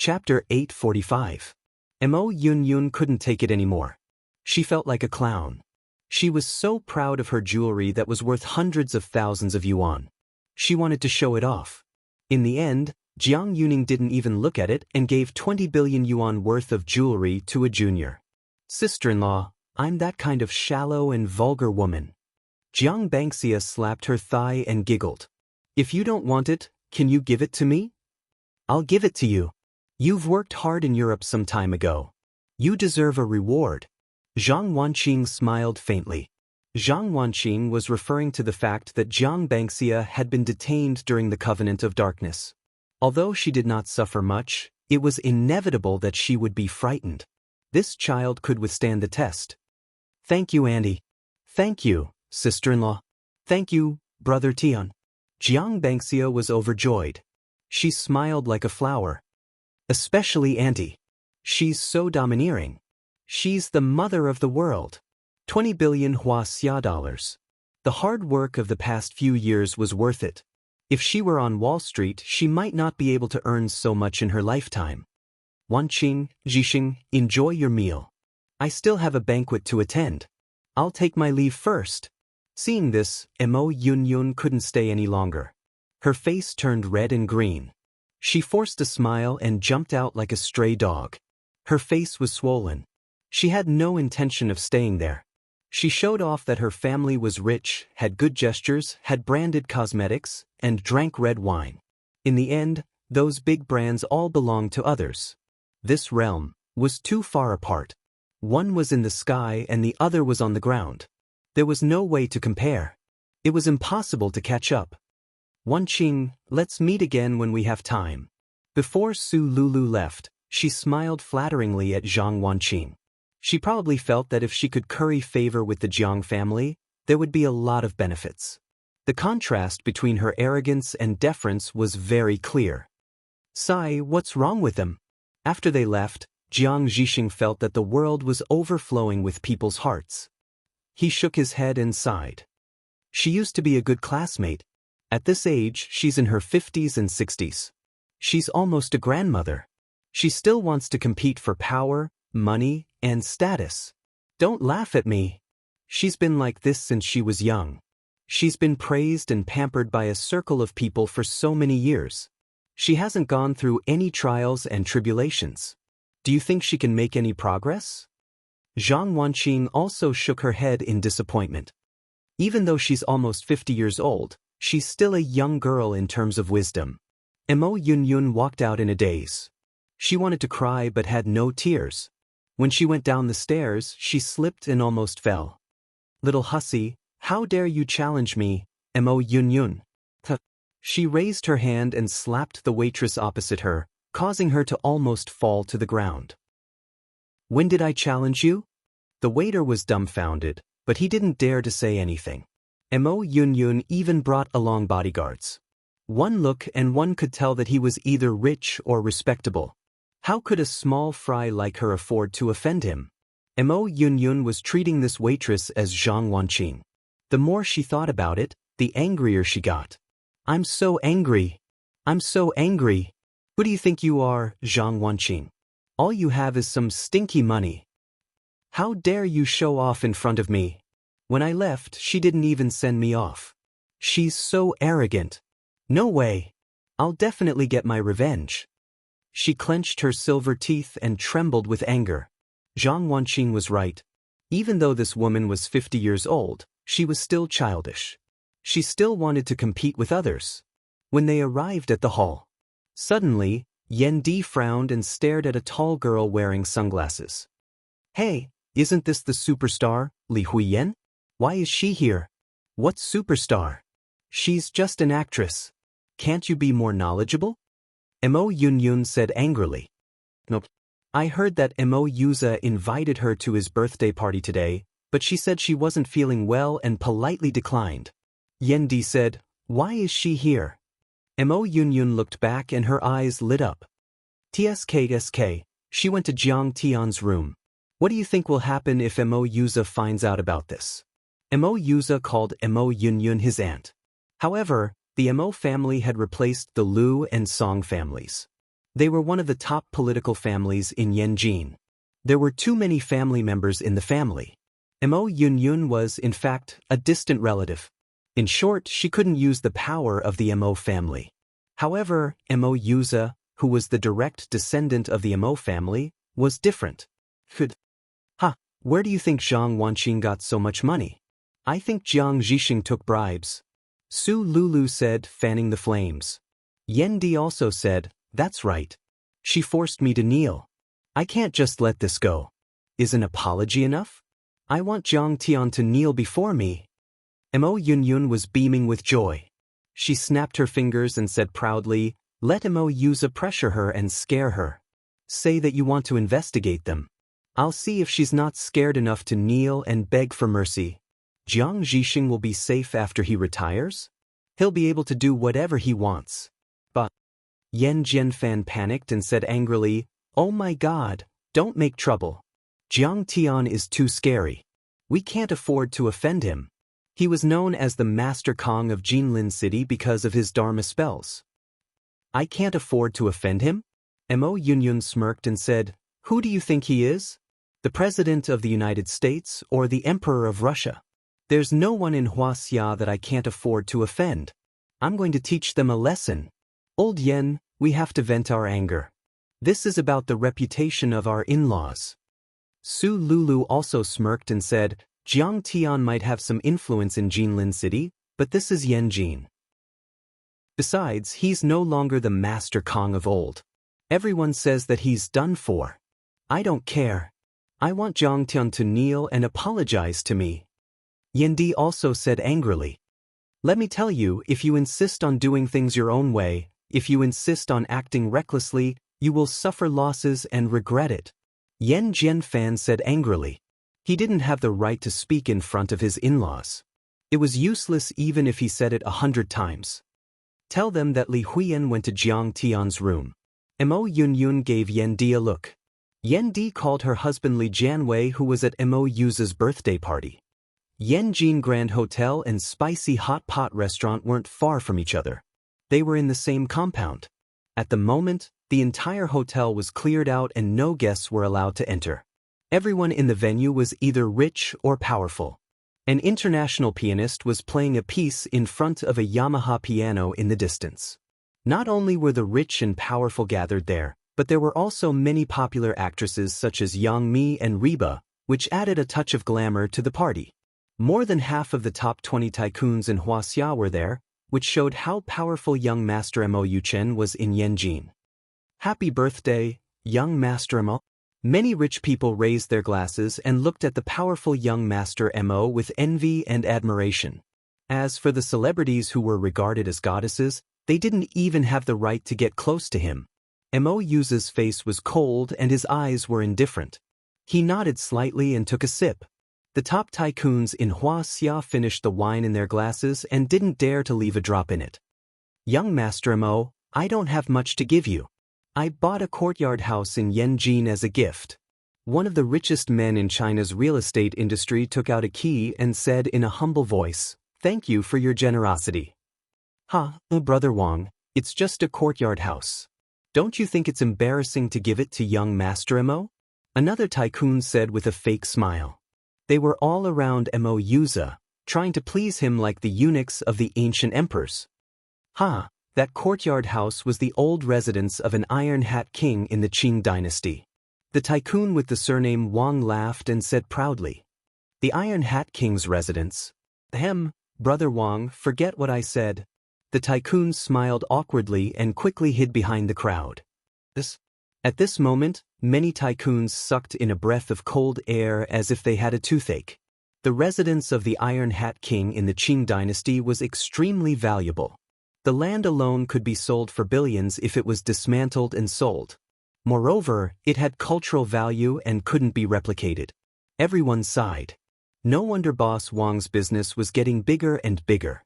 Chapter 845. Mo Yun Yun couldn't take it anymore. She felt like a clown. She was so proud of her jewelry that was worth hundreds of thousands of yuan. She wanted to show it off. In the end, Jiang Yuning didn't even look at it and gave 20 billion yuan worth of jewelry to a junior sister-in-law. I'm that kind of shallow and vulgar woman. Jiang Bangxia slapped her thigh and giggled. If you don't want it, can you give it to me? I'll give it to you. You've worked hard in Europe some time ago. You deserve a reward. Zhang Wanqing smiled faintly. Zhang Wanqing was referring to the fact that Jiang Bangxia had been detained during the Covenant of Darkness. Although she did not suffer much, it was inevitable that she would be frightened. This child could withstand the test. Thank you, Auntie. Thank you, sister-in-law. Thank you, brother Tian. Jiang Bangxia was overjoyed. She smiled like a flower. Especially Auntie. She's so domineering. She's the mother of the world. 20 billion Xia dollars. The hard work of the past few years was worth it. If she were on Wall Street, she might not be able to earn so much in her lifetime. Wanqing, Zhixing, enjoy your meal. I still have a banquet to attend. I'll take my leave first. Seeing this, Mo Yun Yun couldn't stay any longer. Her face turned red and green. She forced a smile and jumped out like a stray dog. Her face was swollen. She had no intention of staying there. She showed off that her family was rich, had good gestures, had branded cosmetics, and drank red wine. In the end, those big brands all belonged to others. This realm was too far apart. One was in the sky and the other was on the ground. There was no way to compare. It was impossible to catch up. Wanqing, let's meet again when we have time. Before Su Lulu left, she smiled flatteringly at Zhang Wanqing. She probably felt that if she could curry favor with the Jiang family, there would be a lot of benefits. The contrast between her arrogance and deference was very clear. Sai, what's wrong with them? After they left, Jiang Zhixing felt that the world was overflowing with people's hearts. He shook his head and sighed. She used to be a good classmate. At this age, she's in her 50s and 60s. She's almost a grandmother. She still wants to compete for power, money, and status. Don't laugh at me. She's been like this since she was young. She's been praised and pampered by a circle of people for so many years. She hasn't gone through any trials and tribulations. Do you think she can make any progress? Zhang Wanqing also shook her head in disappointment. Even though she's almost 50 years old, she's still a young girl in terms of wisdom. Mo Yun Yun walked out in a daze. She wanted to cry but had no tears. When she went down the stairs, she slipped and almost fell. Little hussy, how dare you challenge me, Mo Yun Yun? She raised her hand and slapped the waitress opposite her, causing her to almost fall to the ground. When did I challenge you? The waiter was dumbfounded, but he didn't dare to say anything. Mo Yun Yun even brought along bodyguards. One look and one could tell that he was either rich or respectable. How could a small fry like her afford to offend him? Mo Yun Yun was treating this waitress as Zhang Wanqing. The more she thought about it, the angrier she got. I'm so angry. I'm so angry. Who do you think you are, Zhang Wanqing? All you have is some stinky money. How dare you show off in front of me? When I left, she didn't even send me off. She's so arrogant. No way. I'll definitely get my revenge. She clenched her silver teeth and trembled with anger. Zhang Wanqing was right. Even though this woman was 50 years old, she was still childish. She still wanted to compete with others. When they arrived at the hall, suddenly, Yan Di frowned and stared at a tall girl wearing sunglasses. Hey, isn't this the superstar, Li Huiyan? Why is she here? What superstar? She's just an actress. Can't you be more knowledgeable? Mo Yun Yun said angrily. Nope. I heard that Mo Yuza invited her to his birthday party today, but she said she wasn't feeling well and politely declined. Yan Di said, why is she here? Mo Yun Yun looked back and her eyes lit up. TSK, she went to Jiang Tian's room. What do you think will happen if Mo Yuza finds out about this? Mo Yuza called Mo Yun Yun his aunt. However, the Mo family had replaced the Lu and Song families. They were one of the top political families in Yanjin. There were too many family members in the family. Mo Yunyun was, in fact, a distant relative. In short, she couldn't use the power of the Mo family. However, Mo Yuza, who was the direct descendant of the Mo family, was different. Where do you think Zhang Wanqing got so much money? I think Jiang Zhixing took bribes. Su Lulu said, fanning the flames. Yan Di also said, that's right. She forced me to kneel. I can't just let this go. Is an apology enough? I want Jiang Tian to kneel before me. Mo Yunyun was beaming with joy. She snapped her fingers and said proudly, let Mo Yuza pressure her and scare her. Say that you want to investigate them. I'll see if she's not scared enough to kneel and beg for mercy. Jiang Zhixing will be safe after he retires? He'll be able to do whatever he wants. But Yan Jianfan panicked and said angrily, oh my god, don't make trouble. Jiang Tian is too scary. We can't afford to offend him. He was known as the Master Kong of Jinlin City because of his Dharma spells. I can't afford to offend him? Mo Yunyun smirked and said, who do you think he is? The President of the United States or the Emperor of Russia? There's no one in Huaxia that I can't afford to offend. I'm going to teach them a lesson. Old Yen, we have to vent our anger. This is about the reputation of our in-laws. Su Lulu also smirked and said, Jiang Tian might have some influence in Jinlin City, but this is Yanjin. Besides, he's no longer the Master Kong of old. Everyone says that he's done for. I don't care. I want Jiang Tian to kneel and apologize to me. Yendi also said angrily. Let me tell you, if you insist on doing things your own way, if you insist on acting recklessly, you will suffer losses and regret it. Yan Jianfan said angrily. He didn't have the right to speak in front of his in-laws. It was useless even if he said it 100 times. Tell them that Li Huiyan went to Jiang Tian's room. Mo Yunyun gave Yendi a look. Yendi called her husband Li Jianwei, who was at Mo Yuza's birthday party. Yanjin Grand Hotel and Spicy Hot Pot Restaurant weren't far from each other. They were in the same compound. At the moment, the entire hotel was cleared out and no guests were allowed to enter. Everyone in the venue was either rich or powerful. An international pianist was playing a piece in front of a Yamaha piano in the distance. Not only were the rich and powerful gathered there, but there were also many popular actresses such as Yang Mi and Reba, which added a touch of glamour to the party. More than half of the top 20 tycoons in Huaxia were there, which showed how powerful young Master Mo Yuchen was in Yanjin. Happy birthday, young Master Mo. Many rich people raised their glasses and looked at the powerful young Master Mo with envy and admiration. As for the celebrities who were regarded as goddesses, they didn't even have the right to get close to him. Mo Yuza's face was cold and his eyes were indifferent. He nodded slightly and took a sip. The top tycoons in Huaxia finished the wine in their glasses and didn't dare to leave a drop in it. Young Master Mo, I don't have much to give you. I bought a courtyard house in Yanjin as a gift. One of the richest men in China's real estate industry took out a key and said in a humble voice, thank you for your generosity. Brother Wang, it's just a courtyard house. Don't you think it's embarrassing to give it to young Master Mo? Another tycoon said with a fake smile. They were all around Mo Yuza, trying to please him like the eunuchs of the ancient emperors. That courtyard house was the old residence of an Iron Hat king in the Qing dynasty. The tycoon with the surname Wang laughed and said proudly, the Iron Hat king's residence. Brother Wang, forget what I said. The tycoon smiled awkwardly and quickly hid behind the crowd. At this moment, many tycoons sucked in a breath of cold air as if they had a toothache. The residence of the Iron Hat king in the Qing dynasty was extremely valuable. The land alone could be sold for billions if it was dismantled and sold. Moreover, it had cultural value and couldn't be replicated. Everyone sighed. No wonder Boss Wang's business was getting bigger and bigger.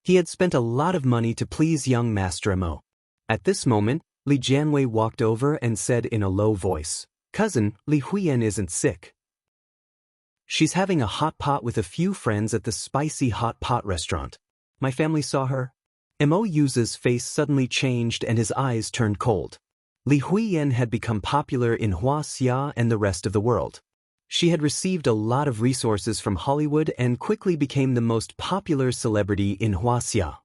He had spent a lot of money to please young Master Mo. At this moment, Li Jianwei walked over and said in a low voice, Cousin, Li Huiyan isn't sick. She's having a hot pot with a few friends at the Spicy Hot Pot restaurant. My family saw her. Mo Yuza's face suddenly changed and his eyes turned cold. Li Huiyan had become popular in Huaxia and the rest of the world. She had received a lot of resources from Hollywood and quickly became the most popular celebrity in Huaxia.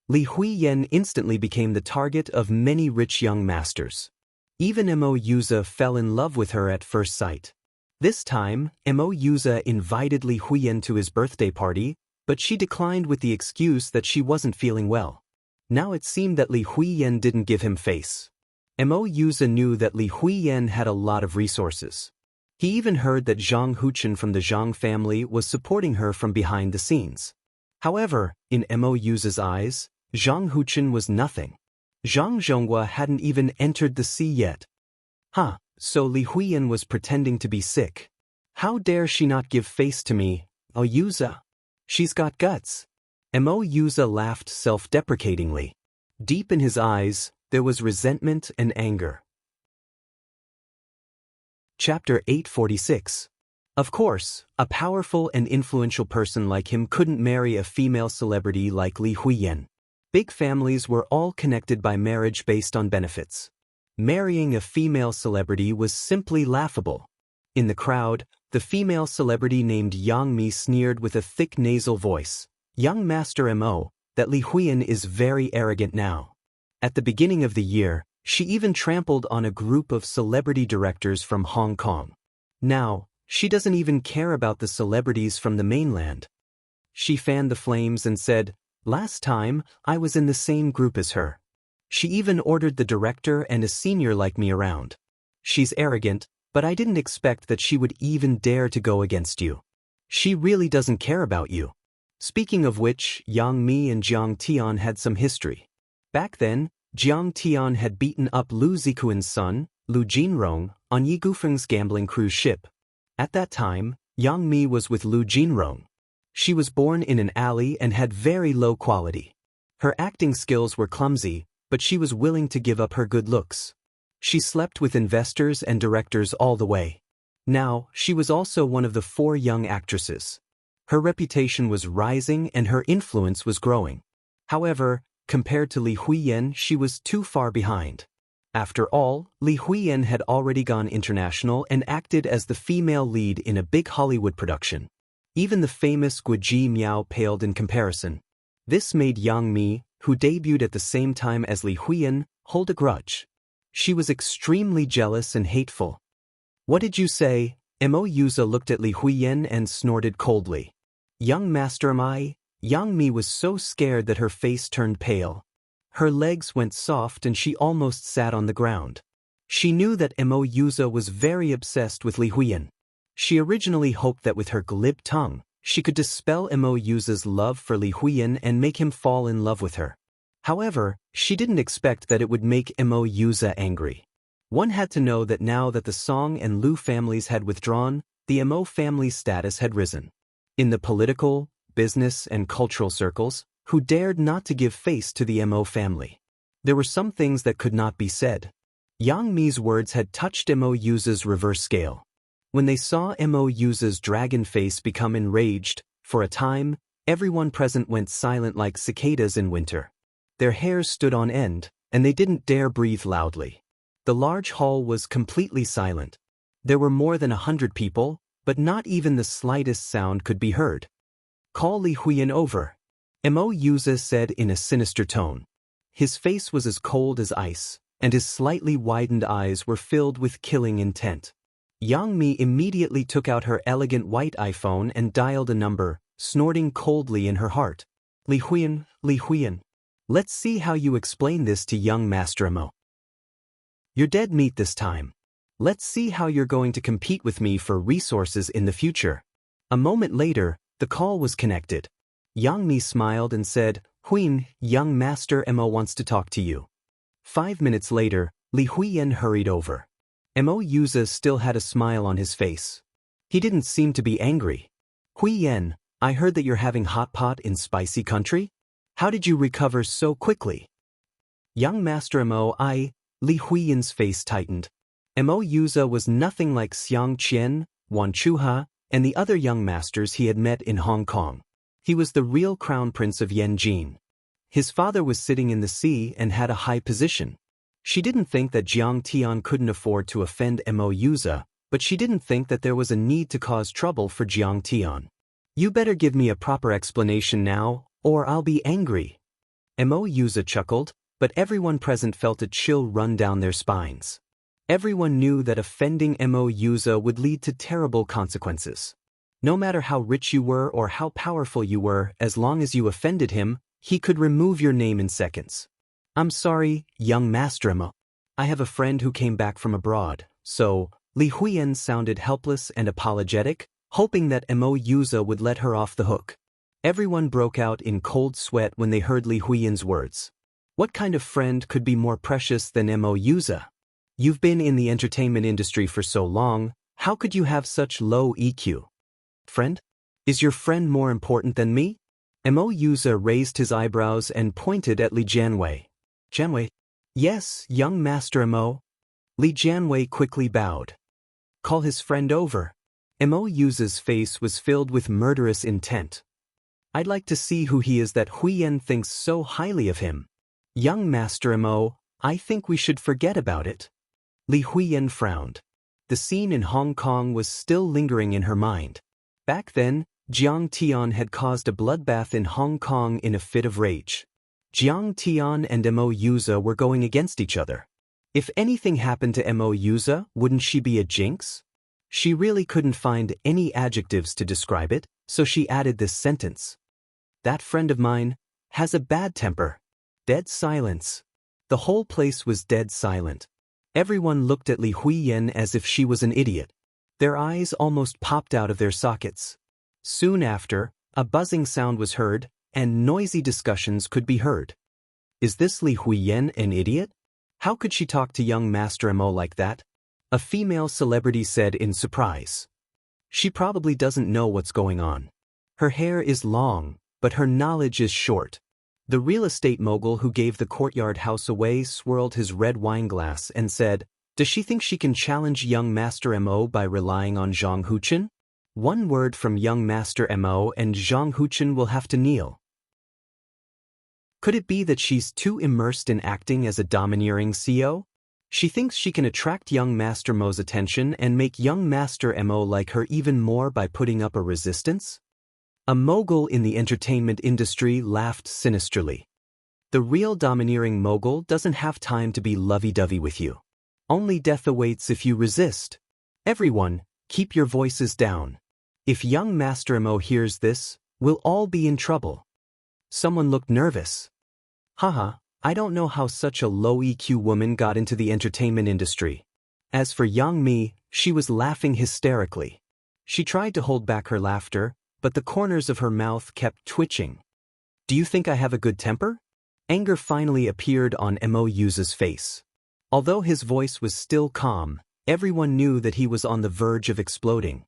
Li Huiyan instantly became the target of many rich young masters. Even Mo Yuza fell in love with her at first sight. This time, Mo Yuza invited Li Huiyan to his birthday party, but she declined with the excuse that she wasn't feeling well. Now it seemed that Li Huiyan didn't give him face. Mo Yuza knew that Li Huiyan had a lot of resources. He even heard that Zhang Huchen from the Zhang family was supporting her from behind the scenes. However, in Mo Yuza's eyes, Zhang Huchen was nothing. Zhang Zhonghua hadn't even entered the sea yet. So Li Huiyan was pretending to be sick. How dare she not give face to me, Mo Yuza? She's got guts. Mo Yuza laughed self-deprecatingly. Deep in his eyes, there was resentment and anger. Chapter 846. Of course, a powerful and influential person like him couldn't marry a female celebrity like Li Huiyan. Big families were all connected by marriage based on benefits. Marrying a female celebrity was simply laughable. In the crowd, the female celebrity named Yang Mi sneered with a thick nasal voice. Young Master Mo, that Li Huiyan is very arrogant now. At the beginning of the year, she even trampled on a group of celebrity directors from Hong Kong. Now, she doesn't even care about the celebrities from the mainland. She fanned the flames and said, "Last time, I was in the same group as her." She even ordered the director and a senior like me around. She's arrogant, but I didn't expect that she would even dare to go against you. She really doesn't care about you. Speaking of which, Yang Mi and Jiang Tian had some history. Back then, Jiang Tian had beaten up Lu Zikuan's son, Lu Jinrong, on Yi Gufeng's gambling cruise ship. At that time, Yang Mi was with Lu Jinrong. She was born in an alley and had very low quality. Her acting skills were clumsy, but she was willing to give up her good looks. She slept with investors and directors all the way. Now, she was also one of the 4 young actresses. Her reputation was rising and her influence was growing. However, compared to Li Huiyan, she was too far behind. After all, Li Huiyan had already gone international and acted as the female lead in a big Hollywood production. Even the famous Guoji Miao paled in comparison. This made Yang Mi, who debuted at the same time as Li Huiyan, hold a grudge. She was extremely jealous and hateful. "What did you say?" Mo Yuza looked at Li Huiyan and snorted coldly. "Young Master Mai." Yang Mi was so scared that her face turned pale. Her legs went soft and she almost sat on the ground. She knew that Mo Yuza was very obsessed with Li Huiyan. She originally hoped that with her glib tongue, she could dispel Mo Yuza's love for Li Huiyan and make him fall in love with her. However, she didn't expect that it would make Mo Yuza angry. One had to know that now that the Song and Lu families had withdrawn, the Mo family's status had risen. In the political, business, and cultural circles, who dared not to give face to the Mo family? There were some things that could not be said. Yang Mi's words had touched Mo Yuza's reverse scale. When they saw Mo Yuza's dragon face become enraged, for a time, everyone present went silent like cicadas in winter. Their hairs stood on end, and they didn't dare breathe loudly. The large hall was completely silent. There were more than 100 people, but not even the slightest sound could be heard. "Call Li Huiyan over," Mo Yuza said in a sinister tone. His face was as cold as ice, and his slightly widened eyes were filled with killing intent. Yang Mi immediately took out her elegant white iPhone and dialed a number, snorting coldly in her heart. "Li Huiyan, Li Huiyan. Let's see how you explain this to young Master Mo. You're dead meat this time. Let's see how you're going to compete with me for resources in the future." A moment later, the call was connected. Yang Mi smiled and said, "Huiyan, young Master Mo wants to talk to you." 5 minutes later, Li Huiyan hurried over. Mo Yuza still had a smile on his face. He didn't seem to be angry. "Huiyan, I heard that you're having hot pot in spicy country? How did you recover so quickly?" "Young Master Mo, Li Huiyan's face tightened. Mo Yuza was nothing like Xiang Qian, Wan Chuha, and the other young masters he had met in Hong Kong. He was the real crown prince of Yanjin. His father was sitting in the sea and had a high position. She didn't think that Jiang Tian couldn't afford to offend Mo Yuza, but she didn't think that there was a need to cause trouble for Jiang Tian. You better give me a proper explanation now, or I'll be angry. Mo Yuza chuckled, but everyone present felt a chill run down their spines. Everyone knew that offending Mo Yuza would lead to terrible consequences. No matter how rich you were or how powerful you were, as long as you offended him, he could remove your name in seconds. I'm sorry, young Master Mo. I have a friend who came back from abroad, so Li Huiyan sounded helpless and apologetic, hoping that Mo Yuza would let her off the hook. Everyone broke out in cold sweat when they heard Li Huiyan's words. What kind of friend could be more precious than Mo Yuza? You've been in the entertainment industry for so long, how could you have such low EQ? Friend? Is your friend more important than me? Mo Yuza raised his eyebrows and pointed at Li Jianwei. Jianwei? Yes, young Master Mo. Li Jianwei quickly bowed. Call his friend over. Mo Yuza's face was filled with murderous intent. I'd like to see who he is that Huiyan thinks so highly of him. Young Master Mo, I think we should forget about it. Li Huiyan frowned. The scene in Hong Kong was still lingering in her mind. Back then, Jiang Tian had caused a bloodbath in Hong Kong in a fit of rage. Jiang Tian and Mo Yuza were going against each other. If anything happened to Mo Yuza, wouldn't she be a jinx? She really couldn't find any adjectives to describe it, so she added this sentence. That friend of mine has a bad temper. Dead silence. The whole place was dead silent. Everyone looked at Li Huiyan as if she was an idiot. Their eyes almost popped out of their sockets. Soon after, a buzzing sound was heard, and noisy discussions could be heard. Is this Li Huiyan an idiot? How could she talk to young Master Mo like that? A female celebrity said in surprise. She probably doesn't know what's going on. Her hair is long, but her knowledge is short. The real estate mogul who gave the courtyard house away swirled his red wine glass and said, does she think she can challenge young Master Mo by relying on Zhang Huchen? One word from young Master Mo and Zhang Huchen will have to kneel. Could it be that she's too immersed in acting as a domineering CEO? She thinks she can attract young Master Mo's attention and make young Master Mo like her even more by putting up a resistance? A mogul in the entertainment industry laughed sinisterly. The real domineering mogul doesn't have time to be lovey-dovey with you. Only death awaits if you resist. Everyone, keep your voices down. If young Master Mo hears this, we'll all be in trouble. Someone looked nervous. Haha, I don't know how such a low EQ woman got into the entertainment industry. As for young me, she was laughing hysterically. She tried to hold back her laughter, but the corners of her mouth kept twitching. Do you think I have a good temper? Anger finally appeared on Mo Yuza's face. Although his voice was still calm, everyone knew that he was on the verge of exploding.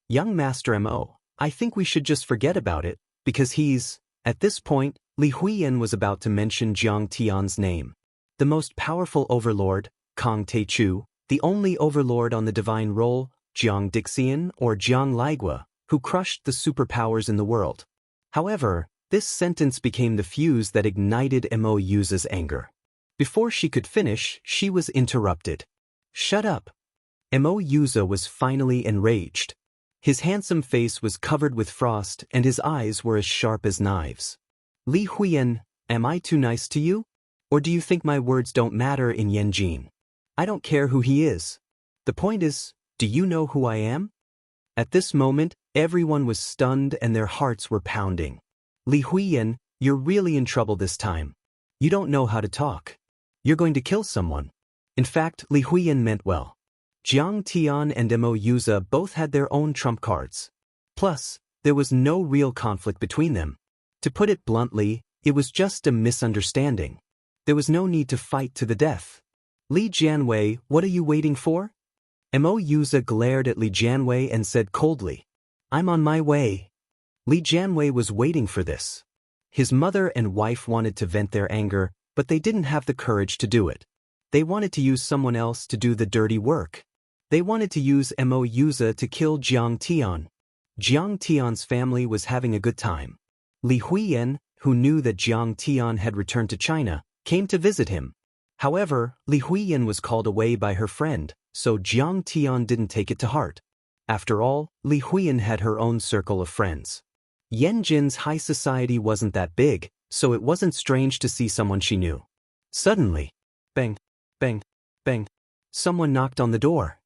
Young Master Mo, I think we should just forget about it, because he's... At this point, Li Huiyan was about to mention Jiang Tian's name. The most powerful overlord, Kang Teichu, the only overlord on the divine roll, Jiang Dixian or Jiang Ligua, who crushed the superpowers in the world. However, this sentence became the fuse that ignited Mo Yuza's anger. Before she could finish, she was interrupted. Shut up. Mo Yuza was finally enraged. His handsome face was covered with frost and his eyes were as sharp as knives. Li Huiyan, am I too nice to you? Or do you think my words don't matter in Yanjin? I don't care who he is. The point is, do you know who I am? At this moment, everyone was stunned and their hearts were pounding. Li Huiyan, you're really in trouble this time. You don't know how to talk. You're going to kill someone. In fact, Li Huiyan meant well. Jiang Tian and Mo Yuza both had their own trump cards. Plus, there was no real conflict between them. To put it bluntly, it was just a misunderstanding. There was no need to fight to the death. Li Jianwei, what are you waiting for? Mo Yuza glared at Li Jianwei and said coldly, I'm on my way. Li Jianwei was waiting for this. His mother and wife wanted to vent their anger, but they didn't have the courage to do it. They wanted to use someone else to do the dirty work. They wanted to use Mo Yuza to kill Jiang Tian. Jiang Tian's family was having a good time. Li Huiyan, who knew that Jiang Tian had returned to China, came to visit him. However, Li Huiyan was called away by her friend, so Jiang Tian didn't take it to heart. After all, Li Huiyan had her own circle of friends. Yanjin's high society wasn't that big, so it wasn't strange to see someone she knew. Suddenly, bang, bang, bang, someone knocked on the door.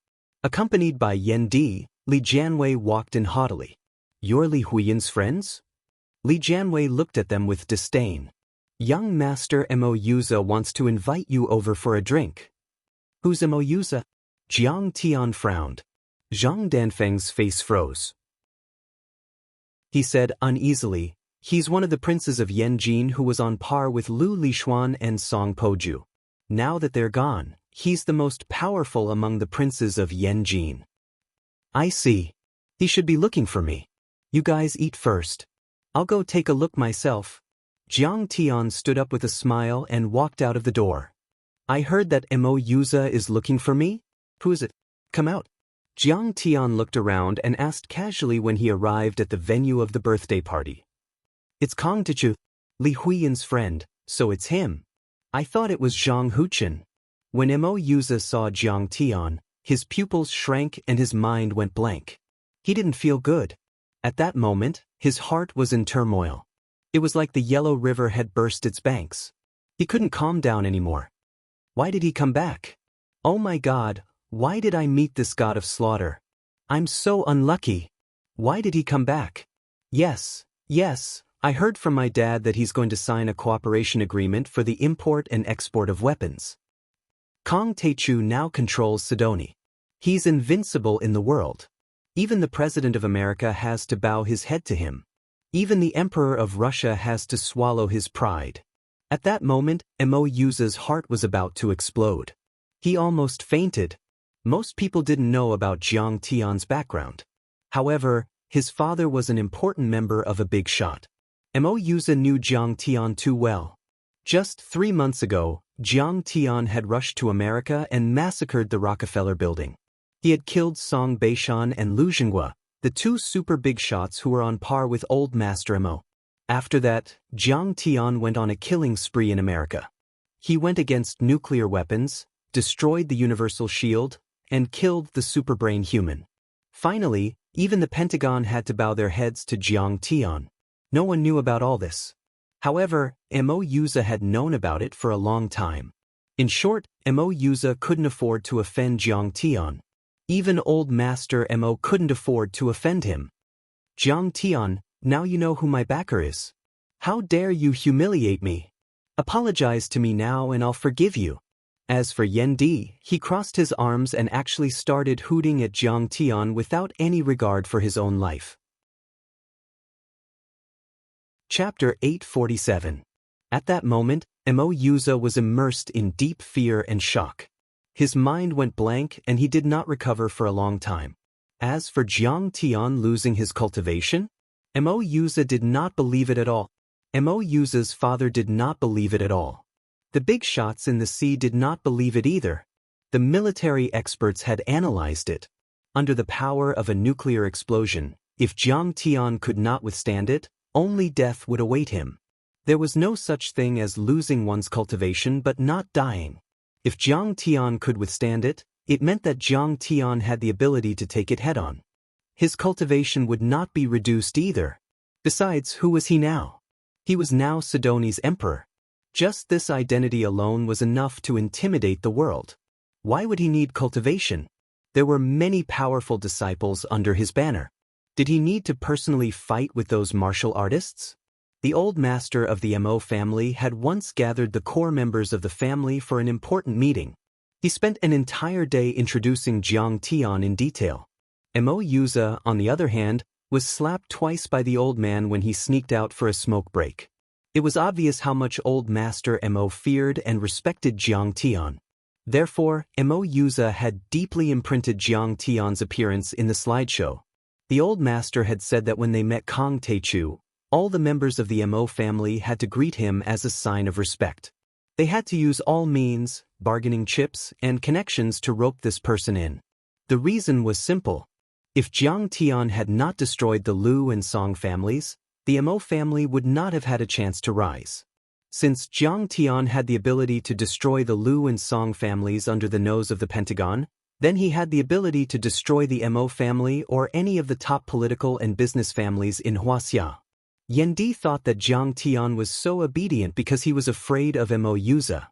Accompanied by Yan Di, Li Jianwei walked in haughtily. "You're Li Huiyan's friends?" Li Jianwei looked at them with disdain. "Young Master Mo Yuza wants to invite you over for a drink." "Who's Mo Yuza?" Jiang Tian frowned. Zhang Danfeng's face froze. He said uneasily, "He's one of the princes of Yanjin who was on par with Lu Lishuan and Song Poju. Now that they're gone, he's the most powerful among the princes of Yanjin." "I see. He should be looking for me. You guys eat first. I'll go take a look myself." Jiang Tian stood up with a smile and walked out of the door. "I heard that Mo Yuza is looking for me? Who is it? Come out." Jiang Tian looked around and asked casually when he arrived at the venue of the birthday party. "It's Kong Tichu, Li Huiyan's friend, so it's him. I thought it was Zhang Huchen." When Mo Yuza saw Jiang Tian, his pupils shrank and his mind went blank. He didn't feel good. At that moment, his heart was in turmoil. It was like the Yellow River had burst its banks. He couldn't calm down anymore. Why did he come back? Oh my God, why did I meet this god of slaughter? I'm so unlucky. Why did he come back? Yes, I heard from my dad that he's going to sign a cooperation agreement for the import and export of weapons. Kong Taechu now controls Sidoni. He's invincible in the world. Even the President of America has to bow his head to him. Even the Emperor of Russia has to swallow his pride. At that moment, Mo Yuza's heart was about to explode. He almost fainted. Most people didn't know about Jiang Tian's background. However, his father was an important member of a big shot. Mo Yuza knew Jiang Tian too well. Just 3 months ago, Jiang Tian had rushed to America and massacred the Rockefeller Building. He had killed Song Beishan and Lu Jinghua, the 2 super big shots who were on par with Old Master Mo. After that, Jiang Tian went on a killing spree in America. He went against nuclear weapons, destroyed the universal shield, and killed the superbrain human. Finally, even the Pentagon had to bow their heads to Jiang Tian. No one knew about all this. However, Mo Yuza had known about it for a long time. In short, Mo Yuza couldn't afford to offend Jiang Tian. Even Old Master Mo couldn't afford to offend him. "Jiang Tian, now you know who my backer is. How dare you humiliate me? Apologize to me now and I'll forgive you." As for Yan Di, he crossed his arms and actually started hooting at Jiang Tian without any regard for his own life. Chapter 847. At that moment, Mo Yuza was immersed in deep fear and shock. His mind went blank and he did not recover for a long time. As for Jiang Tian losing his cultivation, Mo Yuza did not believe it at all. Mo Yuza's father did not believe it at all. The big shots in the sea did not believe it either. The military experts had analyzed it. Under the power of a nuclear explosion, if Jiang Tian could not withstand it, only death would await him. There was no such thing as losing one's cultivation but not dying. If Jiang Tian could withstand it, it meant that Jiang Tian had the ability to take it head-on. His cultivation would not be reduced either. Besides, who was he now? He was now Sidoni's emperor. Just this identity alone was enough to intimidate the world. Why would he need cultivation? There were many powerful disciples under his banner. Did he need to personally fight with those martial artists? The old master of the Mo family had once gathered the core members of the family for an important meeting. He spent an entire day introducing Jiang Tian in detail. Mo Yuza, on the other hand, was slapped twice by the old man when he sneaked out for a smoke break. It was obvious how much old master Mo feared and respected Jiang Tian. Therefore, Mo Yuza had deeply imprinted Jiang Tian's appearance in the slideshow. The old master had said that when they met Kong Taechu, all the members of the Mo family had to greet him as a sign of respect. They had to use all means, bargaining chips, and connections to rope this person in. The reason was simple. If Jiang Tian had not destroyed the Lu and Song families, the Mo family would not have had a chance to rise. Since Jiang Tian had the ability to destroy the Liu and Song families under the nose of the Pentagon, then he had the ability to destroy the Mo family or any of the top political and business families in Huaxia. Yan Di thought that Jiang Tian was so obedient because he was afraid of Mo Yuza.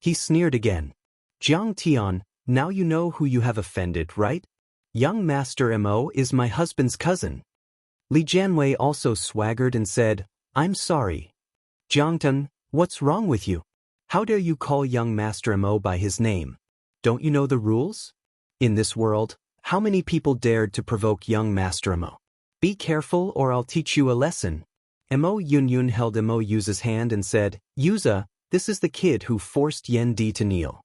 He sneered again. Jiang Tian, now you know who you have offended, right? Young Master Mo is my husband's cousin. Li Jianwei also swaggered and said, I'm sorry. Jiang Tian, what's wrong with you? How dare you call young Master Mo by his name? Don't you know the rules? In this world, how many people dared to provoke young Master Mo? Be careful or I'll teach you a lesson. Mo Yunyun held Mo Yuza's hand and said, Yuza, this is the kid who forced Yan Di to kneel.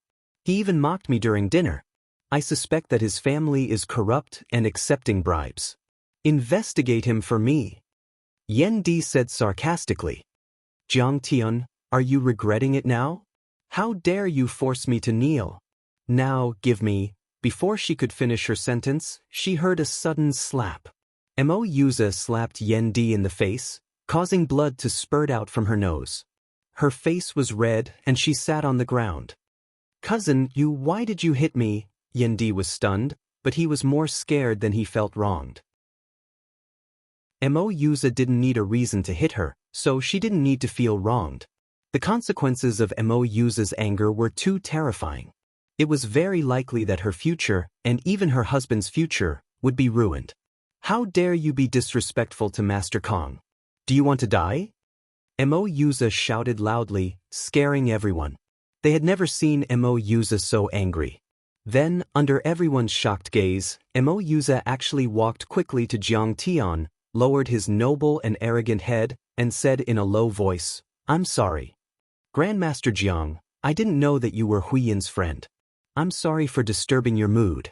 He even mocked me during dinner. I suspect that his family is corrupt and accepting bribes. Investigate him for me. Yan Di said sarcastically. Jiang Tian, are you regretting it now? How dare you force me to kneel? Now, give me. Before she could finish her sentence, she heard a sudden slap. Mo Yuza slapped Yan Di in the face, causing blood to spurt out from her nose. Her face was red and she sat on the ground. Cousin, why did you hit me? Yan Di was stunned, but he was more scared than he felt wronged. Mo Yuza didn't need a reason to hit her, so she didn't need to feel wronged. The consequences of Mo Yuza's anger were too terrifying. It was very likely that her future, and even her husband's future, would be ruined. How dare you be disrespectful to Master Kong? Do you want to die? Mo Yuza shouted loudly, scaring everyone. They had never seen Mo Yuza so angry. Then, under everyone's shocked gaze, Mo Yuza actually walked quickly to Jiang Tian, lowered his noble and arrogant head, and said in a low voice, I'm sorry. Grandmaster Jiang, I didn't know that you were Huiyin's friend. I'm sorry for disturbing your mood.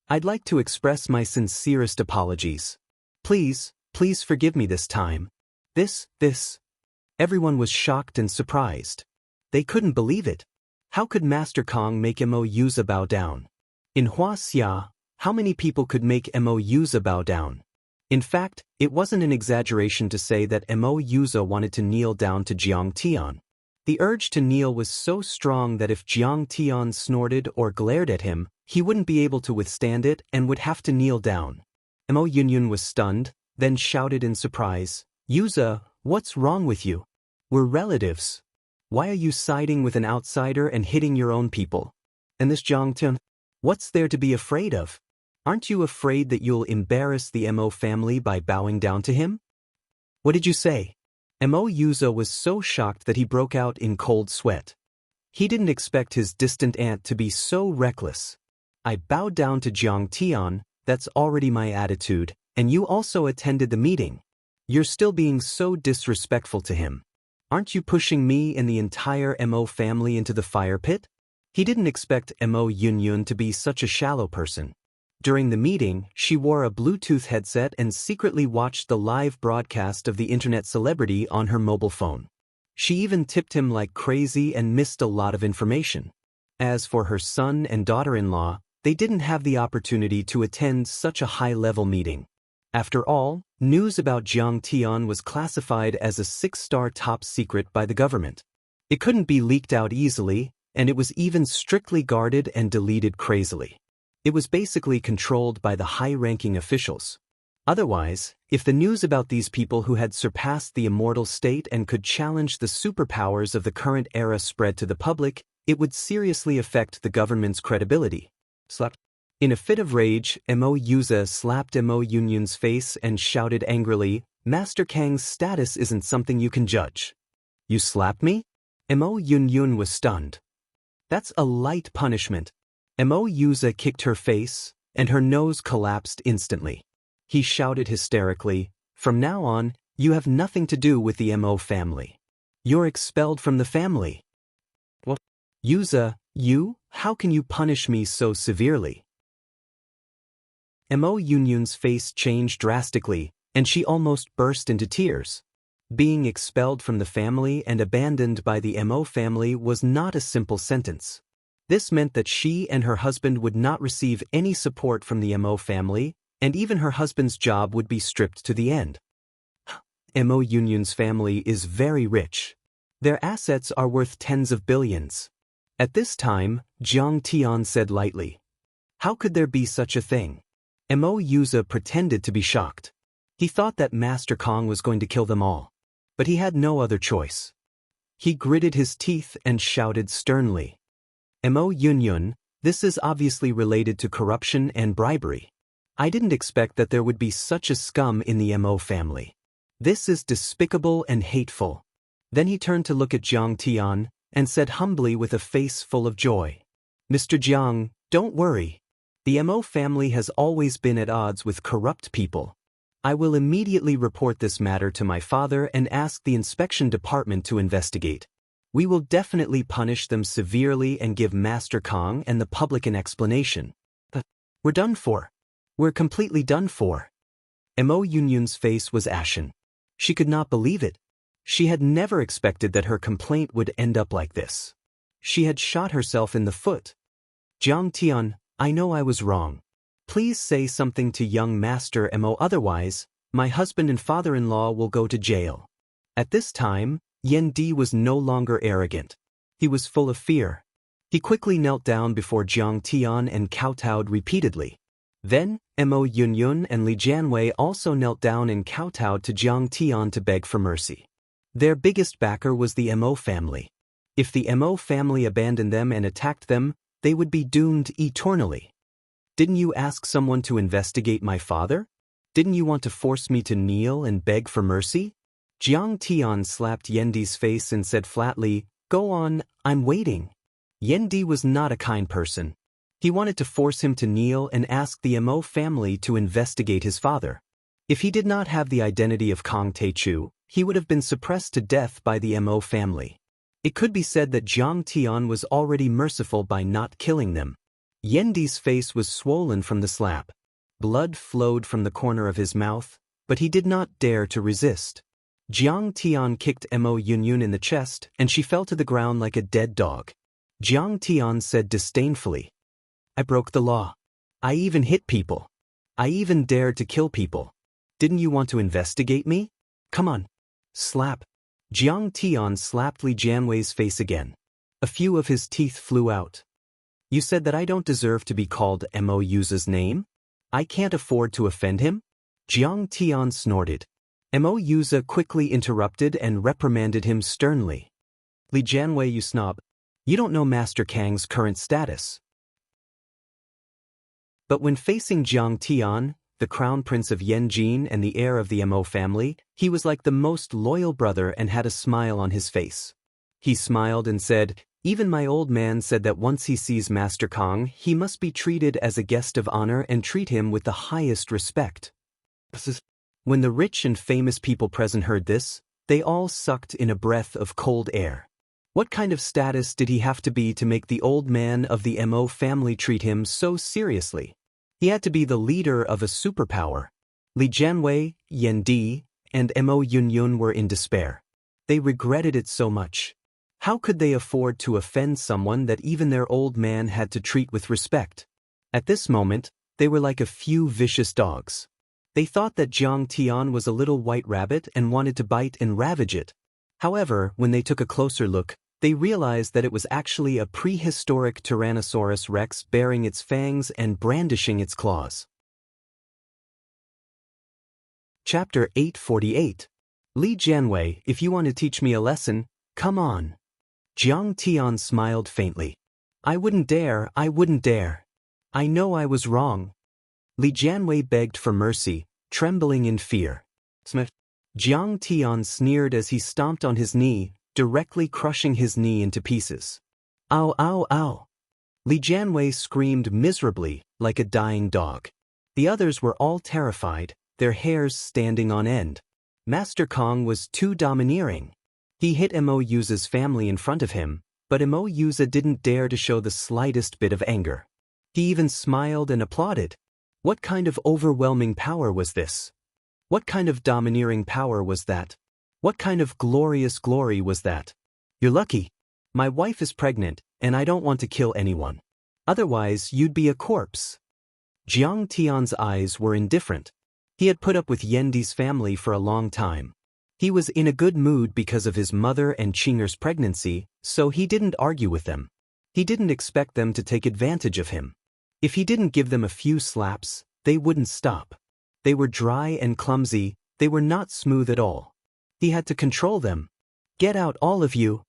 I'd like to express my sincerest apologies. Please forgive me this time. This. Everyone was shocked and surprised. They couldn't believe it. How could Master Kong make Mo Yuza bow down? In Huaxia, how many people could make Mo Yuza bow down? In fact, it wasn't an exaggeration to say that Mo Yuza wanted to kneel down to Jiang Tian. The urge to kneel was so strong that if Jiang Tian snorted or glared at him, he wouldn't be able to withstand it and would have to kneel down. Mo Yunyun was stunned, then shouted in surprise, Yuza, what's wrong with you? We're relatives. Why are you siding with an outsider and hitting your own people? And this Jiang Tian, what's there to be afraid of? Aren't you afraid that you'll embarrass the Mo family by bowing down to him? What did you say? Mo Yuza was so shocked that he broke out in cold sweat. He didn't expect his distant aunt to be so reckless. I bowed down to Jiang Tian, that's already my attitude, and you also attended the meeting. You're still being so disrespectful to him. Aren't you pushing me and the entire Mo family into the fire pit? He didn't expect Mo Yunyun to be such a shallow person. During the meeting, she wore a Bluetooth headset and secretly watched the live broadcast of the internet celebrity on her mobile phone. She even tipped him like crazy and missed a lot of information. As for her son and daughter-in-law, they didn't have the opportunity to attend such a high-level meeting. After all, news about Jiang Tian was classified as a 6-star top secret by the government. It couldn't be leaked out easily, and it was even strictly guarded and deleted crazily. It was basically controlled by the high-ranking officials. Otherwise, if the news about these people who had surpassed the immortal state and could challenge the superpowers of the current era spread to the public, it would seriously affect the government's credibility. In a fit of rage, Mo Yuza slapped Mo Yunyun's face and shouted angrily, Master Kang's status isn't something you can judge. You slapped me? Mo Yunyun was stunned. That's a light punishment. Mo Yuza kicked her face, and her nose collapsed instantly. He shouted hysterically, From now on, you have nothing to do with the Mo family. You're expelled from the family. What? Yuza, how can you punish me so severely? Mo Yunyun's face changed drastically, and she almost burst into tears. Being expelled from the family and abandoned by the Mo family was not a simple sentence. This meant that she and her husband would not receive any support from the Mo family, and even her husband's job would be stripped to the end. Mo Yunyun's family is very rich. Their assets are worth tens of billions. At this time, Jiang Tian said lightly. How could there be such a thing? Mo Yuza pretended to be shocked. He thought that Master Kong was going to kill them all. But he had no other choice. He gritted his teeth and shouted sternly. Mo Yunyun, this is obviously related to corruption and bribery. I didn't expect that there would be such a scum in the Mo family. This is despicable and hateful. Then he turned to look at Jiang Tian and said humbly with a face full of joy. Mr. Jiang, don't worry. The Mo family has always been at odds with corrupt people. I will immediately report this matter to my father and ask the inspection department to investigate. We will definitely punish them severely and give Master Kong and the public an explanation. But we're done for. We're completely done for. Mo Yunyun's face was ashen. She could not believe it. She had never expected that her complaint would end up like this. She had shot herself in the foot. Jiang Tian, I know I was wrong. Please say something to young Master Mo, otherwise, my husband and father-in-law will go to jail. At this time, Yan Di was no longer arrogant. He was full of fear. He quickly knelt down before Jiang Tian and kowtowed repeatedly. Then, Mo Yunyun and Li Jianwei also knelt down and kowtowed to Jiang Tian to beg for mercy. Their biggest backer was the Mo family. If the Mo family abandoned them and attacked them, they would be doomed eternally. Didn't you ask someone to investigate my father? Didn't you want to force me to kneel and beg for mercy? Jiang Tian slapped Yendi's face and said flatly, Go on, I'm waiting. Yendi was not a kind person. He wanted to force him to kneel and ask the Mo family to investigate his father. If he did not have the identity of Kong Teichu, he would have been suppressed to death by the Mo family. It could be said that Jiang Tian was already merciful by not killing them. Yendi's face was swollen from the slap. Blood flowed from the corner of his mouth, but he did not dare to resist. Jiang Tian kicked Mo Yunyun in the chest, and she fell to the ground like a dead dog. Jiang Tian said disdainfully, I broke the law. I even hit people. I even dared to kill people. Didn't you want to investigate me? Come on. Slap. Jiang Tian slapped Li Jianwei's face again. A few of his teeth flew out. You said that I don't deserve to be called Mo Yuza's name? I can't afford to offend him? Jiang Tian snorted. Mo Yuza quickly interrupted and reprimanded him sternly. Li Jianwei, you snob. You don't know Master Kang's current status. But when facing Jiang Tian, the crown prince of Yanjin and the heir of the Mo family, he was like the most loyal brother and had a smile on his face. He smiled and said, Even my old man said that once he sees Master Kong, he must be treated as a guest of honor and treat him with the highest respect. When the rich and famous people present heard this, they all sucked in a breath of cold air. What kind of status did he have to be to make the old man of the Mo family treat him so seriously? He had to be the leader of a superpower. Li Jianwei, Yan Di, and Mo Yunyun were in despair. They regretted it so much. How could they afford to offend someone that even their old man had to treat with respect? At this moment, they were like a few vicious dogs. They thought that Jiang Tian was a little white rabbit and wanted to bite and ravage it. However, when they took a closer look, they realized that it was actually a prehistoric Tyrannosaurus Rex baring its fangs and brandishing its claws. Chapter 848. Li Jianwei, if you want to teach me a lesson, come on. Jiang Tian smiled faintly. I wouldn't dare, I wouldn't dare. I know I was wrong. Li Jianwei begged for mercy, trembling in fear. Jiang Tian sneered as he stomped on his knee, directly crushing his knee into pieces. Ow, ow, ow. Li Jianwei screamed miserably, like a dying dog. The others were all terrified, their hairs standing on end. Master Kong was too domineering. He hit Mo Yuza's family in front of him, but Mo Yuza didn't dare to show the slightest bit of anger. He even smiled and applauded. What kind of overwhelming power was this? What kind of domineering power was that? What kind of glorious glory was that? You're lucky. My wife is pregnant, and I don't want to kill anyone. Otherwise, you'd be a corpse. Jiang Tian's eyes were indifferent. He had put up with Yendi's family for a long time. He was in a good mood because of his mother and Chinger's pregnancy, so he didn't argue with them. He didn't expect them to take advantage of him. If he didn't give them a few slaps, they wouldn't stop. They were dry and clumsy, they were not smooth at all. He had to control them. "Get out, all of you."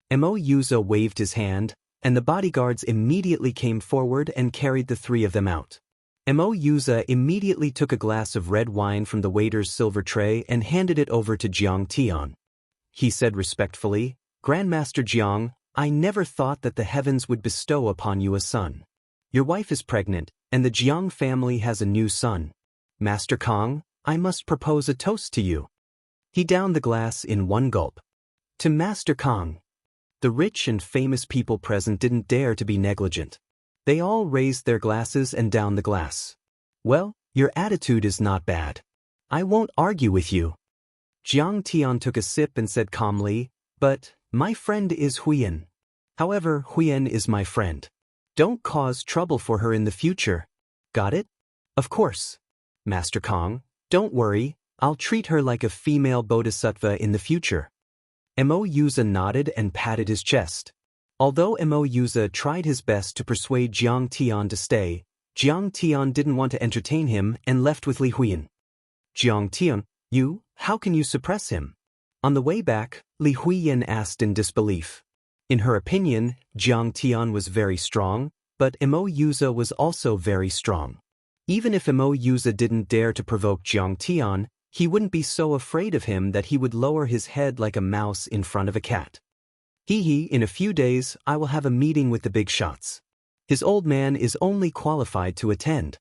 Mo Yuza waved his hand, and the bodyguards immediately came forward and carried the three of them out. Mo Yuza immediately took a glass of red wine from the waiter's silver tray and handed it over to Jiang Tian. He said respectfully, "Grandmaster Jiang, I never thought that the heavens would bestow upon you a son. Your wife is pregnant, and the Jiang family has a new son. Master Kong, I must propose a toast to you." He downed the glass in one gulp. "To Master Kong." The rich and famous people present didn't dare to be negligent. They all raised their glasses and downed the glass. "Well, your attitude is not bad. I won't argue with you." Jiang Tian took a sip and said calmly, "But my friend is Huyen. However, Huyen is my friend. Don't cause trouble for her in the future. Got it?" "Of course. Master Kong, don't worry, I'll treat her like a female bodhisattva in the future." Mo Yuza nodded and patted his chest. Although Mo Yuza tried his best to persuade Jiang Tian to stay, Jiang Tian didn't want to entertain him and left with Li Huyen. "Jiang Tian, how can you suppress him?" On the way back, Li Huyen asked in disbelief. In her opinion, Jiang Tian was very strong, but Mo Yuza was also very strong. Even if Mo Yuza didn't dare to provoke Jiang Tian, he wouldn't be so afraid of him that he would lower his head like a mouse in front of a cat. In a few days, I will have a meeting with the big shots. His old man is only qualified to attend.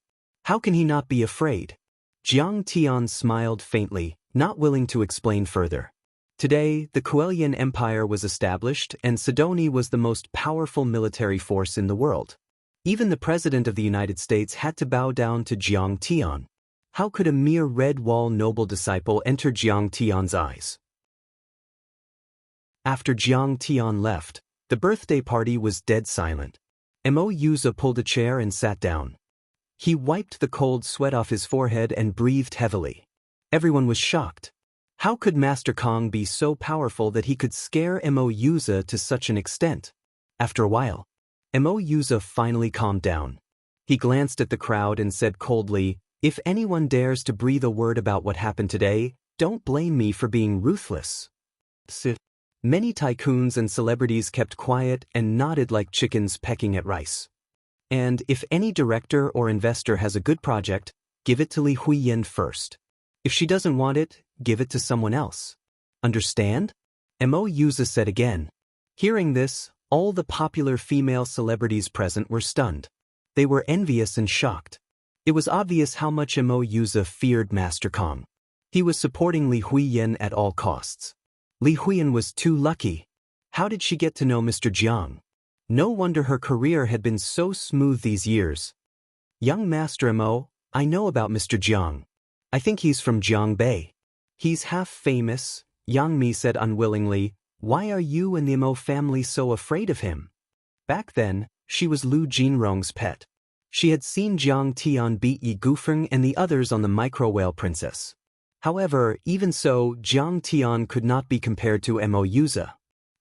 How can he not be afraid? Jiang Tian smiled faintly, not willing to explain further. Today, the Coelian Empire was established and Sidoni was the most powerful military force in the world. Even the President of the United States had to bow down to Jiang Tian. How could a mere Red Wall noble disciple enter Jiang Tian's eyes? After Jiang Tian left, the birthday party was dead silent. Mo Yuza pulled a chair and sat down. He wiped the cold sweat off his forehead and breathed heavily. Everyone was shocked. How could Master Kong be so powerful that he could scare Mo Yuza to such an extent? After a while, Mo Yuza finally calmed down. He glanced at the crowd and said coldly, "If anyone dares to breathe a word about what happened today, don't blame me for being ruthless." Many tycoons and celebrities kept quiet and nodded like chickens pecking at rice. "And if any director or investor has a good project, give it to Li Huyen first. If she doesn't want it, give it to someone else. Understand?" Mo Yuza said again. Hearing this, all the popular female celebrities present were stunned. They were envious and shocked. It was obvious how much Mo Yuza feared Master Kong. He was supporting Li Huyen at all costs. Li Huyen was too lucky. How did she get to know Mr. Jiang? No wonder her career had been so smooth these years. "Young Master Mo, I know about Mr. Jiang. I think he's from Jiangbei. He's half famous," Yang Mi said unwillingly. "Why are you and the Mo family so afraid of him?" Back then, she was Lu Jinrong's pet. She had seen Jiang Tian beat Yi Gufeng and the others on the Micro Whale Princess. However, even so, Jiang Tian could not be compared to Mo Yuza.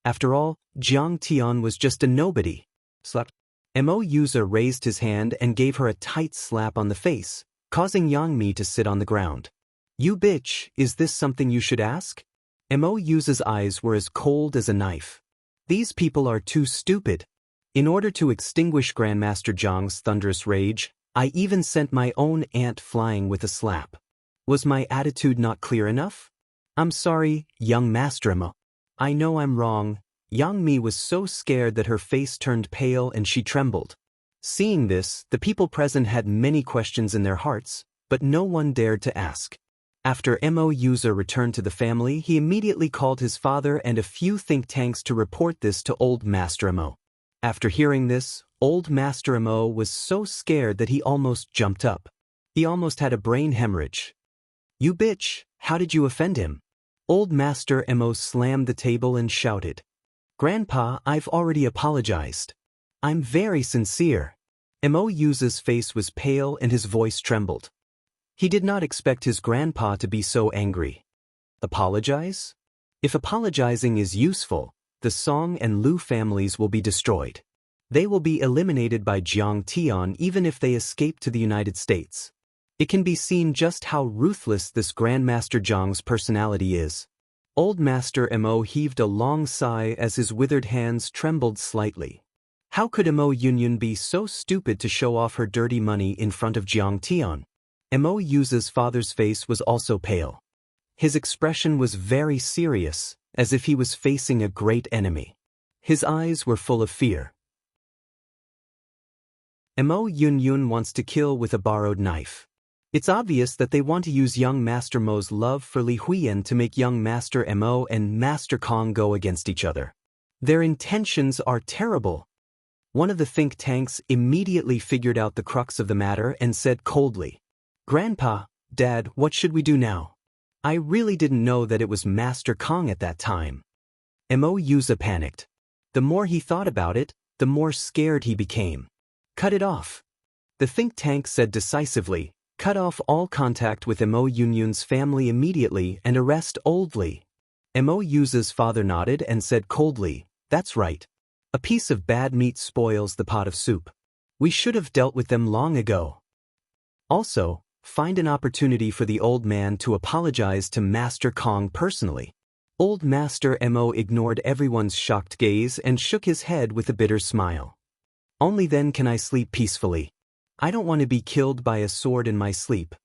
After all, Jiang Tian was just a nobody. Mo Yuza raised his hand and gave her a tight slap on the face, causing Yang Mi to sit on the ground. "You bitch, is this something you should ask?" Mo Yuza's eyes were as cold as a knife. "These people are too stupid." In order to extinguish Grandmaster Jiang's thunderous rage, I even sent my own aunt flying with a slap. Was my attitude not clear enough? "I'm sorry, young Master Mo. I know I'm wrong." Yang Mi was so scared that her face turned pale and she trembled. Seeing this, the people present had many questions in their hearts, but no one dared to ask. After Mo Yuza returned to the family, he immediately called his father and a few think tanks to report this to Old Master Mo. After hearing this, Old Master Mo was so scared that he almost jumped up. He almost had a brain hemorrhage. "You bitch, how did you offend him?" Old Master Mo slammed the table and shouted. "Grandpa, I've already apologized. I'm very sincere." Mo Yuza's face was pale and his voice trembled. He did not expect his grandpa to be so angry. Apologize? If apologizing is useful, the Song and Lu families will be destroyed. They will be eliminated by Jiang Tian even if they escape to the United States. It can be seen just how ruthless this Grandmaster Jiang's personality is. Old Master Mo heaved a long sigh as his withered hands trembled slightly. How could Mo Yunyun be so stupid to show off her dirty money in front of Jiang Tian? Mo Yuza's father's face was also pale. His expression was very serious, as if he was facing a great enemy. His eyes were full of fear. Mo Yunyun wants to kill with a borrowed knife. It's obvious that they want to use young Master Mo's love for Li Huiyan to make young Master Mo and Master Kong go against each other. Their intentions are terrible. One of the think tanks immediately figured out the crux of the matter and said coldly, "Grandpa, Dad, what should we do now? I really didn't know that it was Master Kong at that time." Mo Yuza panicked. The more he thought about it, the more scared he became. "Cut it off." The think tank said decisively, "Cut off all contact with Mo Yunyun's family immediately and arrest Old Li." Mo Yuza's father nodded and said coldly, "That's right. A piece of bad meat spoils the pot of soup. We should have dealt with them long ago. Also, find an opportunity for the old man to apologize to Master Kong personally." Old Master Mo ignored everyone's shocked gaze and shook his head with a bitter smile. "Only then can I sleep peacefully. I don't want to be killed by a sword in my sleep.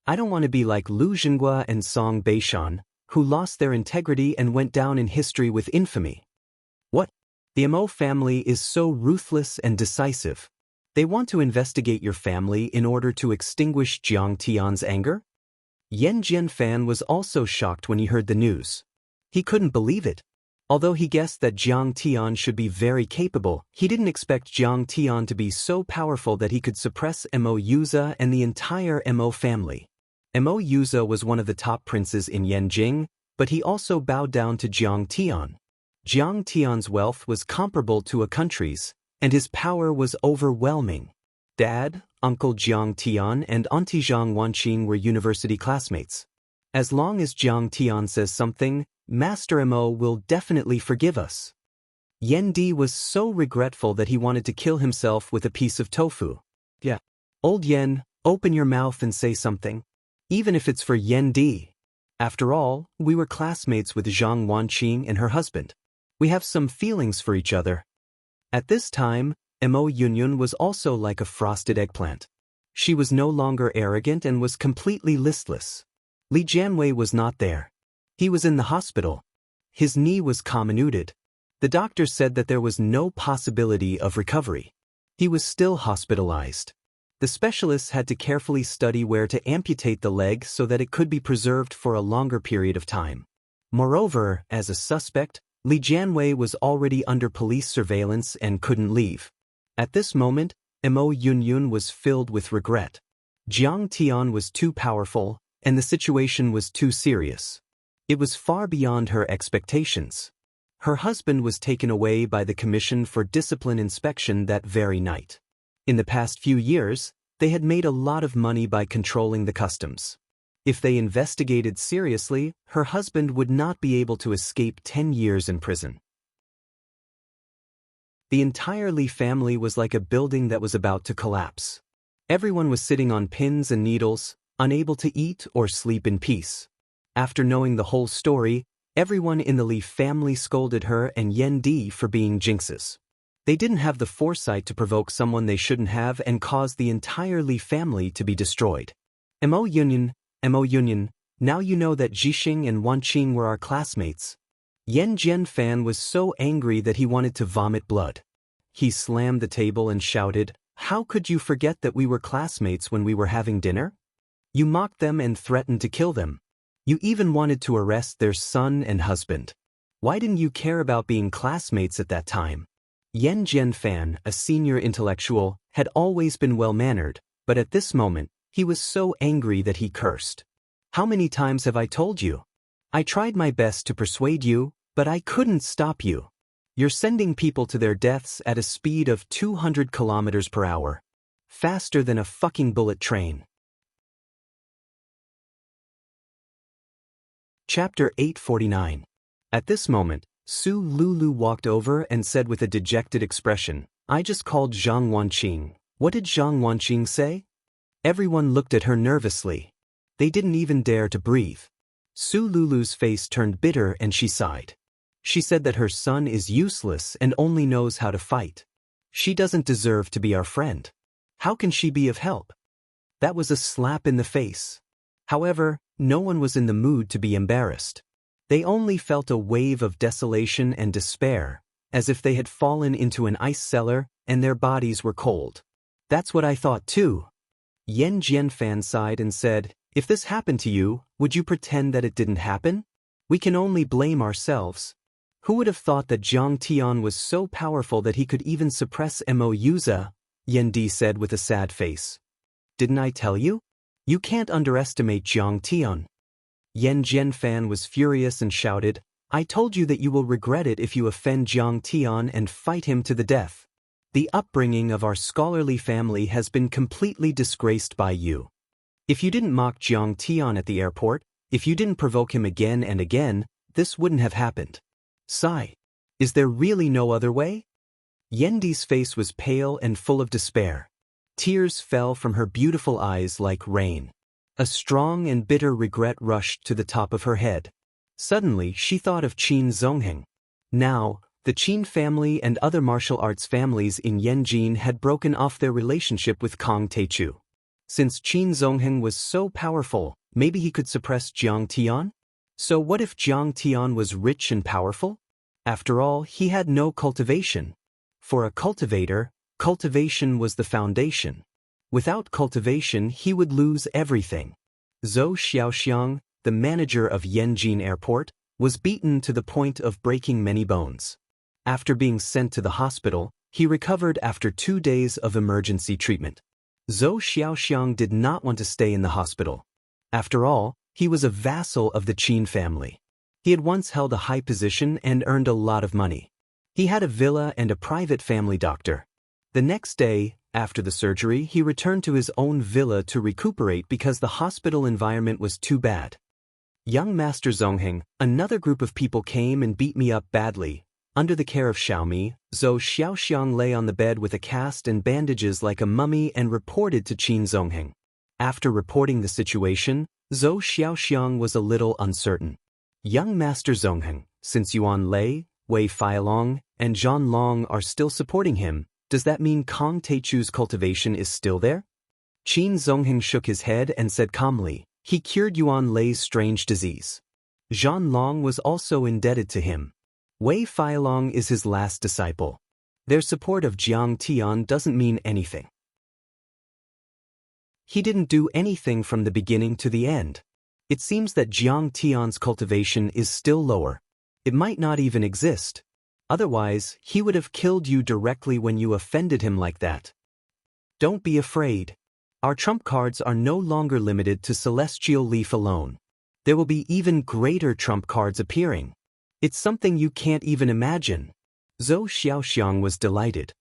I don't want to be like Lu Zhenghua and Song Beishan, who lost their integrity and went down in history with infamy." What? The Mo family is so ruthless and decisive. They want to investigate your family in order to extinguish Jiang Tian's anger? Yan Jianfan was also shocked when he heard the news. He couldn't believe it. Although he guessed that Jiang Tian should be very capable, he didn't expect Jiang Tian to be so powerful that he could suppress Mo Yuza and the entire Mo family. Mo Yuza was one of the top princes in Yanjing, but he also bowed down to Jiang Tian. Jiang Tian's wealth was comparable to a country's, and his power was overwhelming. Dad, Uncle Jiang Tian, and Auntie Zhang Wanqing were university classmates. As long as Jiang Tian says something, Master Mo will definitely forgive us. Yen Di was so regretful that he wanted to kill himself with a piece of tofu. Yeah. Old Yen, open your mouth and say something. Even if it's for Yen Di. After all, we were classmates with Zhang Wanqing and her husband. We have some feelings for each other. At this time, Mo Yunyun was also like a frosted eggplant. She was no longer arrogant and was completely listless. Li Jianwei was not there. He was in the hospital. His knee was comminuted. The doctor said that there was no possibility of recovery. He was still hospitalized. The specialists had to carefully study where to amputate the leg so that it could be preserved for a longer period of time. Moreover, as a suspect, Li Jianwei was already under police surveillance and couldn't leave. At this moment, Mo Yunyun was filled with regret. Jiang Tian was too powerful, and the situation was too serious. It was far beyond her expectations. Her husband was taken away by the Commission for Discipline Inspection that very night. In the past few years, they had made a lot of money by controlling the customs. If they investigated seriously, her husband would not be able to escape 10 years in prison. The entire Li family was like a building that was about to collapse. Everyone was sitting on pins and needles, unable to eat or sleep in peace. After knowing the whole story, everyone in the Li family scolded her and Yen Di for being jinxes. They didn't have the foresight to provoke someone they shouldn't have and cause the entire Li family to be destroyed. Mo Yunyun, now you know that Jixing and Wanqing were our classmates. Yan Jianfan was so angry that he wanted to vomit blood. He slammed the table and shouted, "How could you forget that we were classmates when we were having dinner? You mocked them and threatened to kill them. You even wanted to arrest their son and husband. Why didn't you care about being classmates at that time?" Yan Jianfan, a senior intellectual, had always been well-mannered, but at this moment, he was so angry that he cursed. "How many times have I told you? I tried my best to persuade you, but I couldn't stop you. You're sending people to their deaths at a speed of 200 kilometers per hour. Faster than a fucking bullet train." Chapter 849. At this moment, Su Lulu walked over and said with a dejected expression, "I just called Zhang Wanqing." What did Zhang Wanqing say? Everyone looked at her nervously. They didn't even dare to breathe. Su Lulu's face turned bitter and she sighed. She said that her son is useless and only knows how to fight. She doesn't deserve to be our friend. How can she be of help? That was a slap in the face. However, no one was in the mood to be embarrassed. They only felt a wave of desolation and despair, as if they had fallen into an ice cellar and their bodies were cold. That's what I thought too. Yen Jianfan sighed and said, "If this happened to you, would you pretend that it didn't happen? We can only blame ourselves." Who would have thought that Zhang Tian was so powerful that he could even suppress Mo Yuza? Yen Di said with a sad face. "Didn't I tell you? You can't underestimate Zhang Tian." Yen Jianfan was furious and shouted, "I told you that you will regret it if you offend Zhang Tian and fight him to the death. The upbringing of our scholarly family has been completely disgraced by you. If you didn't mock Zhang Tian at the airport, if you didn't provoke him again and again, this wouldn't have happened. Sigh. Is there really no other way?" Yendi's face was pale and full of despair. Tears fell from her beautiful eyes like rain. A strong and bitter regret rushed to the top of her head. Suddenly, she thought of Qin Zongheng. Now, the Qin family and other martial arts families in Yanjin had broken off their relationship with Kong Teichu. Since Qin Zongheng was so powerful, maybe he could suppress Jiang Tian? So what if Jiang Tian was rich and powerful? After all, he had no cultivation. For a cultivator, cultivation was the foundation. Without cultivation, he would lose everything. Zhou Xiaoxiang, the manager of Yanjin Airport, was beaten to the point of breaking many bones. After being sent to the hospital, he recovered after 2 days of emergency treatment. Zhou Xiaoxiang did not want to stay in the hospital. After all, he was a vassal of the Qin family. He had once held a high position and earned a lot of money. He had a villa and a private family doctor. The next day, after the surgery, he returned to his own villa to recuperate because the hospital environment was too bad. "Young Master Zongheng, another group of people came and beat me up badly." Under the care of Xiaomi, Zhou Xiaoxiang lay on the bed with a cast and bandages like a mummy and reported to Qin Zongheng. After reporting the situation, Zhou Xiaoxiang was a little uncertain. "Young Master Zongheng, since Yuan Lei, Wei Feilong, and Zhan Long are still supporting him, does that mean Kong Teichu's cultivation is still there?" Qin Zongheng shook his head and said calmly, "He cured Yuan Lei's strange disease. Zhan Long was also indebted to him. Wei Feilong is his last disciple. Their support of Jiang Tian doesn't mean anything. He didn't do anything from the beginning to the end. It seems that Jiang Tian's cultivation is still lower. It might not even exist. Otherwise, he would have killed you directly when you offended him like that. Don't be afraid. Our trump cards are no longer limited to Celestial Leaf alone. There will be even greater trump cards appearing. It's something you can't even imagine." Zhou Xiaoxiang was delighted.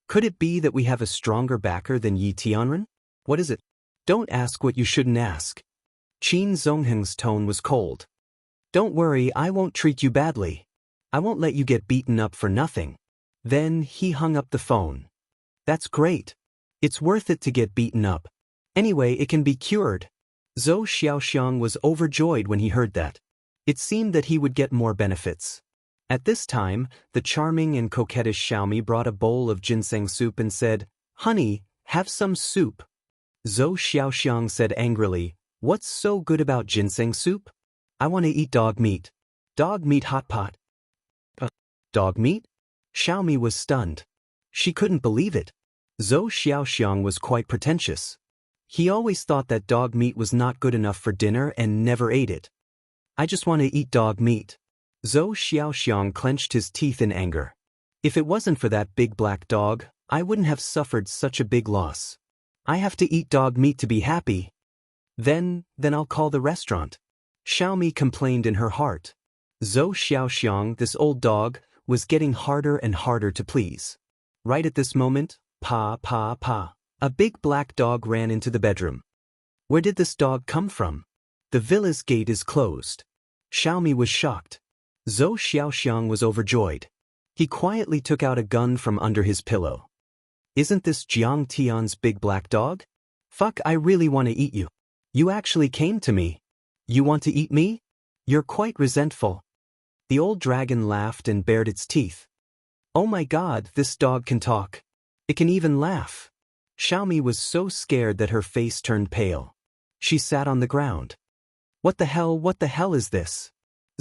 "Could it be that we have a stronger backer than Yi Tianren? What is it?" "Don't ask what you shouldn't ask." Qin Zongheng's tone was cold. "Don't worry, I won't treat you badly. I won't let you get beaten up for nothing." Then he hung up the phone. "That's great. It's worth it to get beaten up. Anyway, it can be cured." Zhou Xiaoxiang was overjoyed when he heard that. It seemed that he would get more benefits. At this time, the charming and coquettish Xiaomi brought a bowl of ginseng soup and said, "Honey, have some soup." Zhou Xiaoxiang said angrily, "What's so good about ginseng soup? I want to eat dog meat. Dog meat hot pot." Dog meat? Xiaomi was stunned. She couldn't believe it. Zhou Xiaoxiang was quite pretentious. He always thought that dog meat was not good enough for dinner and never ate it. "I just want to eat dog meat." Zhou Xiaoxiang clenched his teeth in anger. "If it wasn't for that big black dog, I wouldn't have suffered such a big loss. I have to eat dog meat to be happy. Then I'll call the restaurant." Xiaomi complained in her heart. Zhou Xiaoxiang, this old dog, was getting harder and harder to please. Right at this moment, pa, a big black dog ran into the bedroom. Where did this dog come from? The villa's gate is closed. Xiaomi was shocked. Zhou Xiaoxiang was overjoyed. He quietly took out a gun from under his pillow. Isn't this Jiang Tian's big black dog? Fuck, I really want to eat you. You actually came to me. You want to eat me? You're quite resentful. The old dragon laughed and bared its teeth. Oh my god, this dog can talk. It can even laugh. Xiaomi was so scared that her face turned pale. She sat on the ground. What the hell is this?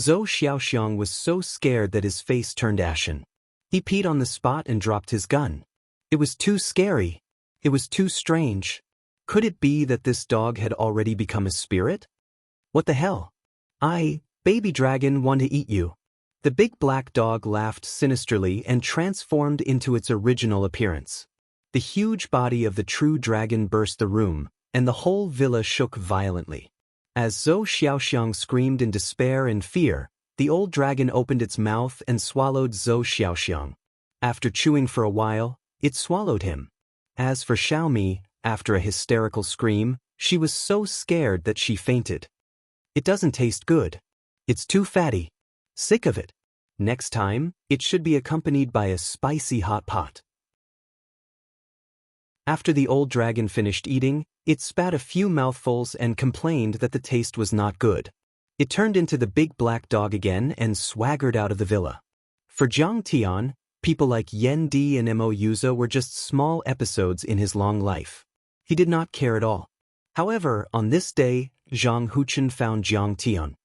Zhou Xiaoxiang was so scared that his face turned ashen. He peed on the spot and dropped his gun. It was too scary. It was too strange. Could it be that this dog had already become a spirit? What the hell? Baby dragon, want to eat you. The big black dog laughed sinisterly and transformed into its original appearance. The huge body of the true dragon burst the room, and the whole villa shook violently. As Zhou Xiaoxiang screamed in despair and fear, the old dragon opened its mouth and swallowed Zhou Xiaoxiang. After chewing for a while, it swallowed him. As for Xiaomi, after a hysterical scream, she was so scared that she fainted. It doesn't taste good. It's too fatty. Sick of it. Next time, it should be accompanied by a spicy hot pot. After the old dragon finished eating, it spat a few mouthfuls and complained that the taste was not good. It turned into the big black dog again and swaggered out of the villa. For Jiang Tian, people like Yen Di and Mo Yuza were just small episodes in his long life. He did not care at all. However, on this day, Zhang Huchen found Jiang Tian.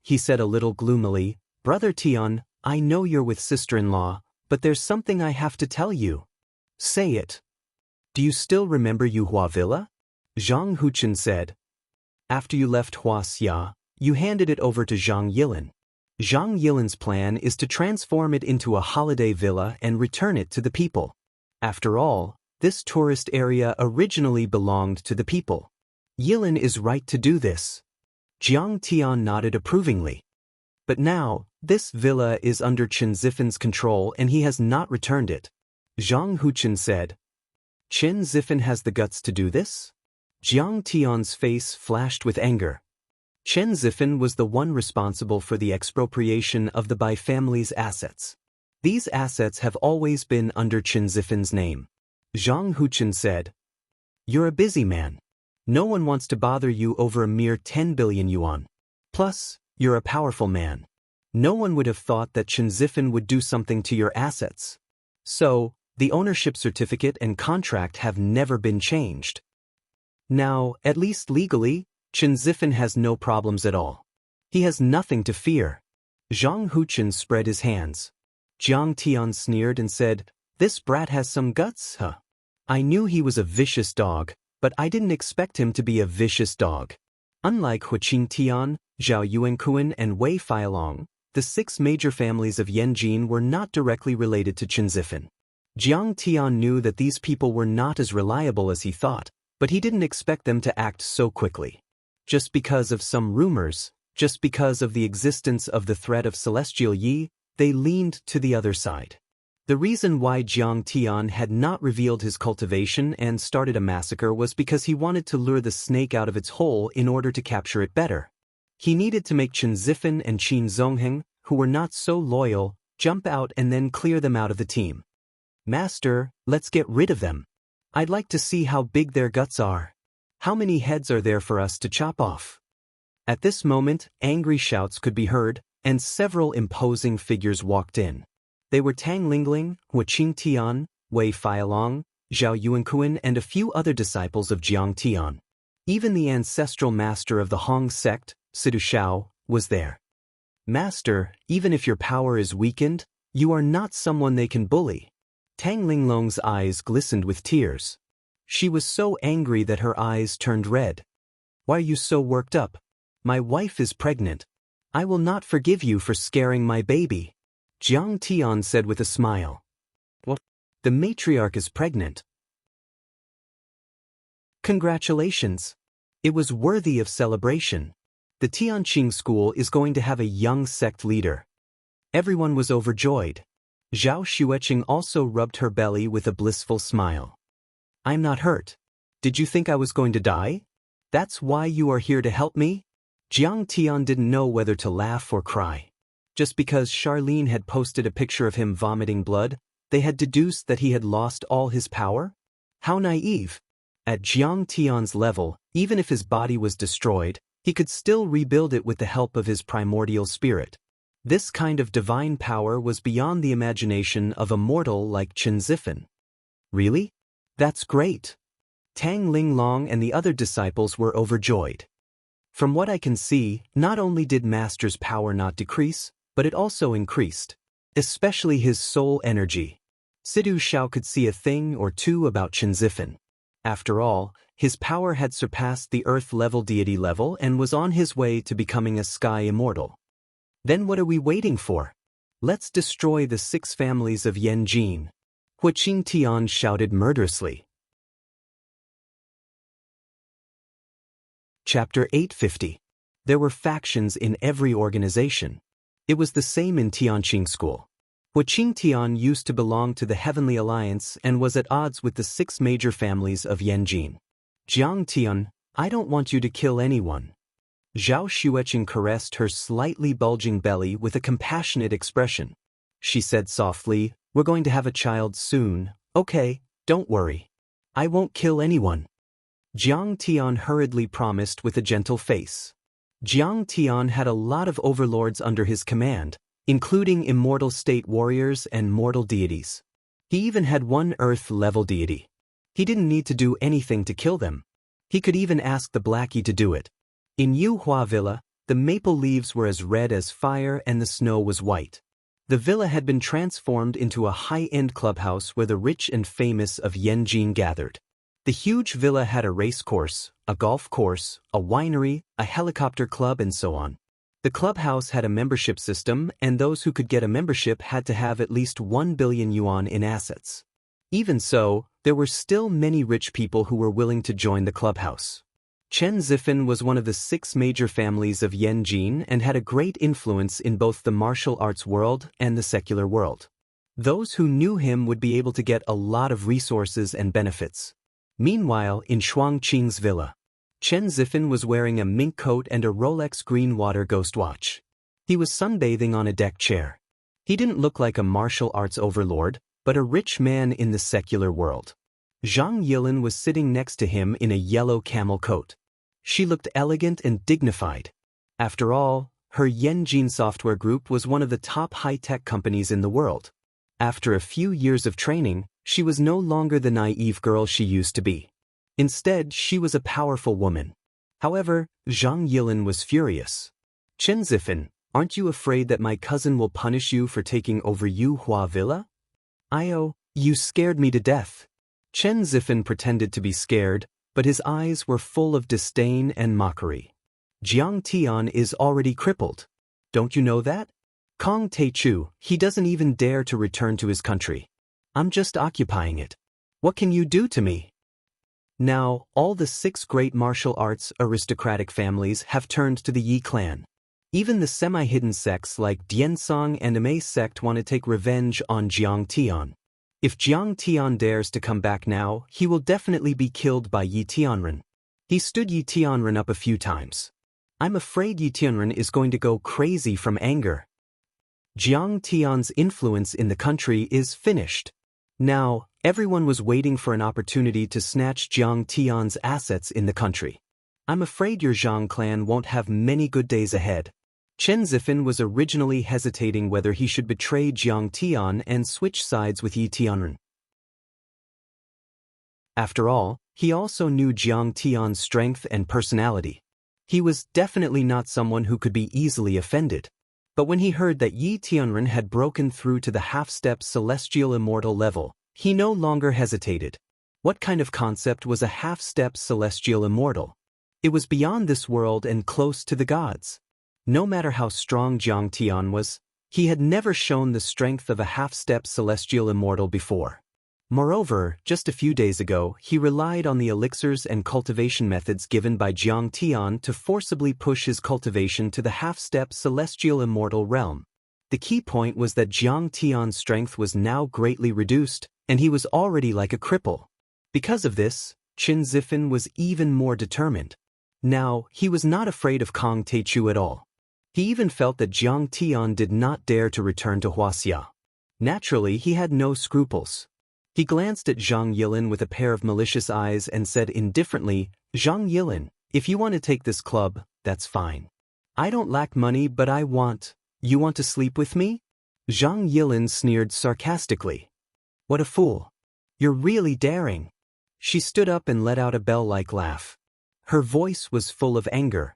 He said a little gloomily, "Brother Tian, I know you're with sister-in-law, but there's something I have to tell you." "Say it." "Do you still remember Yuhua Villa?" Zhang Huchen said. "After you left Huaxia, you handed it over to Zhang Yilin. Zhang Yilin's plan is to transform it into a holiday villa and return it to the people. After all, this tourist area originally belonged to the people. Yilin is right to do this." Jiang Tian nodded approvingly. "But now, this villa is under Chen Zifen's control and he has not returned it." Zhang Huchen said. "Chen Zifan has the guts to do this?" Jiang Tian's face flashed with anger. Chen Zifan was the one responsible for the expropriation of the Bai family's assets. These assets have always been under Chen Zifan's name. Zhang Huchen said. "You're a busy man. No one wants to bother you over a mere 10 billion yuan. Plus, you're a powerful man. No one would have thought that Chen Zifan would do something to your assets. So, the ownership certificate and contract have never been changed. Now, at least legally, Chen Zifan has no problems at all. He has nothing to fear." Zhang Huchen spread his hands. Jiang Tian sneered and said, "This brat has some guts, huh? I knew he was a vicious dog, but I didn't expect him to be a vicious dog." Unlike Huaqing Tian, Zhao Yuankuan and Wei Feilong, the 6 major families of Yanjin were not directly related to Chen Zifan. Jiang Tian knew that these people were not as reliable as he thought, but he didn't expect them to act so quickly. Just because of some rumors, just because of the existence of the threat of Celestial Yi, they leaned to the other side. The reason why Jiang Tian had not revealed his cultivation and started a massacre was because he wanted to lure the snake out of its hole in order to capture it better. He needed to make Chen Zifan and Qin Zongheng, who were not so loyal, jump out and then clear them out of the team. "Master, let's get rid of them. I'd like to see how big their guts are. How many heads are there for us to chop off?" At this moment, angry shouts could be heard, and several imposing figures walked in. They were Tang Lingling, Huaqing Tian, Wei Feilong, Zhao Yuankuan and a few other disciples of Jiang Tian. Even the ancestral master of the Hong sect, Sidu Shao, was there. "Master, even if your power is weakened, you are not someone they can bully." Tang Linglong's eyes glistened with tears. She was so angry that her eyes turned red. "Why are you so worked up? My wife is pregnant. I will not forgive you for scaring my baby." Jiang Tian said with a smile. "What? The matriarch is pregnant? Congratulations. It was worthy of celebration. The Tianqing school is going to have a young sect leader." Everyone was overjoyed. Zhao Xueqing also rubbed her belly with a blissful smile. "I'm not hurt. Did you think I was going to die? That's why you are here to help me?" Jiang Tian didn't know whether to laugh or cry. Just because Charlene had posted a picture of him vomiting blood, they had deduced that he had lost all his power? How naive! At Jiang Tian's level, even if his body was destroyed, he could still rebuild it with the help of his primordial spirit. This kind of divine power was beyond the imagination of a mortal like Chen Zifan. Really? That's great! Tang Linglong and the other disciples were overjoyed. From what I can see, not only did Master's power not decrease, but it also increased. Especially his soul energy. Sidu Shao could see a thing or two about Chen Zifan. After all, his power had surpassed the Earth-level deity level and was on his way to becoming a sky immortal. Then what are we waiting for? Let's destroy the 6 families of Yanjin. Hua Qingtian shouted murderously. Chapter 850. There were factions in every organization. It was the same in Tianqing School. Hua Qingtian used to belong to the Heavenly Alliance and was at odds with the 6 major families of Yanjin. Jiang Tian, I don't want you to kill anyone. Zhao Xueqing caressed her slightly bulging belly with a compassionate expression. She said softly, we're going to have a child soon, okay, don't worry. I won't kill anyone. Jiang Tian hurriedly promised with a gentle face. Jiang Tian had a lot of overlords under his command, including immortal state warriors and mortal deities. He even had one Earth-level deity. He didn't need to do anything to kill them. He could even ask the Blackie to do it. In Yuhua Villa, the maple leaves were as red as fire and the snow was white. The villa had been transformed into a high-end clubhouse where the rich and famous of Yanjin gathered. The huge villa had a race course, a golf course, a winery, a helicopter club, and so on. The clubhouse had a membership system, and those who could get a membership had to have at least 1 billion yuan in assets. Even so, there were still many rich people who were willing to join the clubhouse. Chen Zifan was one of the 6 major families of Yanjin and had a great influence in both the martial arts world and the secular world. Those who knew him would be able to get a lot of resources and benefits. Meanwhile, in Shuangqing's villa, Chen Zifan was wearing a mink coat and a Rolex green water ghost watch. He was sunbathing on a deck chair. He didn't look like a martial arts overlord, but a rich man in the secular world. Zhang Yilin was sitting next to him in a yellow camel coat. She looked elegant and dignified. After all, her Yanjin software group was one of the top high-tech companies in the world. After a few years of training, she was no longer the naive girl she used to be. Instead, she was a powerful woman. However, Zhang Yilin was furious. Chen Zifan, aren't you afraid that my cousin will punish you for taking over Yuhua Villa? You scared me to death. Chen Zifan pretended to be scared, but his eyes were full of disdain and mockery. Jiang Tian is already crippled. Don't you know that? Kong Teichu, he doesn't even dare to return to his country. I'm just occupying it. What can you do to me? Now, all the 6 great martial arts aristocratic families have turned to the Yi clan. Even the semi-hidden sects like Diansong and Amei sect want to take revenge on Jiang Tian. If Jiang Tian dares to come back now, he will definitely be killed by Yi Tianren. He stood Yi Tianren up a few times. I'm afraid Yi Tianren is going to go crazy from anger. Jiang Tian's influence in the country is finished. Now, everyone was waiting for an opportunity to snatch Jiang Tian's assets in the country. I'm afraid your Zhang clan won't have many good days ahead. Chen Zifan was originally hesitating whether he should betray Jiang Tian and switch sides with Yi Tianren. After all, he also knew Jiang Tian's strength and personality. He was definitely not someone who could be easily offended. But when he heard that Yi Tianren had broken through to the half-step celestial immortal level, he no longer hesitated. What kind of concept was a half-step celestial immortal? It was beyond this world and close to the gods. No matter how strong Jiang Tian was, he had never shown the strength of a half-step celestial immortal before. Moreover, just a few days ago, he relied on the elixirs and cultivation methods given by Jiang Tian to forcibly push his cultivation to the half-step celestial immortal realm. The key point was that Jiang Tian's strength was now greatly reduced, and he was already like a cripple. Because of this, Chen Zifan was even more determined. Now, he was not afraid of Kong Teichu at all. He even felt that Jiang Tian did not dare to return to Huaxia. Naturally, he had no scruples. He glanced at Zhang Yilin with a pair of malicious eyes and said indifferently, "Zhang Yilin, if you want to take this club, that's fine. I don't lack money, but you want to sleep with me?" Zhang Yilin sneered sarcastically. "What a fool. You're really daring." She stood up and let out a bell-like laugh. Her voice was full of anger.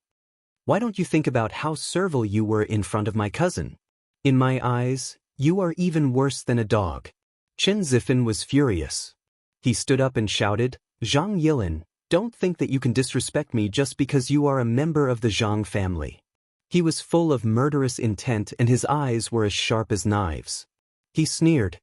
"Why don't you think about how servile you were in front of my cousin? In my eyes, you are even worse than a dog." Chen Zifan was furious. He stood up and shouted, "Zhang Yilin, don't think that you can disrespect me just because you are a member of the Zhang family." He was full of murderous intent and his eyes were as sharp as knives. He sneered.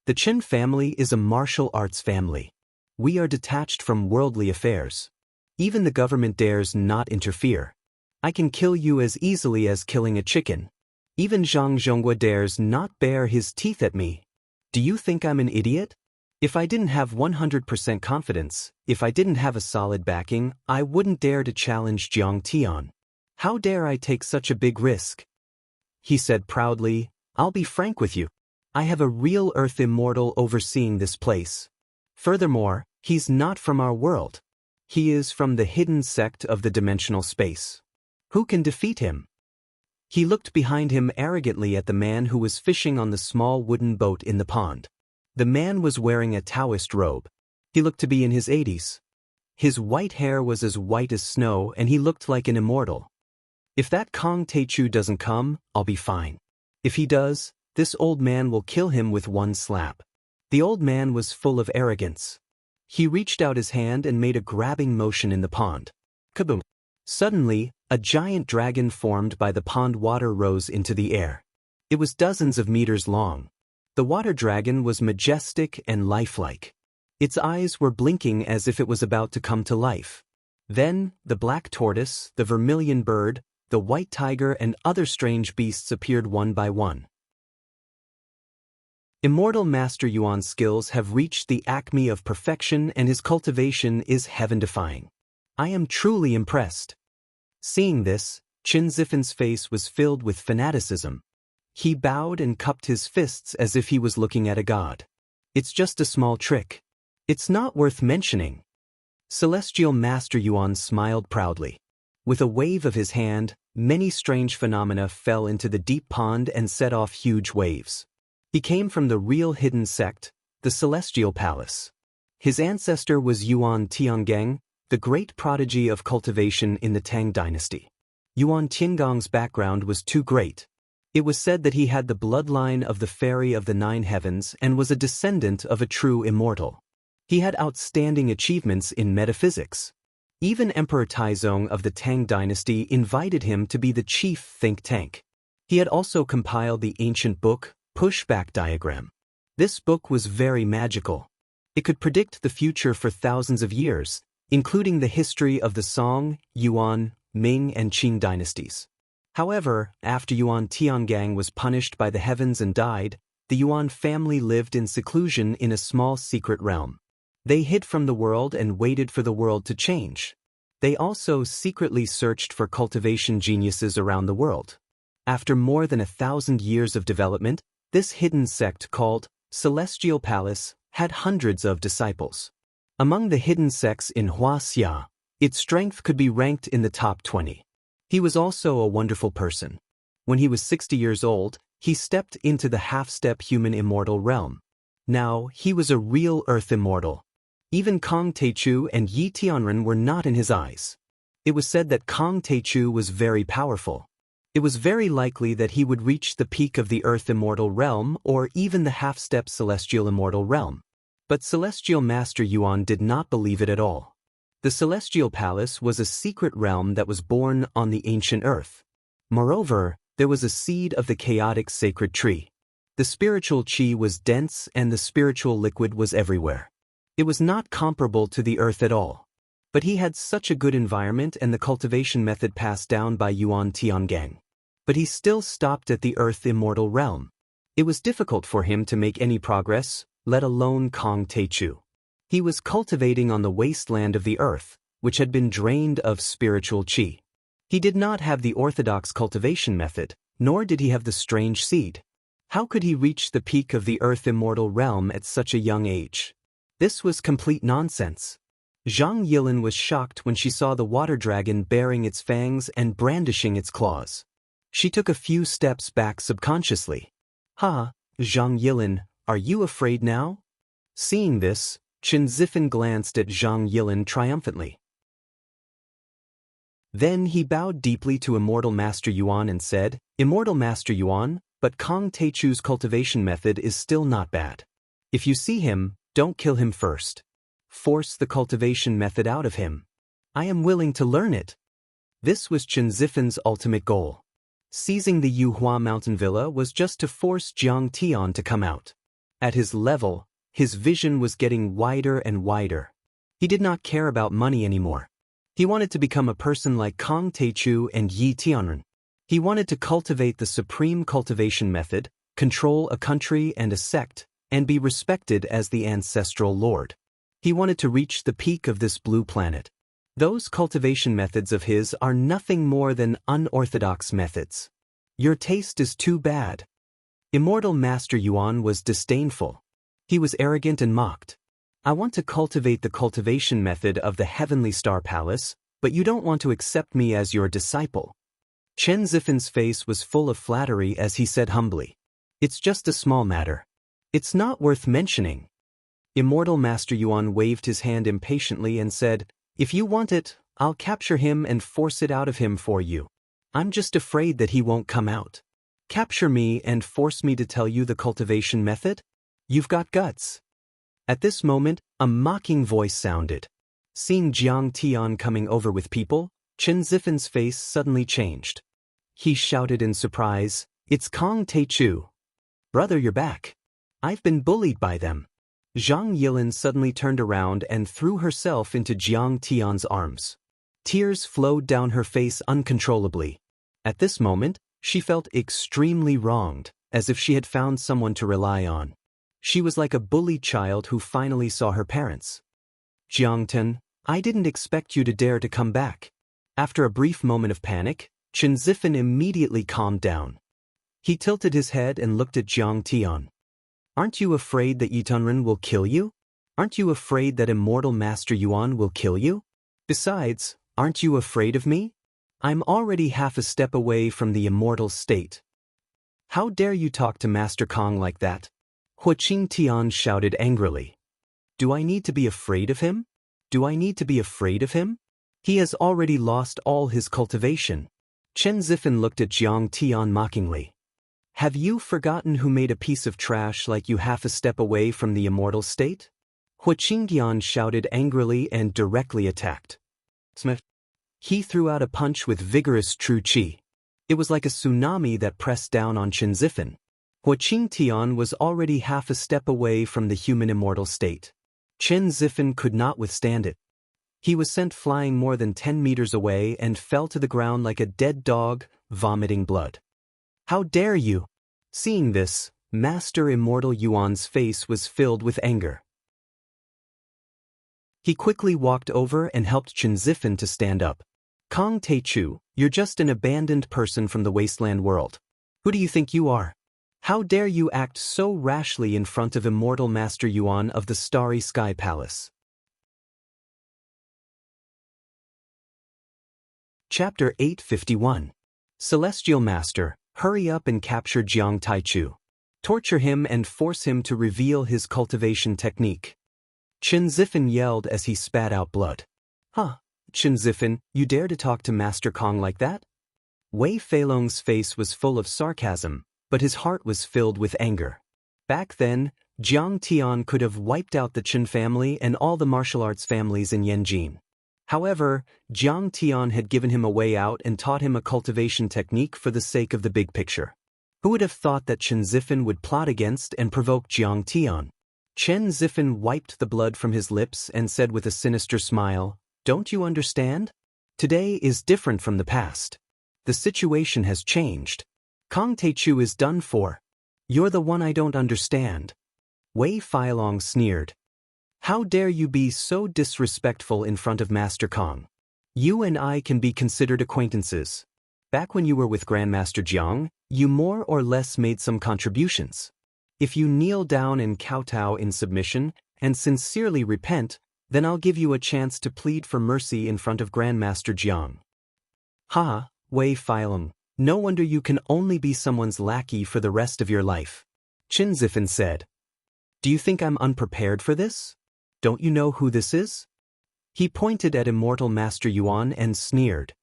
"The Chen family is a martial arts family. We are detached from worldly affairs. Even the government dares not interfere. I can kill you as easily as killing a chicken. Even Zhang Zhonghua dares not bare his teeth at me. Do you think I'm an idiot? If I didn't have 100% confidence, if I didn't have a solid backing, I wouldn't dare to challenge Jiang Tian. How dare I take such a big risk?" He said proudly, "I'll be frank with you. I have a real Earth Immortal overseeing this place. Furthermore, he's not from our world. He is from the hidden sect of the dimensional space. Who can defeat him?" He looked behind him arrogantly at the man who was fishing on the small wooden boat in the pond. The man was wearing a Taoist robe. He looked to be in his 80s. His white hair was as white as snow and he looked like an immortal. "If that Kong Teichu doesn't come, I'll be fine. If he does, this old man will kill him with one slap." The old man was full of arrogance. He reached out his hand and made a grabbing motion in the pond. Kaboom! Suddenly, a giant dragon formed by the pond water rose into the air. It was dozens of meters long. The water dragon was majestic and lifelike. Its eyes were blinking as if it was about to come to life. Then, the black tortoise, the vermilion bird, the white tiger and other strange beasts appeared one by one. Immortal Master Yuan's skills have reached the acme of perfection and his cultivation is heaven-defying. I am truly impressed. Seeing this, Chen Zifan's face was filled with fanaticism. He bowed and cupped his fists as if he was looking at a god. "It's just a small trick. It's not worth mentioning." Celestial Master Yuan smiled proudly. With a wave of his hand, many strange phenomena fell into the deep pond and set off huge waves. He came from the real hidden sect, the Celestial Palace. His ancestor was Yuan Tiangong, the great prodigy of cultivation in the Tang dynasty. Yuan Tiangong's background was too great. It was said that he had the bloodline of the fairy of the nine heavens and was a descendant of a true immortal. He had outstanding achievements in metaphysics. Even Emperor Taizong of the Tang dynasty invited him to be the chief think tank. He had also compiled the ancient book, Pushback Diagram. This book was very magical. It could predict the future for thousands of years, including the history of the Song, Yuan, Ming and Qing dynasties. However, after Yuan Tiangong was punished by the heavens and died, the Yuan family lived in seclusion in a small secret realm. They hid from the world and waited for the world to change. They also secretly searched for cultivation geniuses around the world. After more than 1,000 years of development, this hidden sect called Celestial Palace had hundreds of disciples. Among the hidden sects in Huaxia, its strength could be ranked in the top 20. He was also a wonderful person. When he was 60 years old, he stepped into the half-step human immortal realm. Now, he was a real Earth immortal. Even Kong Teichu and Yi Tianren were not in his eyes. It was said that Kong Teichu was very powerful. It was very likely that he would reach the peak of the Earth immortal realm or even the half-step celestial immortal realm. But Celestial Master Yuan did not believe it at all. The Celestial Palace was a secret realm that was born on the ancient Earth. Moreover, there was a seed of the chaotic sacred tree. The spiritual qi was dense and the spiritual liquid was everywhere. It was not comparable to the Earth at all. But he had such a good environment and the cultivation method passed down by Yuan Tiangong. But he still stopped at the Earth immortal realm. It was difficult for him to make any progress, let alone Kong Teichu. He was cultivating on the wasteland of the Earth, which had been drained of spiritual qi. He did not have the orthodox cultivation method, nor did he have the strange seed. How could he reach the peak of the earth immortal realm at such a young age? This was complete nonsense. Zhang Yilin was shocked when she saw the water dragon baring its fangs and brandishing its claws. She took a few steps back subconsciously. "Ha, Zhang Yilin, are you afraid now?" Seeing this, Chen Zifan glanced at Zhang Yilin triumphantly. Then he bowed deeply to Immortal Master Yuan and said, "Immortal Master Yuan, but Kong Teichu's cultivation method is still not bad. If you see him, don't kill him first. Force the cultivation method out of him. I am willing to learn it." This was Chen Zifan's ultimate goal. Seizing the Yuhua mountain villa was just to force Jiang Tian to come out. At his level, his vision was getting wider and wider. He did not care about money anymore. He wanted to become a person like Kong Teichu and Yi Tianren. He wanted to cultivate the supreme cultivation method, control a country and a sect, and be respected as the ancestral lord. He wanted to reach the peak of this blue planet. Those cultivation methods of his are nothing more than unorthodox methods. Your taste is too bad. Immortal Master Yuan was disdainful. He was arrogant and mocked. "I want to cultivate the cultivation method of the Heavenly Star Palace, but you don't want to accept me as your disciple." Chen Zifan's face was full of flattery as he said humbly, "It's just a small matter. It's not worth mentioning." Immortal Master Yuan waved his hand impatiently and said, "If you want it, I'll capture him and force it out of him for you. I'm just afraid that he won't come out. Capture me and force me to tell you the cultivation method? You've got guts." At this moment, a mocking voice sounded. Seeing Jiang Tian coming over with people, Chen Zifan's face suddenly changed. He shouted in surprise, "It's Kong Teichu. Brother, you're back. I've been bullied by them." Zhang Yilin suddenly turned around and threw herself into Jiang Tian's arms. Tears flowed down her face uncontrollably. At this moment, she felt extremely wronged, as if she had found someone to rely on. She was like a bullied child who finally saw her parents. "Jiangtan, I didn't expect you to dare to come back." After a brief moment of panic, Chen Zifan immediately calmed down. He tilted his head and looked at Jiang Tian. "Aren't you afraid that Yi Tianren will kill you? Aren't you afraid that Immortal Master Yuan will kill you? Besides, aren't you afraid of me? I'm already half a step away from the immortal state. How dare you talk to Master Kong like that?" Huaqing Tian shouted angrily. "Do I need to be afraid of him? Do I need to be afraid of him? He has already lost all his cultivation." Chen Zifan looked at Jiang Tian mockingly. "Have you forgotten who made a piece of trash like you half a step away from the immortal state?" Huaqing Tian shouted angrily and directly attacked. Smith. He threw out a punch with vigorous true qi. It was like a tsunami that pressed down on Chen Zifan. Huaqing Tian was already half a step away from the human immortal state. Chen Zifan could not withstand it. He was sent flying more than 10 meters away and fell to the ground like a dead dog, vomiting blood. "How dare you?" Seeing this, Master Immortal Yuan's face was filled with anger. He quickly walked over and helped Chen Zifan to stand up. "Kong Teichu, you're just an abandoned person from the wasteland world. Who do you think you are? How dare you act so rashly in front of Immortal Master Yuan of the Starry Sky Palace?" Chapter 851. Celestial Master, hurry up and capture Jiang Taichu. Torture him and force him to reveal his cultivation technique. Chen Zifan yelled as he spat out blood. "Huh, Chen Zifan, you dare to talk to Master Kong like that?" Wei Feilong's face was full of sarcasm, but his heart was filled with anger. Back then, Jiang Tian could have wiped out the Chen family and all the martial arts families in Yanjin. However, Jiang Tian had given him a way out and taught him a cultivation technique for the sake of the big picture. Who would have thought that Chen Zifan would plot against and provoke Jiang Tian? Chen Zifan wiped the blood from his lips and said with a sinister smile, "Don't you understand? Today is different from the past. The situation has changed. Kong Teichu is done for. You're the one I don't understand." Wei Feilong sneered. How dare you be so disrespectful in front of Master Kong? You and I can be considered acquaintances. Back when you were with Grandmaster Jiang, you more or less made some contributions. If you kneel down and kowtow in submission and sincerely repent, then I'll give you a chance to plead for mercy in front of Grandmaster Jiang. Ha, Wei Feilong, no wonder you can only be someone's lackey for the rest of your life. Qin Zifen said. Do you think I'm unprepared for this? Don't you know who this is? He pointed at Immortal Master Yuan and sneered.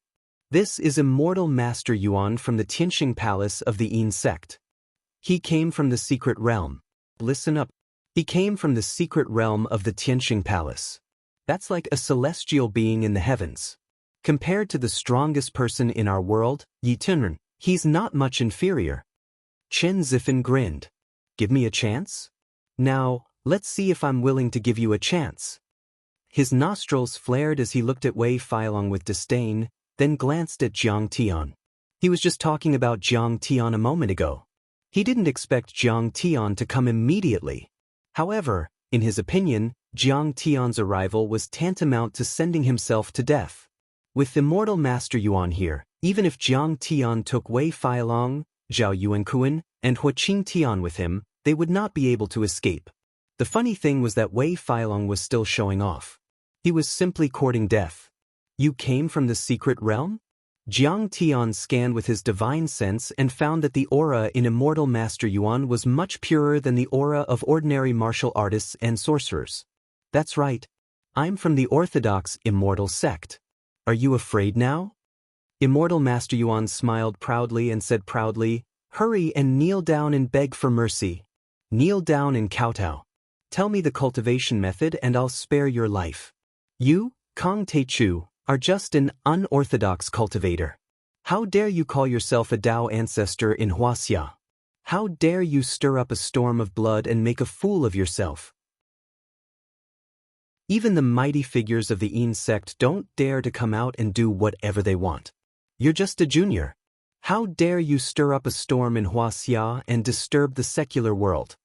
This is Immortal Master Yuan from the Tianxing Palace of the Yin sect. He came from the secret realm. Listen up. He came from the secret realm of the Tianxing Palace. That's like a celestial being in the heavens. Compared to the strongest person in our world, Yi Tunren, he's not much inferior. Qin Zifen grinned. Give me a chance? Now, let's see if I'm willing to give you a chance. His nostrils flared as he looked at Wei Feilong with disdain, then glanced at Jiang Tian. He was just talking about Jiang Tian a moment ago. He didn't expect Jiang Tian to come immediately. However, in his opinion, Jiang Tian's arrival was tantamount to sending himself to death. With Immortal Master Yuan here, even if Jiang Tian took Wei Feilong, Zhao Yuankuan, and Huaqing Tian with him, they would not be able to escape. The funny thing was that Wei Feilong was still showing off. He was simply courting death. You came from the secret realm? Jiang Tian scanned with his divine sense and found that the aura in Immortal Master Yuan was much purer than the aura of ordinary martial artists and sorcerers. That's right. I'm from the orthodox Immortal sect. Are you afraid now? Immortal Master Yuan smiled proudly and said proudly, hurry and kneel down and beg for mercy. Kneel down and kowtow. Tell me the cultivation method and I'll spare your life. You, Kong Teichu, are just an unorthodox cultivator. How dare you call yourself a Dao ancestor in Huaxia? How dare you stir up a storm of blood and make a fool of yourself? Even the mighty figures of the Yin sect don't dare to come out and do whatever they want. You're just a junior. How dare you stir up a storm in Huaxia and disturb the secular world?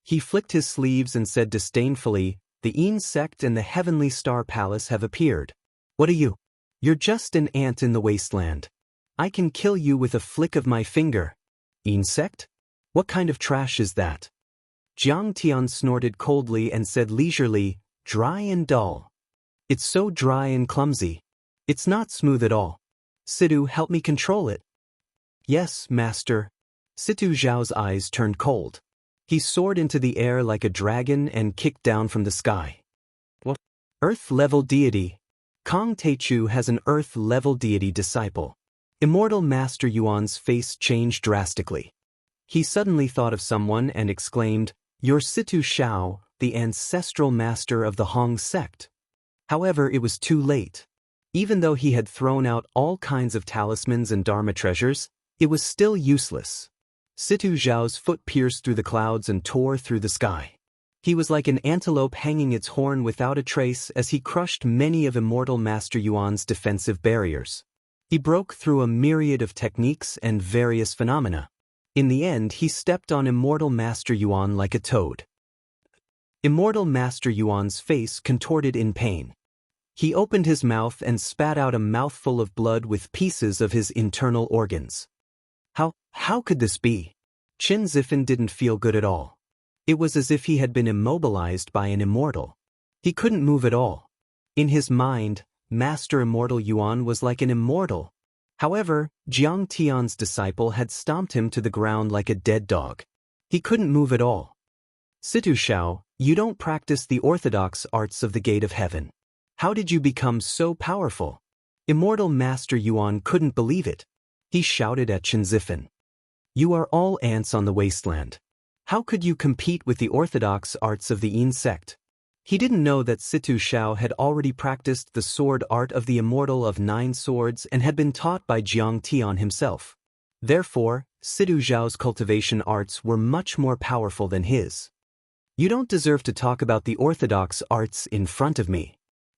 He flicked his sleeves and said disdainfully, the Yin sect and the Heavenly Star Palace have appeared. What are you? You're just an ant in the wasteland. I can kill you with a flick of my finger. Yin sect? What kind of trash is that? Jiang Tian snorted coldly and said leisurely, dry and dull. It's so dry and clumsy. It's not smooth at all. Situ, help me control it. Yes, master. Situ Zhao's eyes turned cold. He soared into the air like a dragon and kicked down from the sky. What? Earth-level deity. Kong Teichu has an Earth-level deity disciple. Immortal Master Yuan's face changed drastically. He suddenly thought of someone and exclaimed, you're Situ Shao, the ancestral master of the Hong sect. However, it was too late. Even though he had thrown out all kinds of talismans and Dharma treasures, it was still useless. Situ Zhao's foot pierced through the clouds and tore through the sky. He was like an antelope hanging its horn without a trace as he crushed many of Immortal Master Yuan's defensive barriers. He broke through a myriad of techniques and various phenomena. In the end, he stepped on Immortal Master Yuan like a toad. Immortal Master Yuan's face contorted in pain. He opened his mouth and spat out a mouthful of blood with pieces of his internal organs. How could this be? Qin Zifen didn't feel good at all. It was as if he had been immobilized by an immortal. He couldn't move at all. In his mind, Master Immortal Yuan was like an immortal. However, Jiang Tian's disciple had stomped him to the ground like a dead dog. He couldn't move at all. Situ Shao, you don't practice the orthodox arts of the Gate of Heaven. How did you become so powerful? Immortal Master Yuan couldn't believe it. He shouted at Qin Zifen. You are all ants on the wasteland. How could you compete with the orthodox arts of the Yin sect? He didn't know that Situ Shao had already practiced the sword art of the Immortal of 9 Swords and had been taught by Jiang Tian himself. Therefore, Situ Zhao's cultivation arts were much more powerful than his. You don't deserve to talk about the orthodox arts in front of me.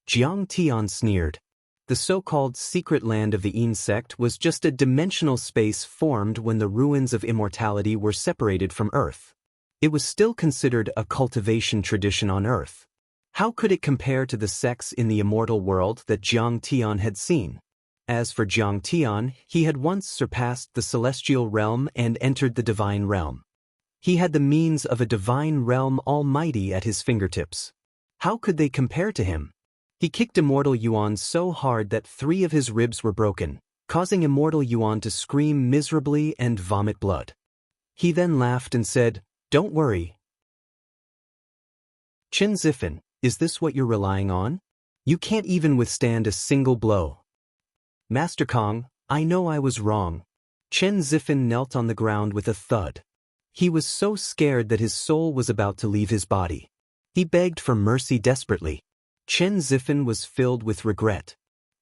Jiang Tian sneered. The so-called secret land of the Yin sect was just a dimensional space formed when the ruins of immortality were separated from Earth. It was still considered a cultivation tradition on Earth. How could it compare to the sex in the immortal world that Jiang Tian had seen? As for Jiang Tian, he had once surpassed the celestial realm and entered the divine realm. He had the means of a divine realm almighty at his fingertips. How could they compare to him? He kicked Immortal Yuan so hard that 3 of his ribs were broken, causing Immortal Yuan to scream miserably and vomit blood. He then laughed and said, "Don't worry. Chen Zifan, is this what you're relying on? You can't even withstand a single blow." "Master Kong, I know I was wrong." Chen Zifan knelt on the ground with a thud. He was so scared that his soul was about to leave his body. He begged for mercy desperately. Chen Zifan was filled with regret.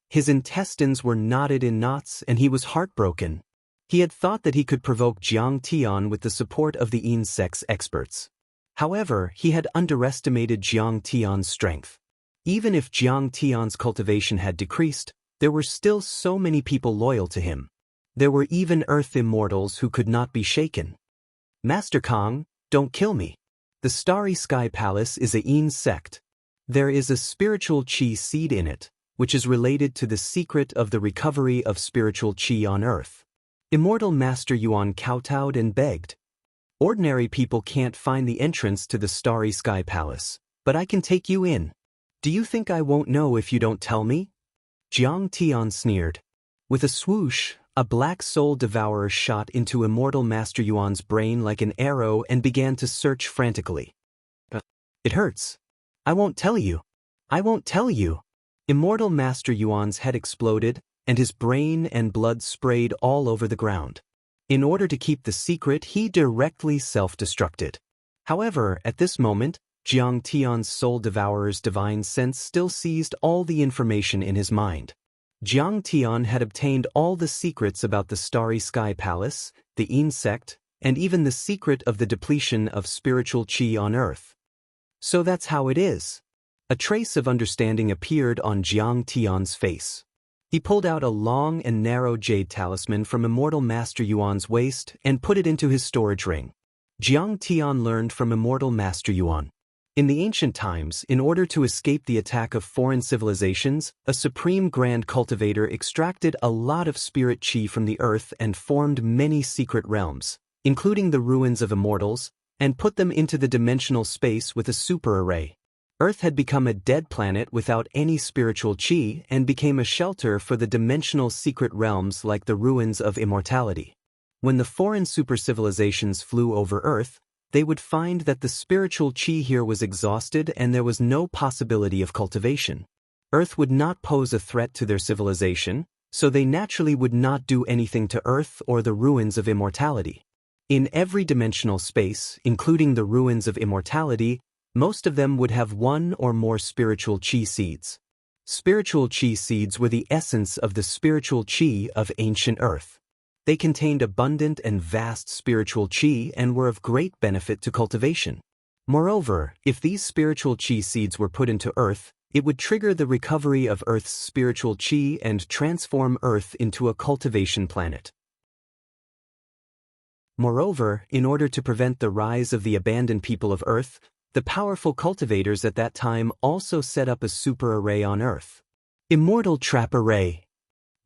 His intestines were knotted in knots and he was heartbroken. He had thought that he could provoke Jiang Tian with the support of the insects experts. However, he had underestimated Jiang Tian's strength. Even if Jiang Tian's cultivation had decreased, there were still so many people loyal to him. There were even Earth immortals who could not be shaken. "Master Kong, don't kill me. The Starry Sky Palace is a Yin sect. There is a spiritual qi seed in it, which is related to the secret of the recovery of spiritual qi on Earth." Immortal Master Yuan kowtowed and begged. "Ordinary people can't find the entrance to the Starry Sky Palace, but I can take you in. Do you think I won't know if you don't tell me?" Jiang Tian sneered. With a swoosh, a black soul devourer shot into Immortal Master Yuan's brain like an arrow and began to search frantically. "It hurts. I won't tell you. I won't tell you." Immortal Master Yuan's head exploded, and his brain and blood sprayed all over the ground. In order to keep the secret, he directly self-destructed. However, at this moment, Jiang Tian's soul devourer's divine sense still seized all the information in his mind. Jiang Tian had obtained all the secrets about the Starry Sky Palace, the insect, and even the secret of the depletion of spiritual qi on Earth. "So that's how it is." A trace of understanding appeared on Jiang Tian's face. He pulled out a long and narrow jade talisman from Immortal Master Yuan's waist and put it into his storage ring. Jiang Tian learned from Immortal Master Yuan. In the ancient times, in order to escape the attack of foreign civilizations, a supreme grand cultivator extracted a lot of spirit qi from the earth and formed many secret realms, including the ruins of immortals, and put them into the dimensional space with a super array. Earth had become a dead planet without any spiritual qi and became a shelter for the dimensional secret realms like the ruins of immortality. When the foreign super civilizations flew over Earth, they would find that the spiritual qi here was exhausted and there was no possibility of cultivation. Earth would not pose a threat to their civilization, so they naturally would not do anything to Earth or the ruins of immortality. In every dimensional space, including the ruins of immortality, most of them would have one or more spiritual qi seeds. Spiritual qi seeds were the essence of the spiritual qi of ancient Earth. They contained abundant and vast spiritual qi and were of great benefit to cultivation. Moreover, if these spiritual qi seeds were put into Earth, it would trigger the recovery of Earth's spiritual qi and transform Earth into a cultivation planet. Moreover, in order to prevent the rise of the abandoned people of Earth, the powerful cultivators at that time also set up a super array on Earth. Immortal Trap Array.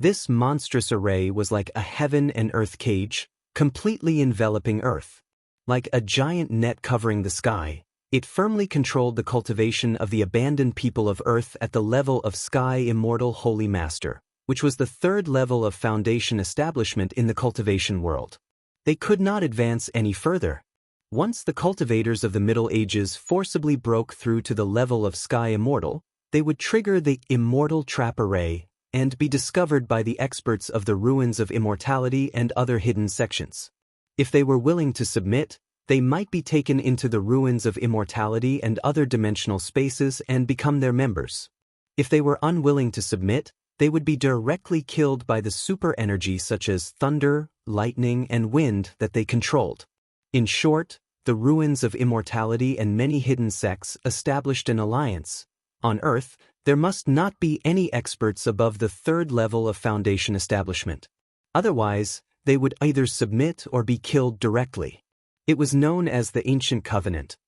This monstrous array was like a heaven and earth cage, completely enveloping Earth. Like a giant net covering the sky, it firmly controlled the cultivation of the abandoned people of Earth at the level of Sky Immortal Holy Master, which was the third level of foundation establishment in the cultivation world. They could not advance any further. Once the cultivators of the Middle Ages forcibly broke through to the level of Sky Immortal, they would trigger the Immortal Trap Array and be discovered by the experts of the ruins of immortality and other hidden sections. If they were willing to submit, they might be taken into the ruins of immortality and other dimensional spaces and become their members. If they were unwilling to submit, they would be directly killed by the super energy such as thunder, lightning, and wind that they controlled. In short, the ruins of immortality and many hidden sects established an alliance. On Earth, there must not be any experts above the third level of foundation establishment. Otherwise, they would either submit or be killed directly. It was known as the Ancient Covenant.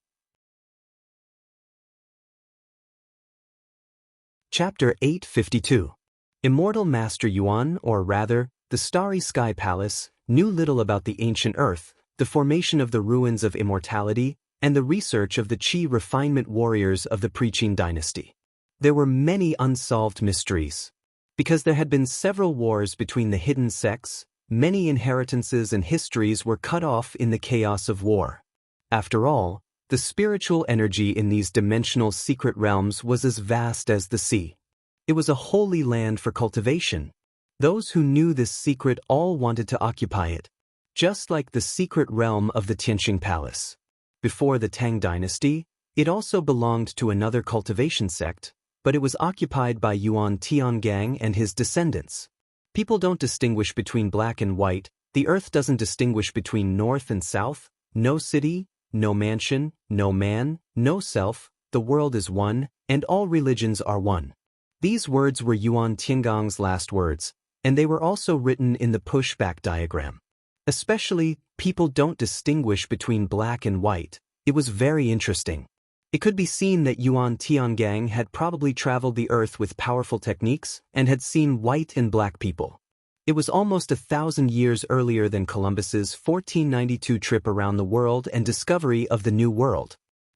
Chapter 852. Immortal Master Yuan, or rather, the Starry Sky Palace, knew little about the ancient earth, the formation of the ruins of immortality, and the research of the Qi refinement warriors of the Preqin dynasty. There were many unsolved mysteries. Because there had been several wars between the hidden sects, many inheritances and histories were cut off in the chaos of war. After all, the spiritual energy in these dimensional secret realms was as vast as the sea. It was a holy land for cultivation. Those who knew this secret all wanted to occupy it, just like the secret realm of the Tianqing Palace. Before the Tang dynasty, it also belonged to another cultivation sect, but it was occupied by Yuan Tiangang and his descendants. People don't distinguish between black and white, the earth doesn't distinguish between north and south, no city, no mansion, no man, no self, the world is one, and all religions are one. These words were Yuan Tiangang's last words, and they were also written in the pushback diagram. Especially, people don't distinguish between black and white. It was very interesting. It could be seen that Yuan Tiangang had probably traveled the earth with powerful techniques and had seen white and black people. It was almost 1,000 years earlier than Columbus's 1492 trip around the world and discovery of the New World.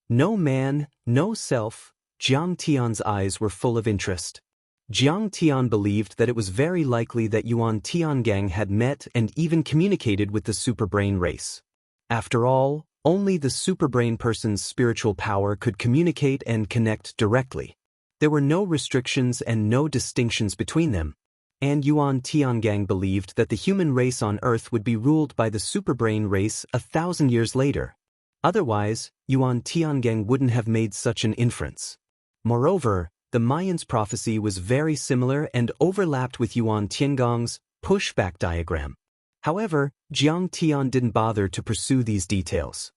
No man, no self. Jiang Tian's eyes were full of interest. Jiang Tian believed that it was very likely that Yuan Tiangang had met and even communicated with the superbrain race. After all, only the superbrain person's spiritual power could communicate and connect directly. There were no restrictions and no distinctions between them. And Yuan Tiangang believed that the human race on Earth would be ruled by the superbrain race 1,000 years later. Otherwise, Yuan Tiangang wouldn't have made such an inference. Moreover, the Mayans' prophecy was very similar and overlapped with Yuan Tiangang's pushback diagram. However, Jiang Tian didn't bother to pursue these details.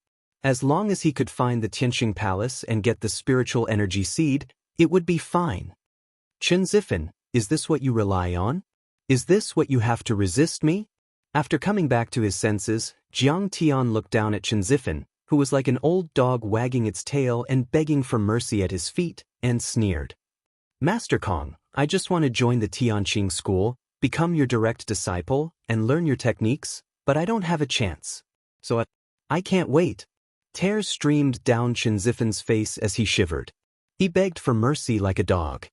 As long as he could find the Tianqing Palace and get the spiritual energy seed, it would be fine. Chen Zifan, is this what you rely on? Is this what you have to resist me? After coming back to his senses, Jiang Tian looked down at Chen Zifan, who was like an old dog wagging its tail and begging for mercy at his feet, and sneered. Master Kong, I just want to join the Tianqing school, become your direct disciple, and learn your techniques, but I don't have a chance. So I can't wait. Tears streamed down Chen Zifan's face as he shivered. He begged for mercy like a dog.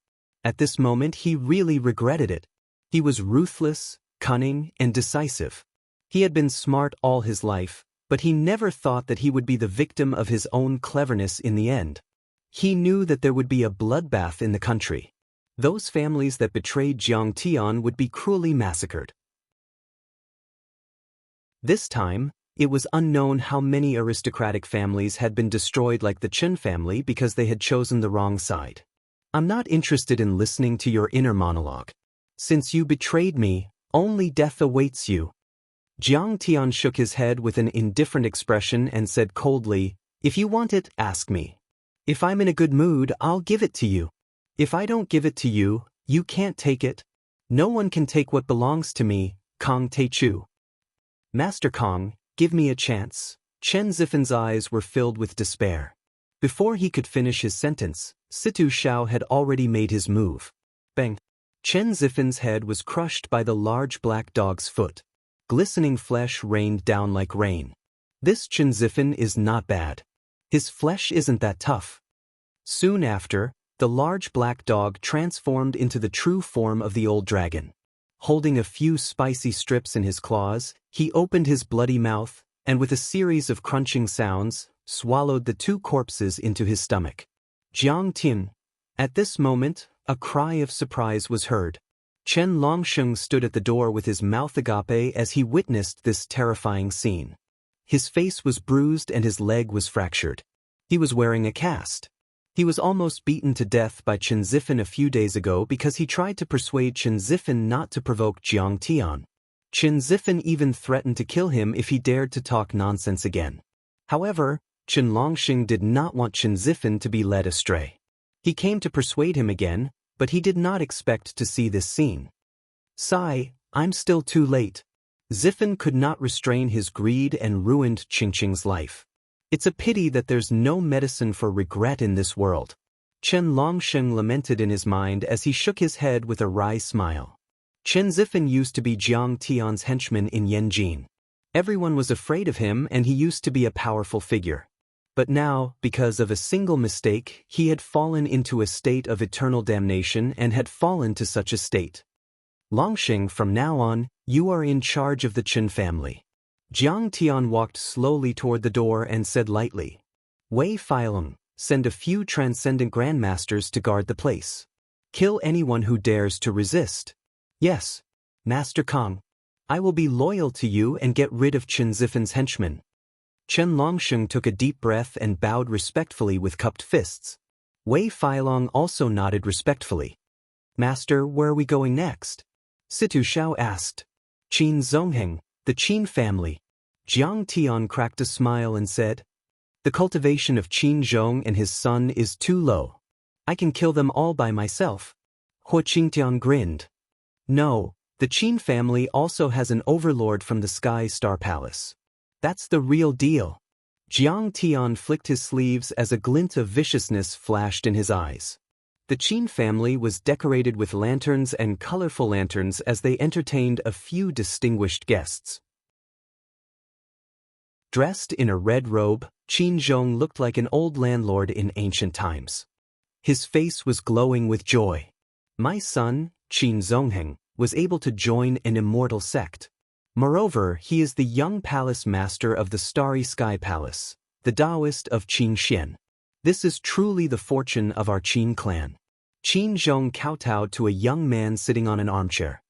At this moment he really regretted it. He was ruthless, cunning, and decisive. He had been smart all his life, but he never thought that he would be the victim of his own cleverness in the end. He knew that there would be a bloodbath in the country. Those families that betrayed Jiang Tian would be cruelly massacred. This time, it was unknown how many aristocratic families had been destroyed like the Chen family because they had chosen the wrong side. I'm not interested in listening to your inner monologue. Since you betrayed me, only death awaits you. Jiang Tian shook his head with an indifferent expression and said coldly, if you want it, ask me. If I'm in a good mood, I'll give it to you. If I don't give it to you, you can't take it. No one can take what belongs to me, Kong Teichu. Master Kong, give me a chance. Chen Zifan's eyes were filled with despair. Before he could finish his sentence, Situ Xiao had already made his move. Bang! Chen Zifan's head was crushed by the large black dog's foot. Glistening flesh rained down like rain. This Chen Zifan is not bad. His flesh isn't that tough. Soon after, the large black dog transformed into the true form of the old dragon. Holding a few spicy strips in his claws, he opened his bloody mouth, and with a series of crunching sounds, swallowed the two corpses into his stomach. Jiang Tian. At this moment, a cry of surprise was heard. Chen Longsheng stood at the door with his mouth agape as he witnessed this terrifying scene. His face was bruised and his leg was fractured. He was wearing a cast. He was almost beaten to death by Chen Zifan a few days ago because he tried to persuade Chen Zifan not to provoke Jiang Tian. Chen Zifan even threatened to kill him if he dared to talk nonsense again. However, Chen Longsheng did not want Chen Zifan to be led astray. He came to persuade him again, but he did not expect to see this scene. Sigh, I'm still too late. Zifan could not restrain his greed and ruined Qingqing's life. It's a pity that there's no medicine for regret in this world. Chen Longsheng lamented in his mind as he shook his head with a wry smile. Chen Zifan used to be Jiang Tian's henchman in Yanjin. Everyone was afraid of him and he used to be a powerful figure. But now, because of a single mistake, he had fallen into a state of eternal damnation and had fallen to such a state. Longsheng, from now on, you are in charge of the Chen family. Jiang Tian walked slowly toward the door and said lightly, Wei Feilong, send a few transcendent grandmasters to guard the place. Kill anyone who dares to resist. Yes, Master Kong. I will be loyal to you and get rid of Chen Zifan's henchmen. Chen Longsheng took a deep breath and bowed respectfully with cupped fists. Wei Feilong also nodded respectfully. Master, where are we going next? Situ Shao asked. Qin Zongheng, the Qin family. Jiang Tian cracked a smile and said, The cultivation of Qin Zhong and his son is too low. I can kill them all by myself. Hua Qingtian grinned. No, the Qin family also has an overlord from the Sky Star Palace. That's the real deal. Jiang Tian flicked his sleeves as a glint of viciousness flashed in his eyes. The Qin family was decorated with lanterns and colorful lanterns as they entertained a few distinguished guests. Dressed in a red robe, Qin Zhong looked like an old landlord in ancient times. His face was glowing with joy. My son, Qin Zongheng, was able to join an immortal sect. Moreover, he is the young palace master of the Starry Sky Palace, the Taoist of Qin Xian. This is truly the fortune of our Qin clan. Qin Zhong kowtowed to a young man sitting on an armchair.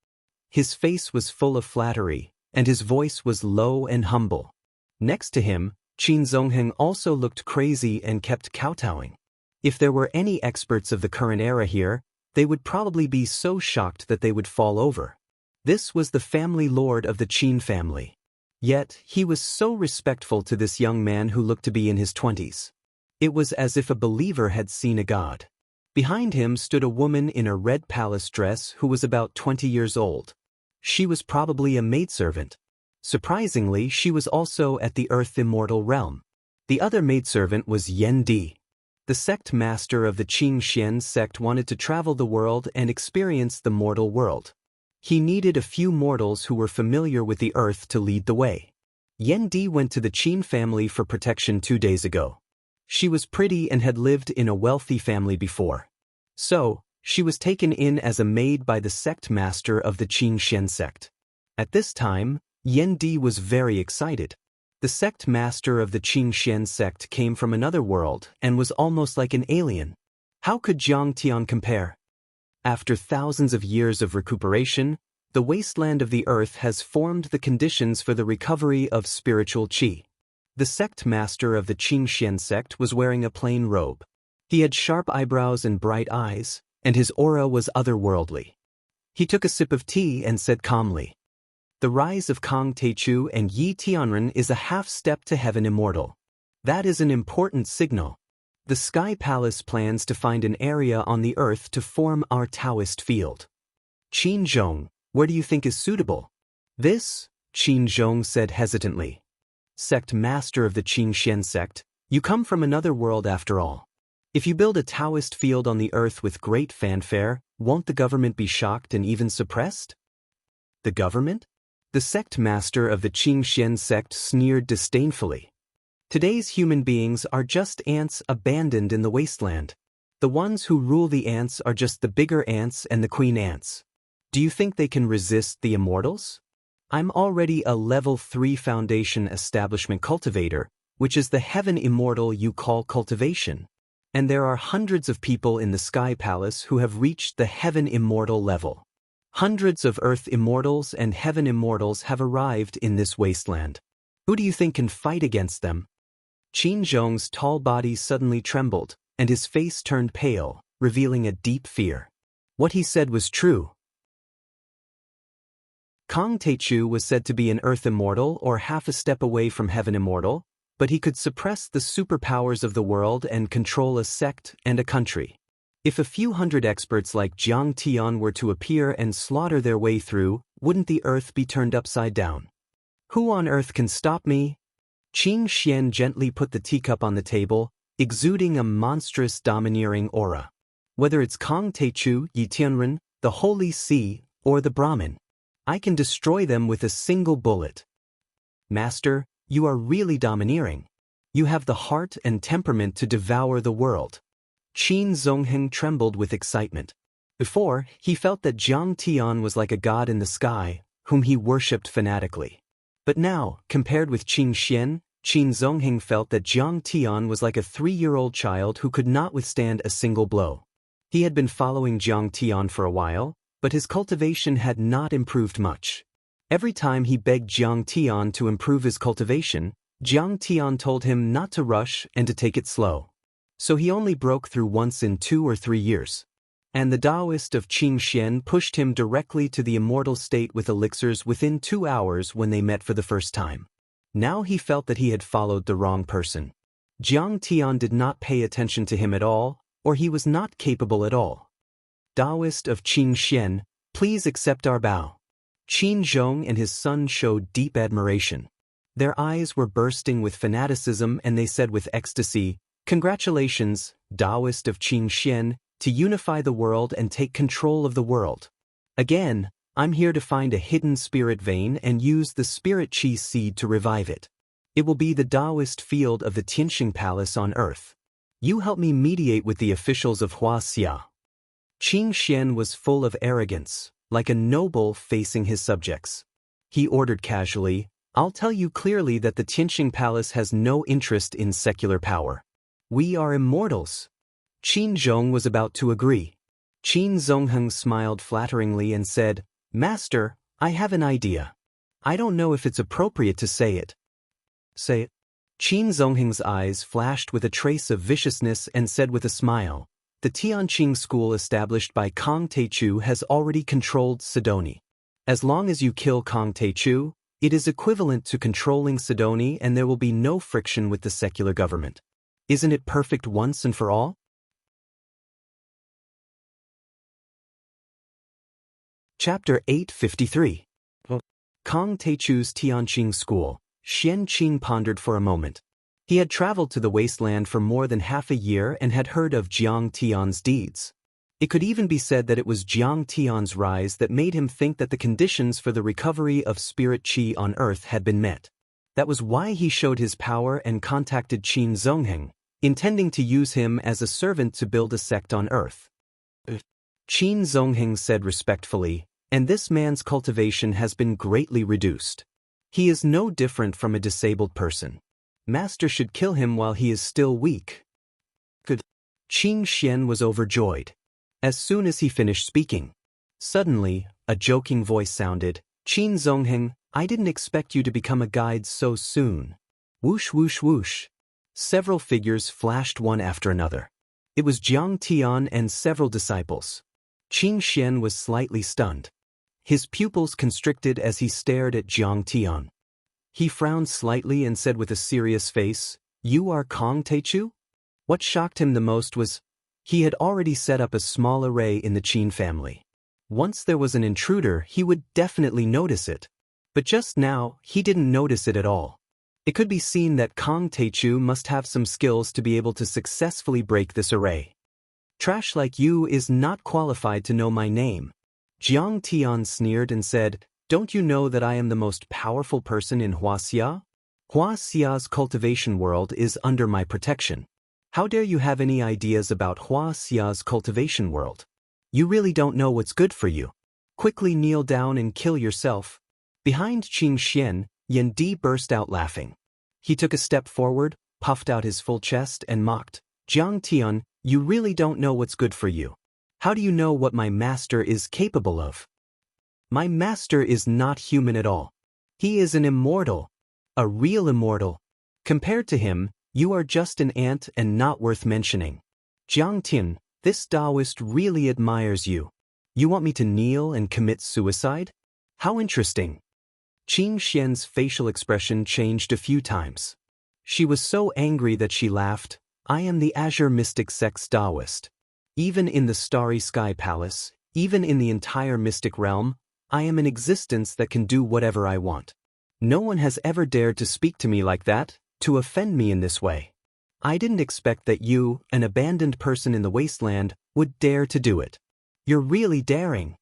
His face was full of flattery, and his voice was low and humble. Next to him, Qin Zongheng also looked crazy and kept kowtowing. If there were any experts of the current era here, they would probably be so shocked that they would fall over. This was the family lord of the Qin family. Yet, he was so respectful to this young man who looked to be in his 20s. It was as if a believer had seen a god. Behind him stood a woman in a red palace dress who was about 20 years old. She was probably a maidservant. Surprisingly, she was also at the Earth Immortal realm. The other maidservant was Yan Di. The sect master of the Qin Xian sect wanted to travel the world and experience the mortal world. He needed a few mortals who were familiar with the earth to lead the way. Yan Di went to the Qin family for protection 2 days ago. She was pretty and had lived in a wealthy family before. So, she was taken in as a maid by the sect master of the Qin Xian sect. At this time, Yan Di was very excited. The sect master of the Qin Xian sect came from another world and was almost like an alien. How could Jiang Tian compare? After thousands of years of recuperation, the wasteland of the earth has formed the conditions for the recovery of spiritual qi. The sect master of the Qin Xian sect was wearing a plain robe. He had sharp eyebrows and bright eyes, and his aura was otherworldly. He took a sip of tea and said calmly, The rise of Kang Teichu and Yi Tianren is a half-step to heaven immortal. That is an important signal. The Sky Palace plans to find an area on the earth to form our Taoist field. Qin Zhong, where do you think is suitable? This, Qin Zhong said hesitantly. Sect master of the Qin Xian sect, you come from another world after all. If you build a Taoist field on the earth with great fanfare, won't the government be shocked and even suppressed? The government? The sect master of the Qin Xian sect sneered disdainfully. Today's human beings are just ants abandoned in the wasteland. The ones who rule the ants are just the bigger ants and the queen ants. Do you think they can resist the immortals? I'm already a level 3 foundation establishment cultivator, which is the heaven immortal you call cultivation. And there are hundreds of people in the Sky Palace who have reached the heaven immortal level. Hundreds of earth immortals and heaven immortals have arrived in this wasteland. Who do you think can fight against them? Qin Zhong's tall body suddenly trembled, and his face turned pale, revealing a deep fear. What he said was true. Kang Teichu was said to be an earth immortal or half a step away from heaven immortal, but he could suppress the superpowers of the world and control a sect and a country. If a few hundred experts like Jiang Tian were to appear and slaughter their way through, wouldn't the earth be turned upside down? Who on earth can stop me? Qin Xian gently put the teacup on the table, exuding a monstrous domineering aura. Whether it's Kong Techu, Yi Tianren, the Holy Sea, or the Brahmin, I can destroy them with a single bullet. Master, you are really domineering. You have the heart and temperament to devour the world. Qin Zongheng trembled with excitement. Before, he felt that Jiang Tian was like a god in the sky, whom he worshipped fanatically. But now, compared with Qin Xian, Qin Zongheng felt that Jiang Tian was like a 3-year-old child who could not withstand a single blow. He had been following Jiang Tian for a while, but his cultivation had not improved much. Every time he begged Jiang Tian to improve his cultivation, Jiang Tian told him not to rush and to take it slow. So he only broke through once in 2 or 3 years. And the Taoist of Qin Xian pushed him directly to the immortal state with elixirs within 2 hours when they met for the first time. Now he felt that he had followed the wrong person. Jiang Tian did not pay attention to him at all, or he was not capable at all. Taoist of Qin Xian, please accept our bow. Qin Zhong and his son showed deep admiration. Their eyes were bursting with fanaticism and they said with ecstasy, "Congratulations, Taoist of Qin Xian, to unify the world and take control of the world. Again, I'm here to find a hidden spirit vein and use the spirit chi seed to revive it. It will be the Taoist field of the Tianxing Palace on earth. You help me mediate with the officials of Huaxia." Qin Xian was full of arrogance, like a noble facing his subjects. He ordered casually, "I'll tell you clearly that the Tianxing Palace has no interest in secular power. We are immortals." Qin Zhong was about to agree. Qin Zongheng smiled flatteringly and said, "Master, I have an idea. I don't know if it's appropriate to say it." "Say it." Qin Zongheng's eyes flashed with a trace of viciousness and said with a smile, "The Tianqing school established by Kong Techu has already controlled Sidoni. As long as you kill Kong Techu, it is equivalent to controlling Sidoni and there will be no friction with the secular government. Isn't it perfect once and for all?" Chapter 853. Kong Techu's Tianqing School. Xian Qing pondered for a moment. He had traveled to the wasteland for more than half a year and had heard of Jiang Tian's deeds. It could even be said that it was Jiang Tian's rise that made him think that the conditions for the recovery of spirit qi on earth had been met. That was why he showed his power and contacted Qin Zongheng, intending to use him as a servant to build a sect on earth. Qin Zongheng said respectfully, "And this man's cultivation has been greatly reduced. He is no different from a disabled person. Master should kill him while he is still weak." Good. Qin Xian was overjoyed. As soon as he finished speaking, suddenly, a joking voice sounded, "Qin Zongheng, I didn't expect you to become a guide so soon." Whoosh whoosh whoosh. Several figures flashed one after another. It was Jiang Tian and several disciples. Qin Xian was slightly stunned. His pupils constricted as he stared at Jiang Tian. He frowned slightly and said with a serious face, "You are Kong Techu?" What shocked him the most was, he had already set up a small array in the Qin family. Once there was an intruder, he would definitely notice it. But just now, he didn't notice it at all. It could be seen that Kong Techu must have some skills to be able to successfully break this array. "Trash like you is not qualified to know my name." Jiang Tian sneered and said, "Don't you know that I am the most powerful person in Huaxia? Huaxia's cultivation world is under my protection. How dare you have any ideas about Huaxia's cultivation world? You really don't know what's good for you. Quickly kneel down and kill yourself." Behind Qin Xian, Yan Di burst out laughing. He took a step forward, puffed out his full chest and mocked, "Jiang Tian, you really don't know what's good for you. How do you know what my master is capable of? My master is not human at all. He is an immortal. A real immortal. Compared to him, you are just an ant and not worth mentioning. Jiang Tian, this Taoist really admires you. You want me to kneel and commit suicide? How interesting." Qin Xian's facial expression changed a few times. She was so angry that she laughed. "I am the Azure Mystic Sect's Taoist. Even in the Starry Sky Palace, even in the entire mystic realm, I am an existence that can do whatever I want. No one has ever dared to speak to me like that, to offend me in this way." I didn't expect that you, an abandoned person in the wasteland, would dare to do it. You're really daring.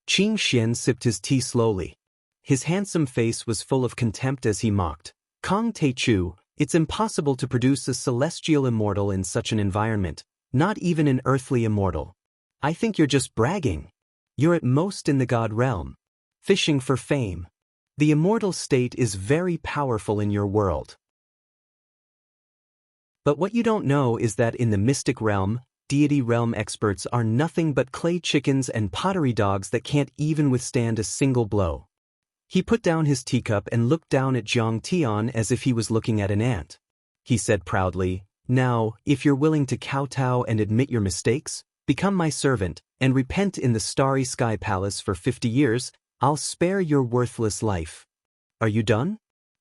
Qin Xian sipped his tea slowly. His handsome face was full of contempt as he mocked. Kong Teichu, it's impossible to produce a celestial immortal in such an environment, not even an earthly immortal. I think you're just bragging. You're at most in the god realm, fishing for fame. The immortal state is very powerful in your world. But what you don't know is that in the mystic realm, deity realm experts are nothing but clay chickens and pottery dogs that can't even withstand a single blow. He put down his teacup and looked down at Jiang Tian as if he was looking at an ant. He said proudly, "Now, if you're willing to kowtow and admit your mistakes, become my servant, and repent in the starry sky palace for 50 years, I'll spare your worthless life. Are you done?"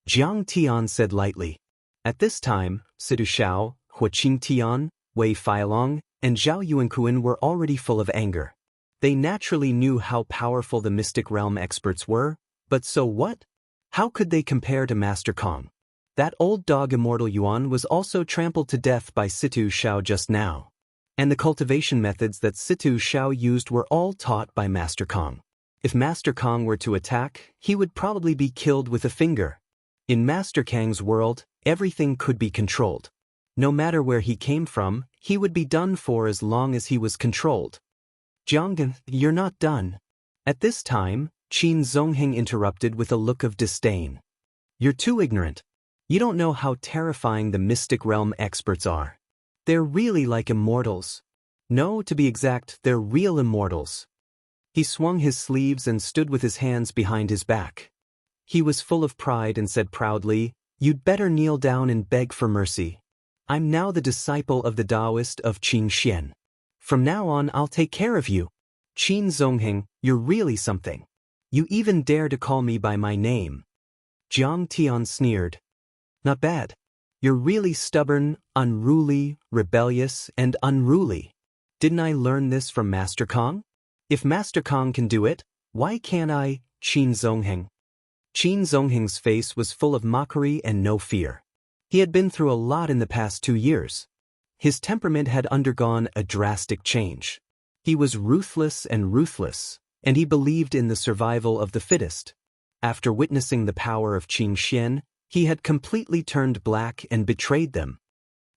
Jiang Tian said lightly. At this time, Sidu Shao, Hua Qing Tian, Wei Feilong, and Zhao Yuankuan were already full of anger. They naturally knew how powerful the mystic realm experts were, but so what? How could they compare to Master Kong? That old dog Immortal Yuan was also trampled to death by Situ Shao just now. And the cultivation methods that Situ Shao used were all taught by Master Kong. If Master Kong were to attack, he would probably be killed with a finger. In Master Kang's world, everything could be controlled. No matter where he came from, he would be done for as long as he was controlled. Jianggan, you're not done. At this time, Qin Zongheng interrupted with a look of disdain. You're too ignorant. You don't know how terrifying the mystic realm experts are. They're really like immortals. No, to be exact, they're real immortals. He swung his sleeves and stood with his hands behind his back. He was full of pride and said proudly, "You'd better kneel down and beg for mercy. I'm now the disciple of the Taoist of Qin Xian. From now on I'll take care of you. Qin Zongheng, you're really something. You even dare to call me by my name." Jiang Tian sneered. "Not bad. You're really stubborn, unruly, rebellious, and unruly. Didn't I learn this from Master Kong? If Master Kong can do it, why can't I, Qin Zongheng?" Qin Zongheng's face was full of mockery and no fear. He had been through a lot in the past 2 years. His temperament had undergone a drastic change. He was ruthless, and he believed in the survival of the fittest. After witnessing the power of Qin Xian, he had completely turned black and betrayed them.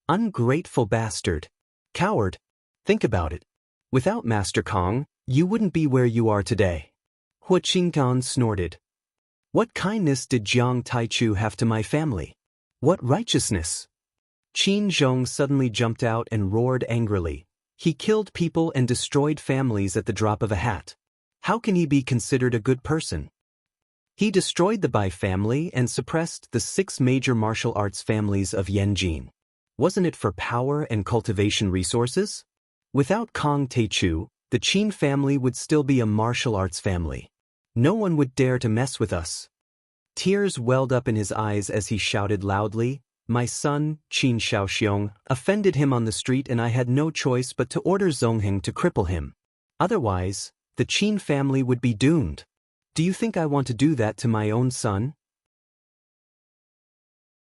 Ungrateful bastard. Coward. Think about it. Without Master Kong, you wouldn't be where you are today. Hua Qinggan snorted. What kindness did Jiang Taichu have to my family? What righteousness? Qin Zhong suddenly jumped out and roared angrily. He killed people and destroyed families at the drop of a hat. How can he be considered a good person? He destroyed the Bai family and suppressed the 6 major martial arts families of Yanjin. Wasn't it for power and cultivation resources? Without Kong Teichu, the Qin family would still be a martial arts family. No one would dare to mess with us. Tears welled up in his eyes as he shouted loudly, "My son, Qin Shaoxiong, offended him on the street and I had no choice but to order Zongheng to cripple him. Otherwise, the Qin family would be doomed. Do you think I want to do that to my own son?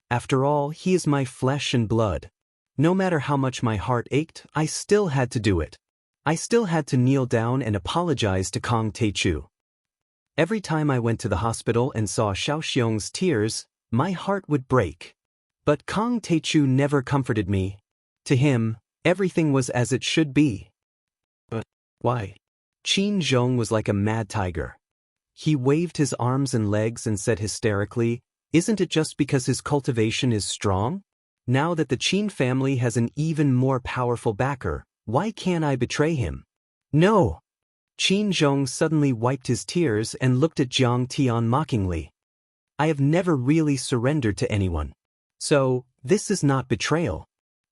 After all, he is my flesh and blood. No matter how much my heart ached, I still had to do it. I still had to kneel down and apologize to Kong Teichu. Every time I went to the hospital and saw Shaoxiong's tears, my heart would break. But Kong Teichu never comforted me. To him, everything was as it should be." "But why?" Qin Zhong was like a mad tiger. He waved his arms and legs and said hysterically, "Isn't it just because his cultivation is strong? Now that the Qin family has an even more powerful backer, why can't I betray him?" "No!" Qin Zhong suddenly wiped his tears and looked at Jiang Tian mockingly. "I have never really surrendered to anyone. So, this is not betrayal.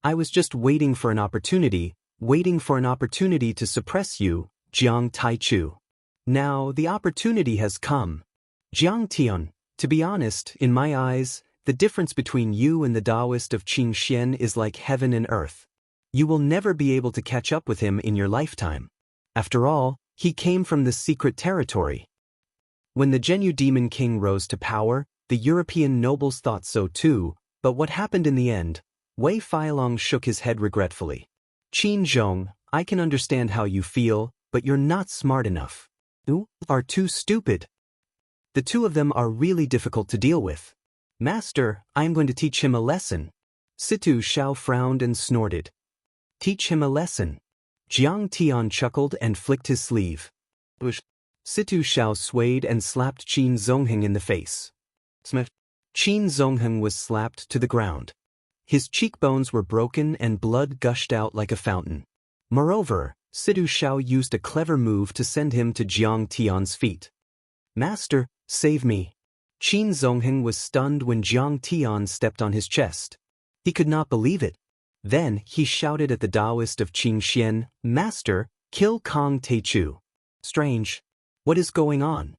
I was just waiting for an opportunity to suppress you, Jiang Taichu. Now, the opportunity has come. Jiang Tian, to be honest, in my eyes, the difference between you and the Taoist of Qin Xian is like heaven and earth. You will never be able to catch up with him in your lifetime. After all, he came from the secret territory." When the Zhenyu Demon King rose to power, the European nobles thought so too, but what happened in the end? Wei Feilong shook his head regretfully. Qin Zhong, I can understand how you feel, but you're not smart enough. You are too stupid. The two of them are really difficult to deal with. Master, I am going to teach him a lesson. Situ Xiao frowned and snorted. Teach him a lesson. Jiang Tian chuckled and flicked his sleeve. Situ Xiao swayed and slapped Qin Zongheng in the face. Qin Zongheng was slapped to the ground. His cheekbones were broken and blood gushed out like a fountain. Moreover, Situ Xiao used a clever move to send him to Jiang Tian's feet. Master, save me. Qin Zongheng was stunned when Jiang Tian stepped on his chest. He could not believe it. Then he shouted at the Taoist of Qingxian, Master, kill Kong Teichu. Strange. What is going on?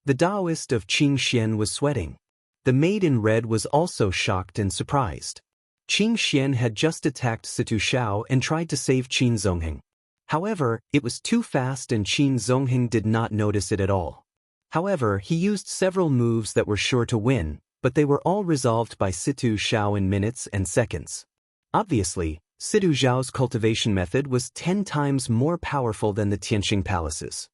The Taoist of Qingxian was sweating. The maid in red was also shocked and surprised. Qingxian had just attacked Situ Xiao and tried to save Qin Zongheng. However, it was too fast and Qin Zongheng did not notice it at all. However, he used several moves that were sure to win, but they were all resolved by Situ Xiao in minutes and seconds. Obviously, Situ Xiao's cultivation method was 10 times more powerful than the Tianqing palaces.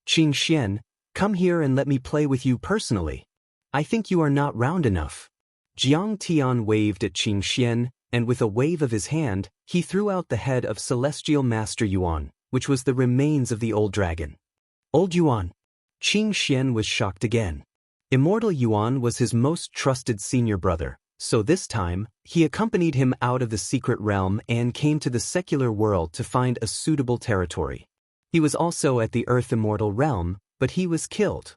Qingxian, come here and let me play with you personally. I think you are not round enough. Jiang Tian waved at Qingxian, and with a wave of his hand, he threw out the head of Celestial Master Yuan, which was the remains of the old dragon. Old Yuan. Qingxian was shocked again. Immortal Yuan was his most trusted senior brother, so this time, he accompanied him out of the secret realm and came to the secular world to find a suitable territory. He was also at the Earth Immortal realm, but he was killed.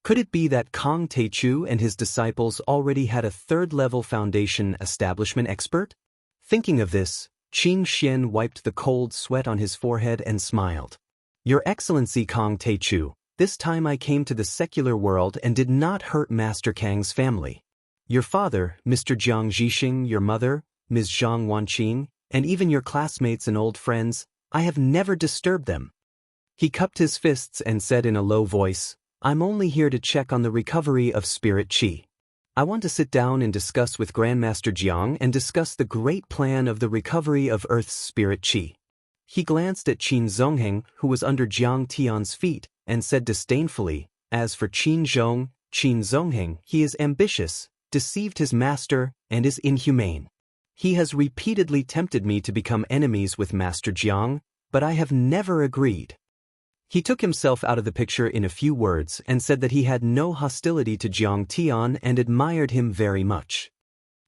Could it be that Kong Teichu and his disciples already had a third-level foundation establishment expert? Thinking of this, Qingxian wiped the cold sweat on his forehead and smiled. Your Excellency Kong Teichu, this time I came to the secular world and did not hurt Master Kang's family. Your father, Mr. Jiang Zhixing, your mother, Ms. Zhang Wanqing, and even your classmates and old friends, I have never disturbed them. He cupped his fists and said in a low voice, I'm only here to check on the recovery of Spirit Qi. I want to sit down and discuss with Grandmaster Jiang and discuss the great plan of the recovery of Earth's Spirit Qi. He glanced at Qin Zongheng, who was under Jiang Tian's feet, and said disdainfully, as for Qin Zongheng, he is ambitious, deceived his master, and is inhumane. He has repeatedly tempted me to become enemies with Master Jiang, but I have never agreed. He took himself out of the picture in a few words and said that he had no hostility to Jiang Tian and admired him very much.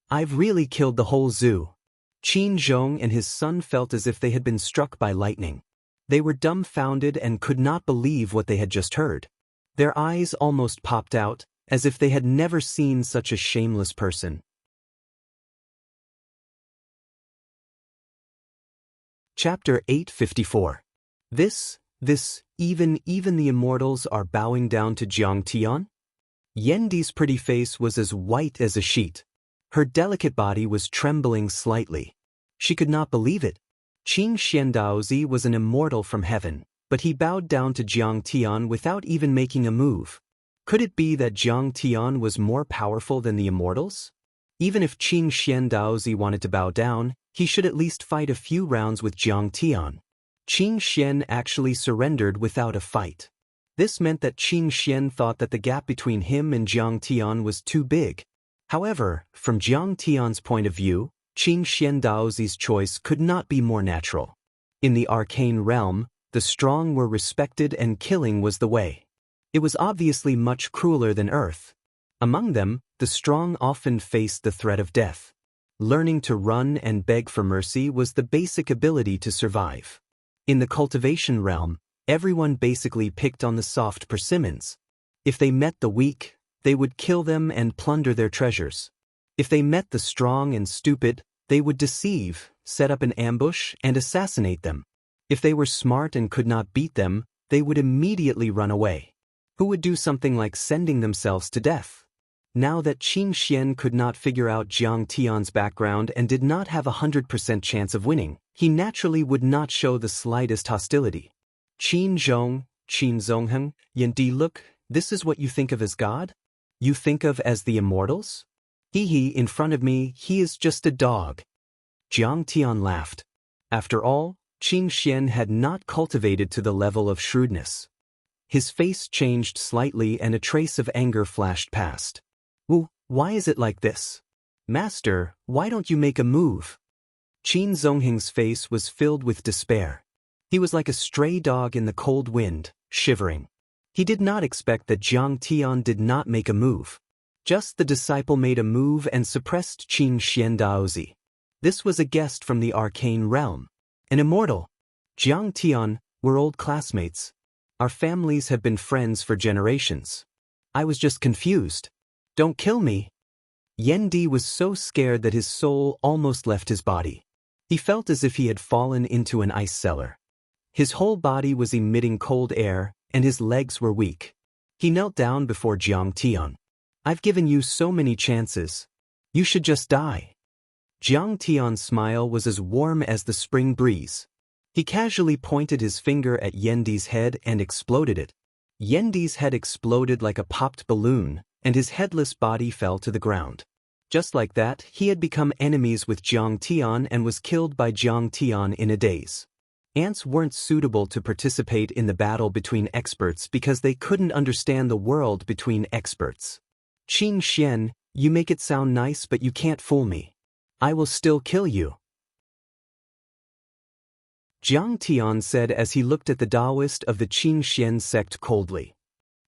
I've really killed the whole zoo. Qin Zhong and his son felt as if they had been struck by lightning. They were dumbfounded and could not believe what they had just heard. Their eyes almost popped out, as if they had never seen such a shameless person. Chapter 854. Even the immortals are bowing down to Jiang Tian? Yendi's pretty face was as white as a sheet. Her delicate body was trembling slightly. She could not believe it. Qin Xiandaozi was an immortal from heaven, but he bowed down to Jiang Tian without even making a move. Could it be that Jiang Tian was more powerful than the immortals? Even if Qin Xiandaozi wanted to bow down, he should at least fight a few rounds with Jiang Tian. Qin Xian actually surrendered without a fight. This meant that Qin Xian thought that the gap between him and Jiang Tian was too big. However, from Jiang Tian's point of view, Qin Xiandaozi's choice could not be more natural. In the arcane realm, the strong were respected and killing was the way. It was obviously much crueler than Earth. Among them, the strong often faced the threat of death. Learning to run and beg for mercy was the basic ability to survive. In the cultivation realm, everyone basically picked on the soft persimmons. If they met the weak, they would kill them and plunder their treasures. If they met the strong and stupid, they would deceive, set up an ambush, and assassinate them. If they were smart and could not beat them, they would immediately run away. Who would do something like sending themselves to death? Now that Qin Xian could not figure out Jiang Tian's background and did not have 100% chance of winning, he naturally would not show the slightest hostility. Qin Zongheng, Yendi, look, this is what you think of as God? You think of as the immortals? In front of me, he is just a dog. Jiang Tian laughed. After all, Qin Xian had not cultivated to the level of shrewdness. His face changed slightly and a trace of anger flashed past. Why is it like this? Master, why don't you make a move? Qin Zongheng's face was filled with despair. He was like a stray dog in the cold wind, shivering. He did not expect that Jiang Tian did not make a move. Just the disciple made a move and suppressed Qin Xian Daozi. This was a guest from the arcane realm. An immortal. Jiang Tian, we're old classmates. Our families have been friends for generations. I was just confused. Don't kill me. Yan Di was so scared that his soul almost left his body. He felt as if he had fallen into an ice cellar. His whole body was emitting cold air, and his legs were weak. He knelt down before Jiang Tian. I've given you so many chances. You should just die. Jiang Tian's smile was as warm as the spring breeze. He casually pointed his finger at Yan Di's head and exploded it. Yan Di's head exploded like a popped balloon, and his headless body fell to the ground. Just like that, he had become enemies with Jiang Tian and was killed by Jiang Tian in a daze. Ants weren't suitable to participate in the battle between experts because they couldn't understand the world between experts. Qin Xian, you make it sound nice but you can't fool me. I will still kill you. Jiang Tian said as he looked at the Taoist of the Qin Xian sect coldly.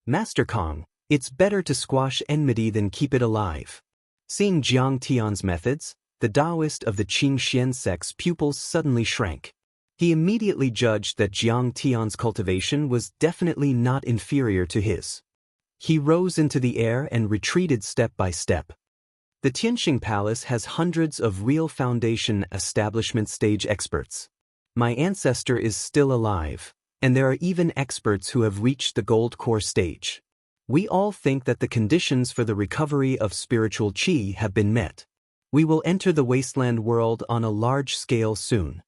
Master Kong, it's better to squash enmity than keep it alive. Seeing Jiang Tian's methods, the Taoist of the Qin Xian sect's pupils suddenly shrank. He immediately judged that Jiang Tian's cultivation was definitely not inferior to his. He rose into the air and retreated step by step. The Tianqing Palace has hundreds of real foundation establishment stage experts. My ancestor is still alive, and there are even experts who have reached the gold core stage. We all think that the conditions for the recovery of spiritual qi have been met. We will enter the wasteland world on a large scale soon.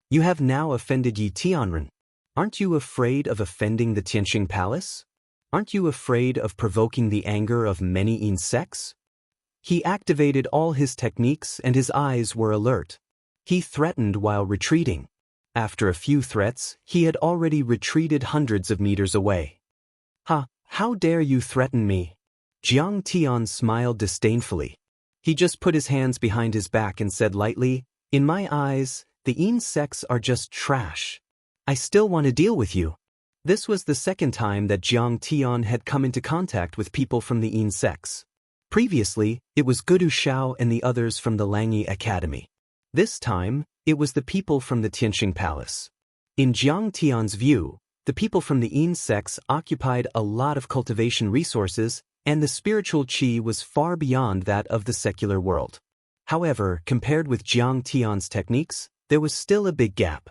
You have now offended Yi Tianren. Aren't you afraid of offending the Tianqing Palace? Aren't you afraid of provoking the anger of many insects? He activated all his techniques and his eyes were alert. He threatened while retreating. After a few threats, he had already retreated hundreds of meters away. How dare you threaten me? Jiang Tian smiled disdainfully. He just put his hands behind his back and said lightly, in my eyes, the insects are just trash. I still want to deal with you. This was the second time that Jiang Tian had come into contact with people from the insects. Previously, it was Gudu Shao and the others from the Langyi Academy. This time, it was the people from the Tianqing Palace. In Jiang Tian's view, the people from the insects occupied a lot of cultivation resources, and the spiritual qi was far beyond that of the secular world. However, compared with Jiang Tian's techniques, there was still a big gap.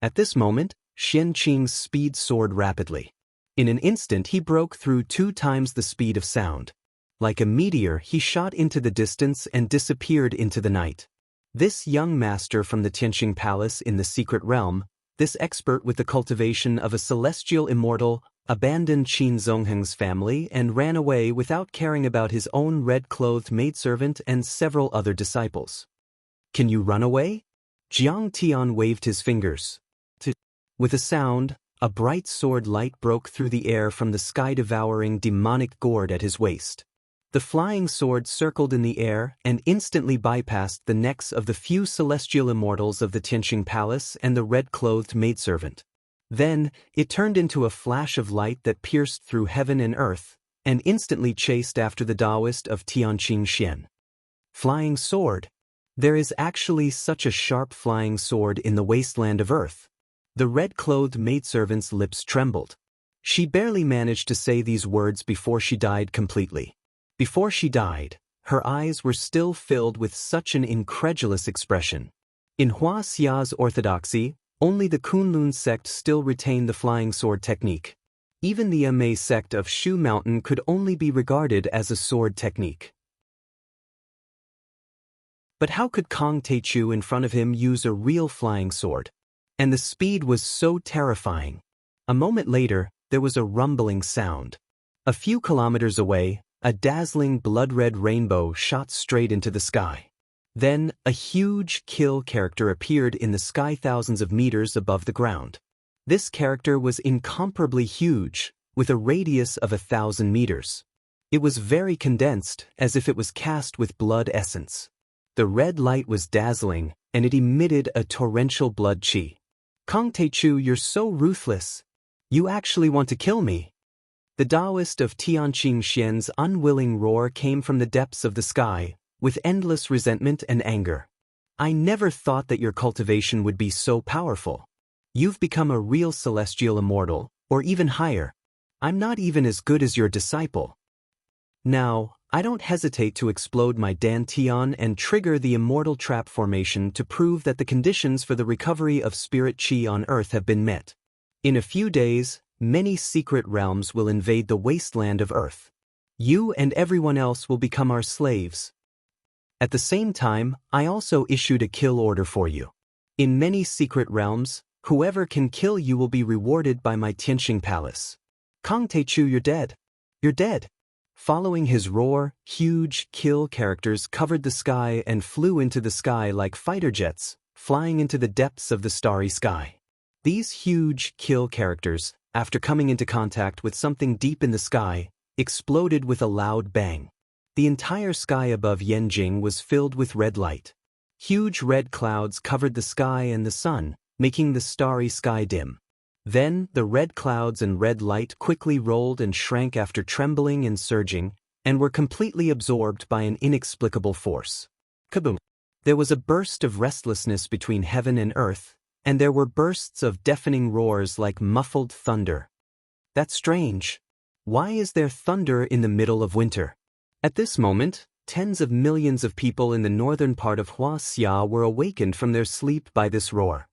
At this moment, Xian Qing's speed soared rapidly. In an instant he broke through 2 times the speed of sound. Like a meteor he shot into the distance and disappeared into the night. This young master from the Tianqing Palace in the secret realm, this expert with the cultivation of a celestial immortal, abandoned Qin Zongheng's family and ran away without caring about his own red-clothed maidservant and several other disciples. Can you run away? Jiang Tian waved his fingers. With a sound, a bright sword light broke through the air from the sky-devouring demonic gourd at his waist. The flying sword circled in the air and instantly bypassed the necks of the few celestial immortals of the Tianqing Palace and the red-clothed maidservant. Then, it turned into a flash of light that pierced through heaven and earth, and instantly chased after the Taoist of Tianqing Xian. Flying sword. There is actually such a sharp flying sword in the wasteland of earth. The red-clothed maidservant's lips trembled. She barely managed to say these words before she died completely. Before she died, her eyes were still filled with such an incredulous expression. In Hua Xia's orthodoxy, only the Kunlun sect still retained the flying sword technique. Even the Amei sect of Shu Mountain could only be regarded as a sword technique. But how could Kong Teichu in front of him use a real flying sword? And the speed was so terrifying. A moment later, there was a rumbling sound. A few kilometers away, a dazzling blood-red rainbow shot straight into the sky. Then, a huge kill character appeared in the sky thousands of meters above the ground. This character was incomparably huge, with a radius of 1,000 meters. It was very condensed, as if it was cast with blood essence. The red light was dazzling, and it emitted a torrential blood chi. Kong Teichu, you're so ruthless. You actually want to kill me. The Taoist of Tianqing Xian's unwilling roar came from the depths of the sky, with endless resentment and anger. I never thought that your cultivation would be so powerful. You've become a real celestial immortal, or even higher. I'm not even as good as your disciple. Now, I don't hesitate to explode my dantian and trigger the immortal trap formation to prove that the conditions for the recovery of spirit chi on Earth have been met. In a few days, many secret realms will invade the wasteland of Earth. You and everyone else will become our slaves. At the same time, I also issued a kill order for you. In many secret realms, whoever can kill you will be rewarded by my Tianqing Palace. Kong Teichu, you're dead. You're dead. Following his roar, huge kill characters covered the sky and flew into the sky like fighter jets, flying into the depths of the starry sky. These huge kill characters, after coming into contact with something deep in the sky, exploded with a loud bang. The entire sky above Yanjing was filled with red light. Huge red clouds covered the sky and the sun, making the starry sky dim. Then, the red clouds and red light quickly rolled and shrank after trembling and surging, and were completely absorbed by an inexplicable force. Kaboom! There was a burst of restlessness between heaven and earth, and there were bursts of deafening roars like muffled thunder. That's strange. Why is there thunder in the middle of winter? At this moment, tens of millions of people in the northern part of Huaxia were awakened from their sleep by this roar.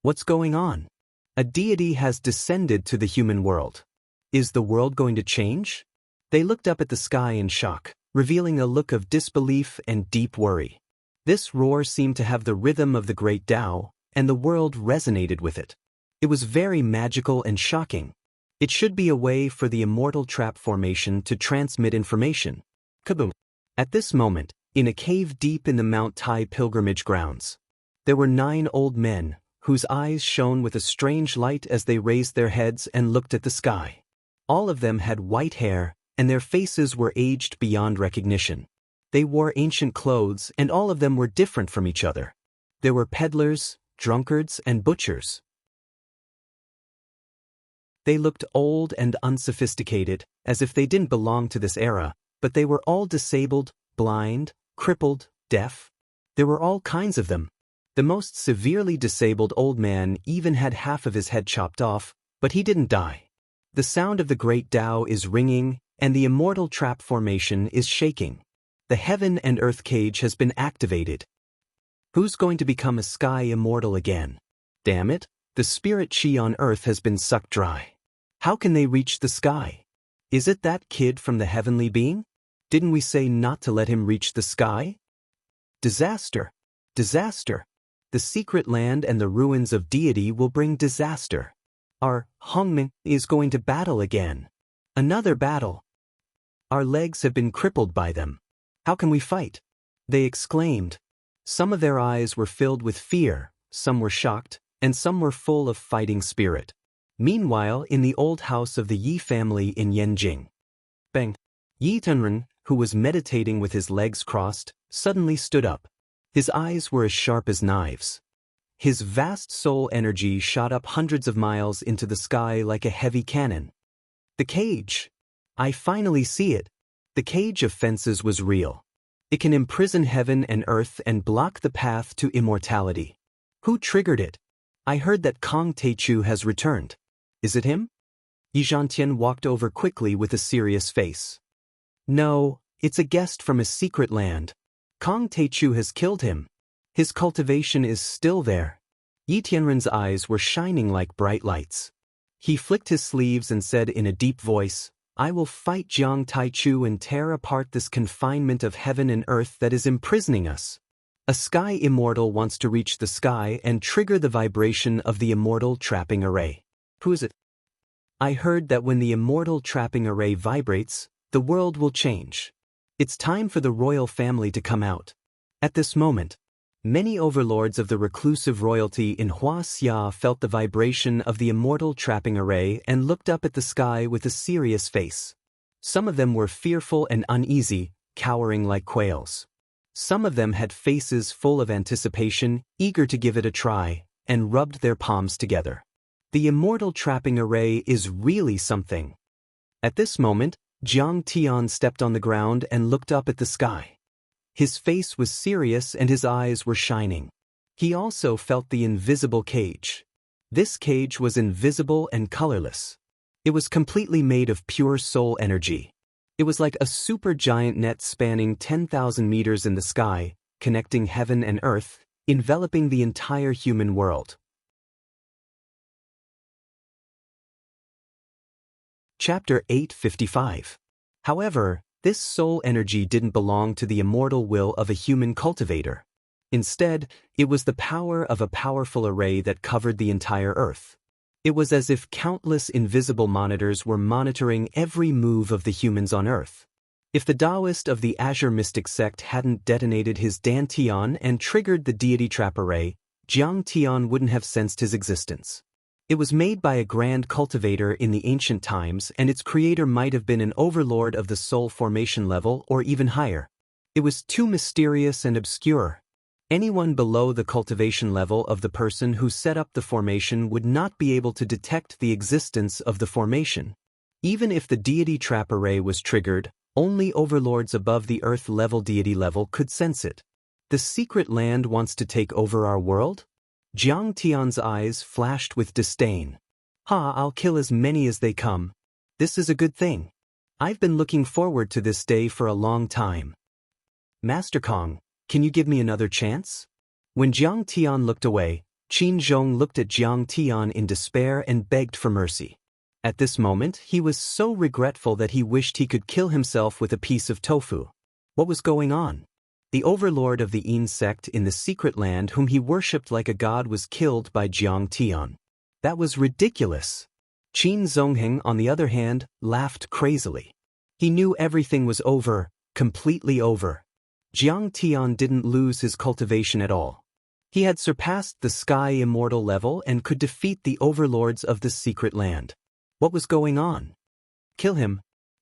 What's going on? A deity has descended to the human world. Is the world going to change? They looked up at the sky in shock, revealing a look of disbelief and deep worry. This roar seemed to have the rhythm of the great Tao, and the world resonated with it. It was very magical and shocking. It should be a way for the immortal trap formation to transmit information. Kaboom! At this moment, in a cave deep in the Mount Tai pilgrimage grounds, there were 9 old men, whose eyes shone with a strange light as they raised their heads and looked at the sky. All of them had white hair, and their faces were aged beyond recognition. They wore ancient clothes, and all of them were different from each other. There were peddlers, drunkards, and butchers. They looked old and unsophisticated, as if they didn't belong to this era, but they were all disabled, blind, crippled, deaf. There were all kinds of them. The most severely disabled old man even had half of his head chopped off, but he didn't die. The sound of the great Tao is ringing, and the immortal trap formation is shaking. The heaven and earth cage has been activated. Who's going to become a sky immortal again? Damn it, the spirit chi on earth has been sucked dry. How can they reach the sky? Is it that kid from the heavenly being? Didn't we say not to let him reach the sky? Disaster! Disaster! The secret land and the ruins of deity will bring disaster. Our Hongming is going to battle again. Another battle. Our legs have been crippled by them. How can we fight? They exclaimed. Some of their eyes were filled with fear, some were shocked, and some were full of fighting spirit. Meanwhile, in the old house of the Yi family in Yanjing, Bang! Yi Tenren, who was meditating with his legs crossed, suddenly stood up. His eyes were as sharp as knives. His vast soul energy shot up hundreds of miles into the sky like a heavy cannon. The cage! I finally see it. The cage of fences was real. It can imprison heaven and earth and block the path to immortality. Who triggered it? I heard that Kong Teichu has returned. Is it him? Yi Zhantian walked over quickly with a serious face. No, it's a guest from a secret land. Kong Teichu has killed him. His cultivation is still there. Yi Tianren's eyes were shining like bright lights. He flicked his sleeves and said in a deep voice, I will fight Jiang Taichu and tear apart this confinement of heaven and earth that is imprisoning us. A sky immortal wants to reach the sky and trigger the vibration of the immortal trapping array. Who is it? I heard that when the immortal trapping array vibrates, The world will change. It's time for the royal family to come out. At this moment, many overlords of the reclusive royalty in Huaxia felt the vibration of the immortal trapping array and looked up at the sky with a serious face. Some of them were fearful and uneasy, cowering like quails. Some of them had faces full of anticipation, eager to give it a try, and rubbed their palms together. The immortal trapping array is really something. At this moment, Jiang Tian stepped on the ground and looked up at the sky. His face was serious and his eyes were shining. He also felt the invisible cage. This cage was invisible and colorless. It was completely made of pure soul energy. It was like a supergiant net spanning 10,000 meters in the sky, connecting heaven and earth, enveloping the entire human world. Chapter 855. However, this soul energy didn't belong to the immortal will of a human cultivator. Instead, it was the power of a powerful array that covered the entire earth. It was as if countless invisible monitors were monitoring every move of the humans on earth. If the Taoist of the Azure Mystic sect hadn't detonated his Dantian and triggered the deity trap array, Jiang Tian wouldn't have sensed his existence. It was made by a grand cultivator in the ancient times, and its creator might have been an overlord of the soul formation level or even higher. It was too mysterious and obscure. Anyone below the cultivation level of the person who set up the formation would not be able to detect the existence of the formation. Even if the deity trap array was triggered, only overlords above the earth level deity level could sense it. The secret land wants to take over our world? Jiang Tian's eyes flashed with disdain. I'll kill as many as they come. This is a good thing. I've been looking forward to this day for a long time. Master Kong, can you give me another chance? When Jiang Tian looked away, Qin Zhong looked at Jiang Tian in despair and begged for mercy. At this moment, he was so regretful that he wished he could kill himself with a piece of tofu. What was going on? The overlord of the Yin sect in the secret land whom he worshipped like a god was killed by Jiang Tian. That was ridiculous. Qin Zongheng, on the other hand, laughed crazily. He knew everything was over, completely over. Jiang Tian didn't lose his cultivation at all. He had surpassed the sky immortal level and could defeat the overlords of the secret land. What was going on? Kill him.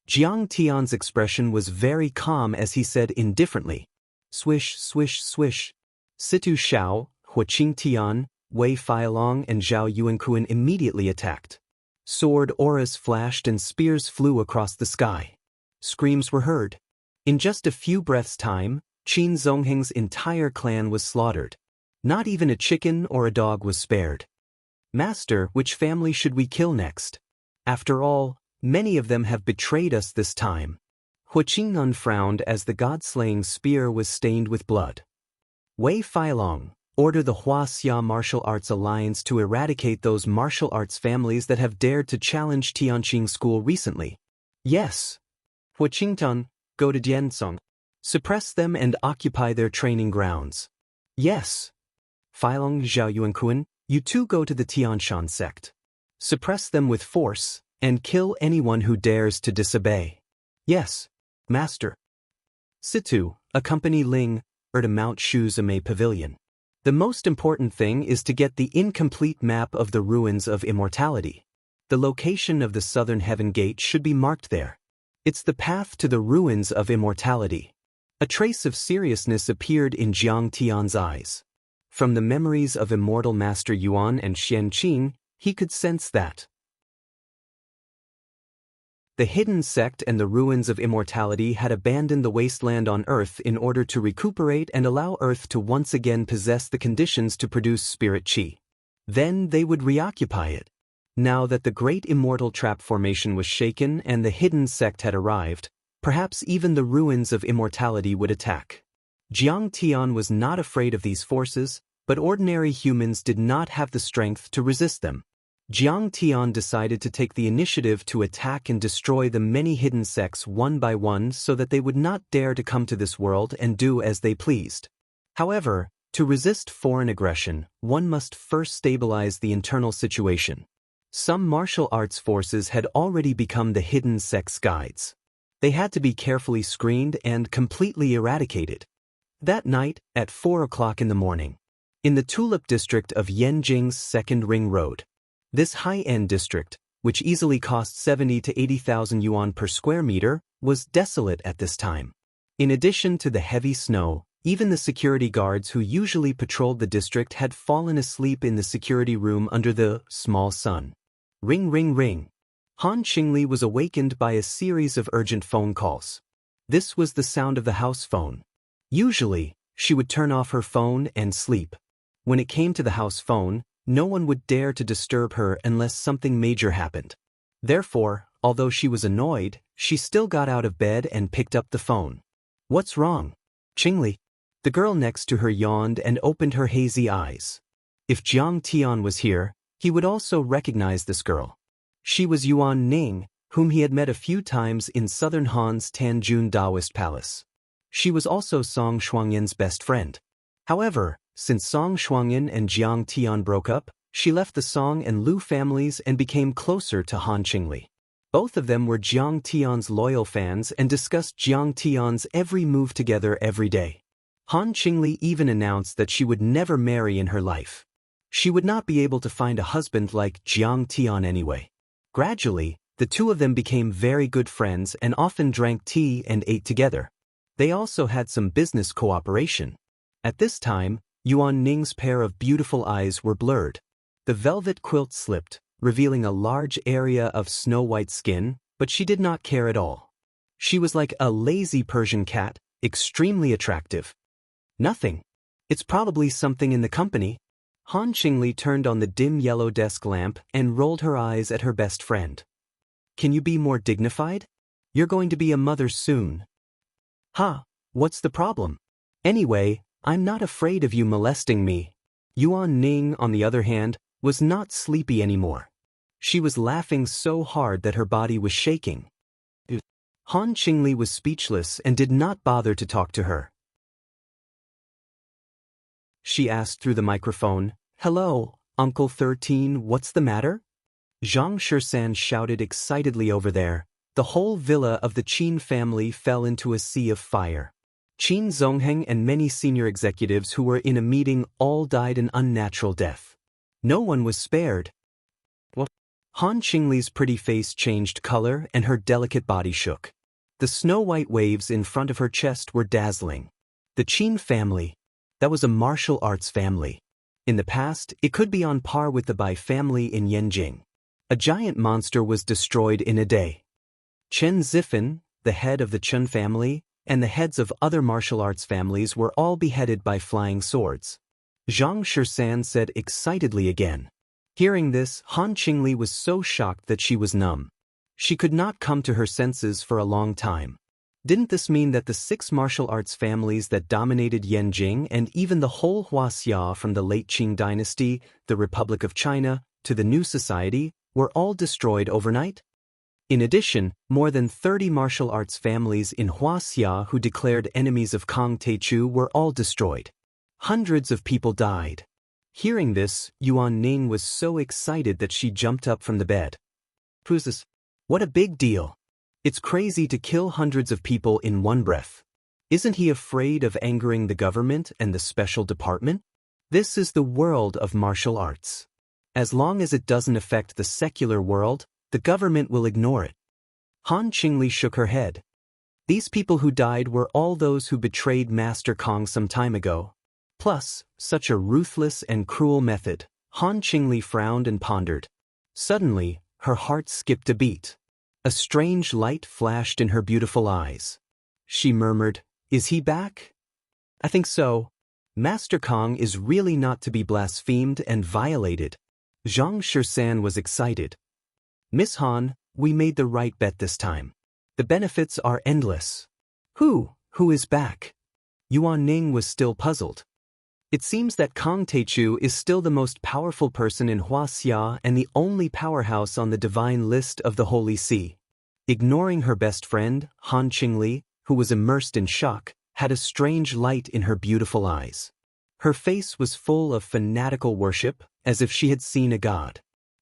Jiang Tian's expression was very calm as he said indifferently. Swish, swish, swish. Situ Shao, Huaqing Tian, Wei Feilong and Zhao Yuankuan immediately attacked. Sword auras flashed and spears flew across the sky. Screams were heard. In just a few breaths' time, Qin Zongheng's entire clan was slaughtered. Not even a chicken or a dog was spared. Master, which family should we kill next? After all, many of them have betrayed us this time. Huaqing frowned as the god-slaying spear was stained with blood. Wei Feilong, order the Huaxia Martial Arts Alliance to eradicate those martial arts families that have dared to challenge Tianqing School recently. Yes. Huaqing, go to Jiansong. Suppress them and occupy their training grounds. Yes. Feilong, Zhao Yuankuan, you two go to the Tianshan sect. Suppress them with force, and kill anyone who dares to disobey. Yes. Master. Situ, accompany Ling, to Mount Shuzame Pavilion. The most important thing is to get the incomplete map of the ruins of immortality. The location of the southern heaven gate should be marked there. It's the path to the ruins of immortality. A trace of seriousness appeared in Jiang Tian's eyes. From the memories of immortal Master Yuan and Xianqing, he could sense that the hidden sect and the ruins of immortality had abandoned the wasteland on Earth in order to recuperate and allow Earth to once again possess the conditions to produce spirit chi. Then they would reoccupy it. Now that the great immortal trap formation was shaken and the hidden sect had arrived, perhaps even the ruins of immortality would attack. Jiang Tian was not afraid of these forces, but ordinary humans did not have the strength to resist them. Jiang Tian decided to take the initiative to attack and destroy the many hidden sects one by one so that they would not dare to come to this world and do as they pleased. However, to resist foreign aggression, one must first stabilize the internal situation. Some martial arts forces had already become the hidden sect's guides. They had to be carefully screened and completely eradicated. That night, at 4 o'clock in the morning, in the Tulip district of Yanjing's Second Ring Road, this high-end district, which easily cost 70 to 80,000 yuan per square meter, was desolate at this time. In addition to the heavy snow, even the security guards who usually patrolled the district had fallen asleep in the security room under the small sun. Ring, ring, ring. Han Qingli was awakened by a series of urgent phone calls. This was the sound of the house phone. Usually, she would turn off her phone and sleep. When it came to the house phone, no one would dare to disturb her unless something major happened. Therefore, although she was annoyed, she still got out of bed and picked up the phone. What's wrong? Qingli. The girl next to her yawned and opened her hazy eyes. If Jiang Tian was here, he would also recognize this girl. She was Yuan Ning, whom he had met a few times in southern Han's Tanjun Daoist Palace. She was also Song Shuangyan's best friend. However, since Song Shuangyan and Jiang Tian broke up, she left the Song and Lu families and became closer to Han Qingli. Both of them were Jiang Tian's loyal fans and discussed Jiang Tian's every move together every day. Han Qingli even announced that she would never marry in her life. She would not be able to find a husband like Jiang Tian anyway. Gradually, the two of them became very good friends and often drank tea and ate together. They also had some business cooperation. At this time, Yuan Ning's pair of beautiful eyes were blurred. The velvet quilt slipped, revealing a large area of snow-white skin, but she did not care at all. She was like a lazy Persian cat, extremely attractive. Nothing. It's probably something in the company. Han Qingli turned on the dim yellow desk lamp and rolled her eyes at her best friend. Can you be more dignified? You're going to be a mother soon. Ha, what's the problem? Anyway, I'm not afraid of you molesting me. Yuan Ning, on the other hand, was not sleepy anymore. She was laughing so hard that her body was shaking. Han Qingli was speechless and did not bother to talk to her. She asked through the microphone, "Hello, Uncle 13, what's the matter?" Zhang Shirsan shouted excitedly over there. The whole villa of the Qin family fell into a sea of fire. Qin Zongheng and many senior executives who were in a meeting all died an unnatural death. No one was spared. What? Han Qingli's pretty face changed color and her delicate body shook. The snow-white waves in front of her chest were dazzling. The Qin family. That was a martial arts family. In the past, it could be on par with the Bai family in Yanjing. A giant monster was destroyed in a day. Chen Zifan, the head of the Chen family, and the heads of other martial arts families were all beheaded by flying swords. Zhang Shirsan said excitedly again. Hearing this, Han Qingli was so shocked that she was numb. She could not come to her senses for a long time. Didn't this mean that the 6 martial arts families that dominated Yanjing and even the whole Huaxia from the late Qing dynasty, the Republic of China, to the new society, were all destroyed overnight? In addition, more than 30 martial arts families in Huaxia who declared enemies of Kang Teichu were all destroyed. Hundreds of people died. Hearing this, Yuan Ning was so excited that she jumped up from the bed. Who's this? What a big deal! It's crazy to kill hundreds of people in one breath. Isn't he afraid of angering the government and the special department? This is the world of martial arts. As long as it doesn't affect the secular world, the government will ignore it. Han Qingli shook her head. These people who died were all those who betrayed Master Kong some time ago. Plus, such a ruthless and cruel method. Han Qingli frowned and pondered. Suddenly, her heart skipped a beat. A strange light flashed in her beautiful eyes. She murmured, "Is he back?" "I think so. Master Kong is really not to be blasphemed and violated." Zhang Shirsan was excited. "Miss Han, we made the right bet this time. The benefits are endless." Who is back?" Yuan Ning was still puzzled. It seems that Kang Teichu is still the most powerful person in Huaxia and the only powerhouse on the divine list of the Holy See. Ignoring her best friend, Han Qingli, who was immersed in shock, had a strange light in her beautiful eyes. Her face was full of fanatical worship, as if she had seen a god.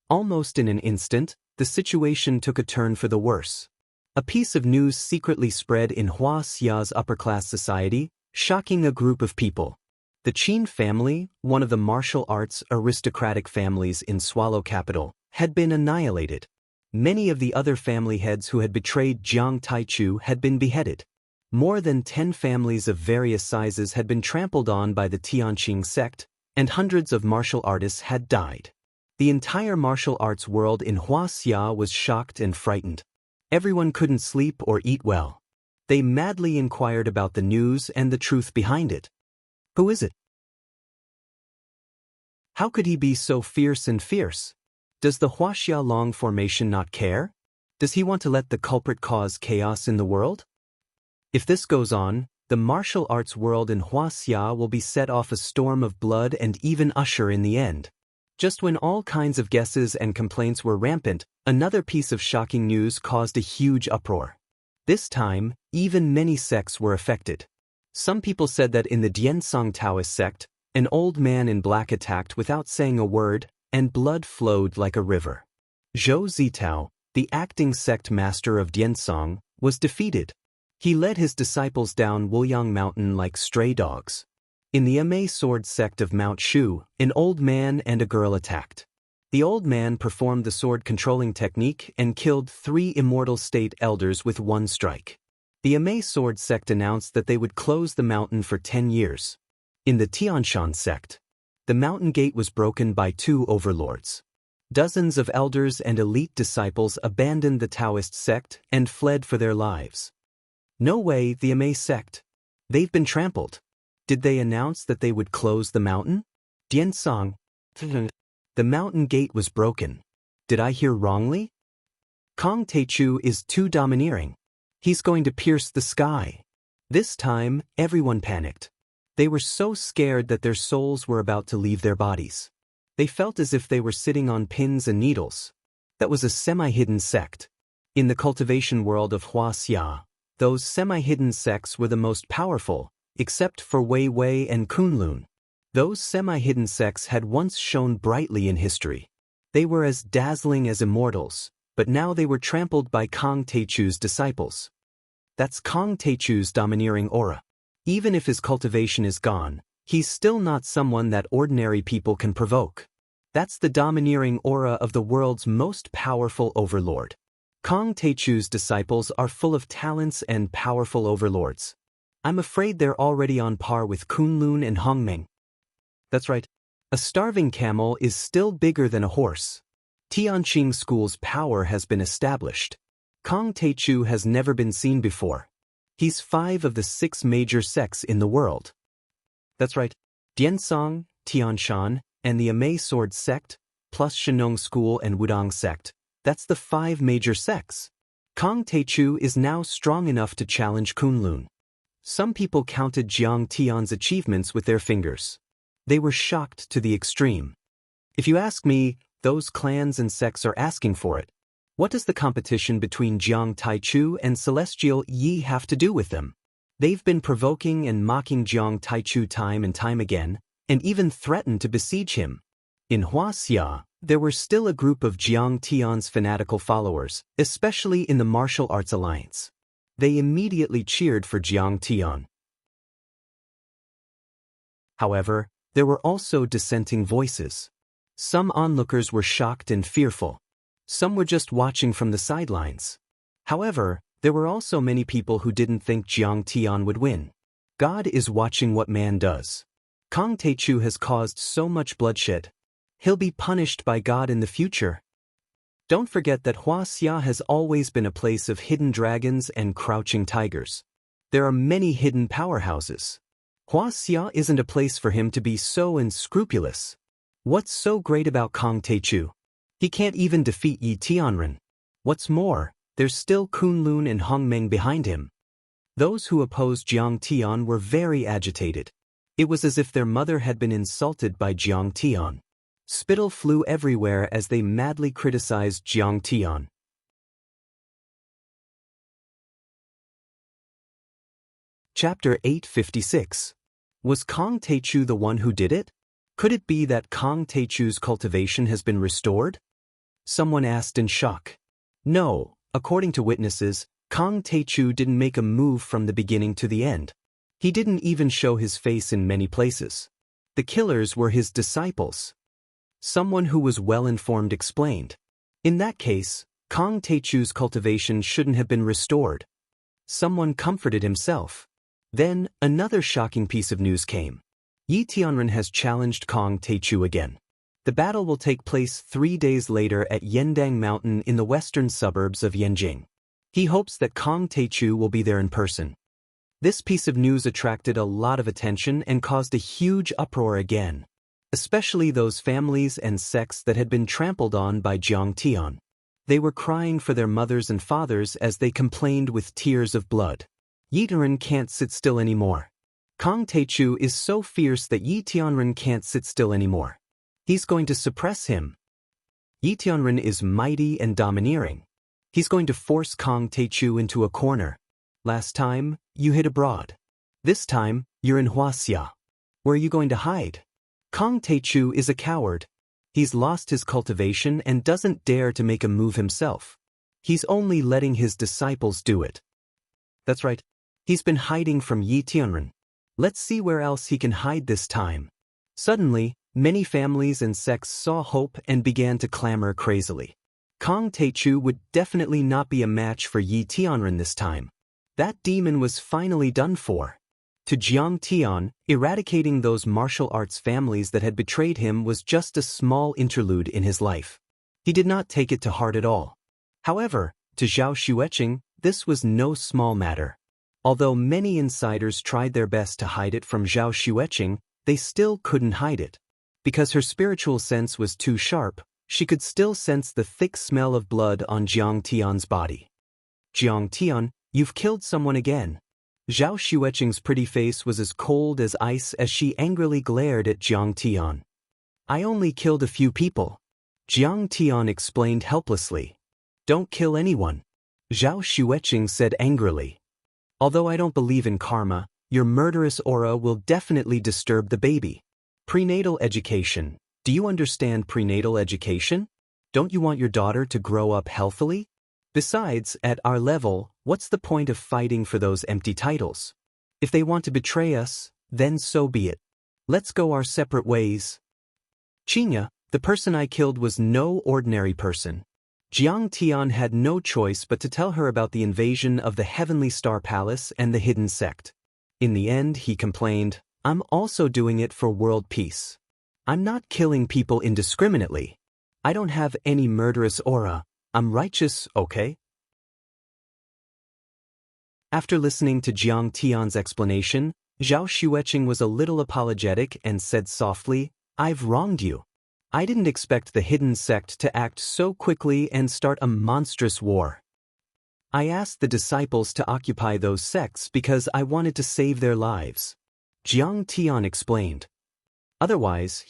Almost in an instant, the situation took a turn for the worse. A piece of news secretly spread in Hua Xia's upper-class society, shocking a group of people. The Qin family, one of the martial arts aristocratic families in Swallow capital, had been annihilated. Many of the other family heads who had betrayed Jiang Taichu had been beheaded. More than 10 families of various sizes had been trampled on by the Tianqing sect, and hundreds of martial artists had died. The entire martial arts world in Huaxia was shocked and frightened. Everyone couldn't sleep or eat well. They madly inquired about the news and the truth behind it. Who is it? How could he be so fierce and fierce? Does the Huaxia Long formation not care? Does he want to let the culprit cause chaos in the world? If this goes on, the martial arts world in Huaxia will be set off a storm of blood and even usher in the end. Just when all kinds of guesses and complaints were rampant, another piece of shocking news caused a huge uproar. This time, even many sects were affected. Some people said that in the Diansong Taoist sect, an old man in black attacked without saying a word, and blood flowed like a river. Zhou Zitao, the acting sect master of Diansong, was defeated. He led his disciples down Wuyang Mountain like stray dogs. In the Amei sword sect of Mount Shu, an old man and a girl attacked. The old man performed the sword controlling technique and killed 3 immortal state elders with one strike. The Amei sword sect announced that they would close the mountain for 10 years. In the Tianshan sect, the mountain gate was broken by 2 overlords. Dozens of elders and elite disciples abandoned the Taoist sect and fled for their lives. No way, the Amei sect. They've been trampled. Did they announce that they would close the mountain? Diansong. The mountain gate was broken. Did I hear wrongly? Kong Taichu is too domineering. He's going to pierce the sky. This time, everyone panicked. They were so scared that their souls were about to leave their bodies. They felt as if they were sitting on pins and needles. That was a semi-hidden sect. In the cultivation world of Huaxia, those semi-hidden sects were the most powerful, except for Wei Wei and Kunlun. Those semi-hidden sects had once shone brightly in history. They were as dazzling as immortals, but now they were trampled by Kong Taichu's disciples. That's Kong Taichu's domineering aura. Even if his cultivation is gone, he's still not someone that ordinary people can provoke. That's the domineering aura of the world's most powerful overlord. Kong Taichu's disciples are full of talents and powerful overlords. I'm afraid they're already on par with Kunlun and Hongmeng. That's right. A starving camel is still bigger than a horse. Tianqing School's power has been established. Kong Taichu has never been seen before. He's 5 of the 6 major sects in the world. That's right. Diansong, Tianshan, and the Amei Sword sect, plus Shenong School and Wudong sect. That's the 5 major sects. Kong Taichu is now strong enough to challenge Kunlun. Some people counted Jiang Tian's achievements with their fingers. They were shocked to the extreme. If you ask me, those clans and sects are asking for it. What does the competition between Jiang Taichu and Celestial Yi have to do with them? They've been provoking and mocking Jiang Taichu time and time again, and even threatened to besiege him. In Huaxia, there were still a group of Jiang Tian's fanatical followers, especially in the Martial Arts Alliance. They immediately cheered for Jiang Tian. However, there were also dissenting voices. Some onlookers were shocked and fearful. Some were just watching from the sidelines. However, there were also many people who didn't think Jiang Tian would win. God is watching what man does. Kong Taichu has caused so much bloodshed. He'll be punished by God in the future. Don't forget that Huaxia has always been a place of hidden dragons and crouching tigers. There are many hidden powerhouses. Huaxia isn't a place for him to be so unscrupulous. What's so great about Kong Taichu? He can't even defeat Yi Tianren. What's more, there's still Kunlun and Hongmeng behind him. Those who opposed Jiang Tian were very agitated. It was as if their mother had been insulted by Jiang Tian. Spittle flew everywhere as they madly criticized Jiang Tian. Chapter 856. Was Kong Taichu the one who did it? Could it be that Kong Taichu's cultivation has been restored? Someone asked in shock. No, according to witnesses, Kang Taechu didn't make a move from the beginning to the end. He didn't even show his face in many places. The killers were his disciples. Someone who was well-informed explained. In that case, Kang Taechu's cultivation shouldn't have been restored. Someone comforted himself. Then, another shocking piece of news came. Yi Tianren has challenged Kang Taechu again. The battle will take place 3 days later at Yendang Mountain in the western suburbs of Yanjing. He hopes that Kang Taechu will be there in person. This piece of news attracted a lot of attention and caused a huge uproar again, especially those families and sects that had been trampled on by Jiang Tian. They were crying for their mothers and fathers as they complained with tears of blood. Yi Tianren can't sit still anymore. Kang Taechu is so fierce that Yi Tianren can't sit still anymore. He's going to suppress him. Yi Tianren is mighty and domineering. He's going to force Kang Taechu into a corner. Last time, you hid abroad. This time, you're in Huaxia. Where are you going to hide? Kang Taechu is a coward. He's lost his cultivation and doesn't dare to make a move himself. He's only letting his disciples do it. That's right. He's been hiding from Yi Tianren. Let's see where else he can hide this time. Suddenly, many families and sects saw hope and began to clamor crazily. Kang Taechu would definitely not be a match for Yi Tianren this time. That demon was finally done for. To Jiang Tian, eradicating those martial arts families that had betrayed him was just a small interlude in his life. He did not take it to heart at all. However, to Zhao Xueqing, this was no small matter. Although many insiders tried their best to hide it from Zhao Xueqing, they still couldn't hide it. Because her spiritual sense was too sharp, she could still sense the thick smell of blood on Jiang Tian's body. Jiang Tian, you've killed someone again. Zhao Xueqing's pretty face was as cold as ice as she angrily glared at Jiang Tian. I only killed a few people. Jiang Tian explained helplessly. Don't kill anyone. Zhao Xueqing said angrily. Although I don't believe in karma, your murderous aura will definitely disturb the baby. Prenatal education. Do you understand prenatal education? Don't you want your daughter to grow up healthily? Besides, at our level, what's the point of fighting for those empty titles? If they want to betray us, then so be it. Let's go our separate ways. Qinya, the person I killed was no ordinary person. Jiang Tian had no choice but to tell her about the invasion of the Heavenly Star Palace and the hidden sect. In the end, he complained, I'm also doing it for world peace. I'm not killing people indiscriminately. I don't have any murderous aura. I'm righteous, okay? After listening to Jiang Tian's explanation, Zhao Xueqing was a little apologetic and said softly, I've wronged you. I didn't expect the hidden sect to act so quickly and start a monstrous war. I asked the disciples to occupy those sects because I wanted to save their lives. Jiang Tian explained. Otherwise,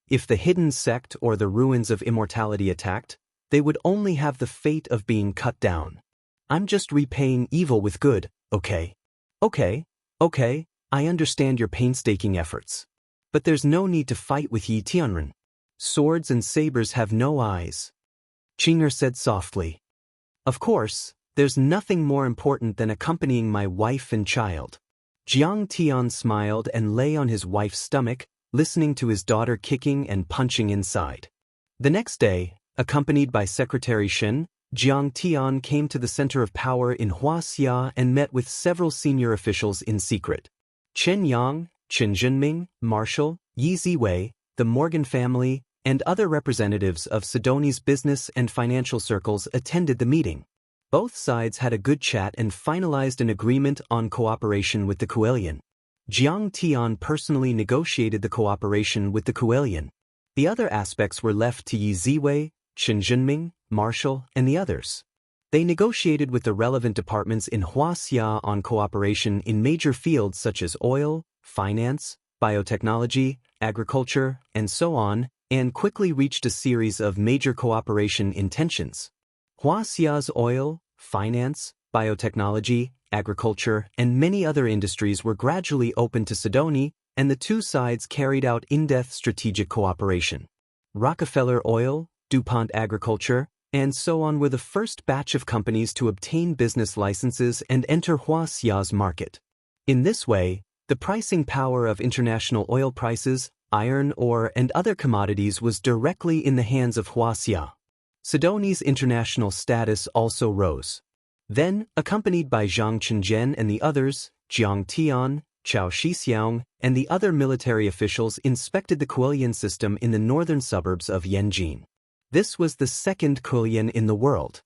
if the hidden sect or the ruins of immortality attacked, they would only have the fate of being cut down. I'm just repaying evil with good, okay? Okay, I understand your painstaking efforts. But there's no need to fight with Yi Tianren. Swords and sabers have no eyes. Qinger said softly. Of course, there's nothing more important than accompanying my wife and child. Jiang Tian smiled and lay on his wife's stomach, listening to his daughter kicking and punching inside. The next day, accompanied by Secretary Shen, Jiang Tian came to the center of power in Huaxia and met with several senior officials in secret. Chen Yang, Chen Zhenming, Marshall, Yi Ziwei, the Morgan family, and other representatives of Sidoni's business and financial circles attended the meeting. Both sides had a good chat and finalized an agreement on cooperation with the Kuelian. Jiang Tian personally negotiated the cooperation with the Kuelian. The other aspects were left to Yi Ziwei, Chen Zhenming, Marshall, and the others. They negotiated with the relevant departments in Huaxia on cooperation in major fields such as oil, finance, biotechnology, agriculture, and so on, and quickly reached a series of major cooperation intentions. Huaxia's oil, finance, biotechnology, agriculture, and many other industries were gradually opened to Sidoni, and the two sides carried out in-depth strategic cooperation. Rockefeller Oil, DuPont Agriculture, and so on were the first batch of companies to obtain business licenses and enter Huaxia's market. In this way, the pricing power of international oil prices, iron ore and other commodities was directly in the hands of Huaxia. Sidoni's international status also rose. Then, accompanied by Zhang Chenjian and the others, Jiang Tian, Chao Shixiang, and the other military officials inspected the Kuelian system in the northern suburbs of Yanjin. This was the second Kuelian in the world.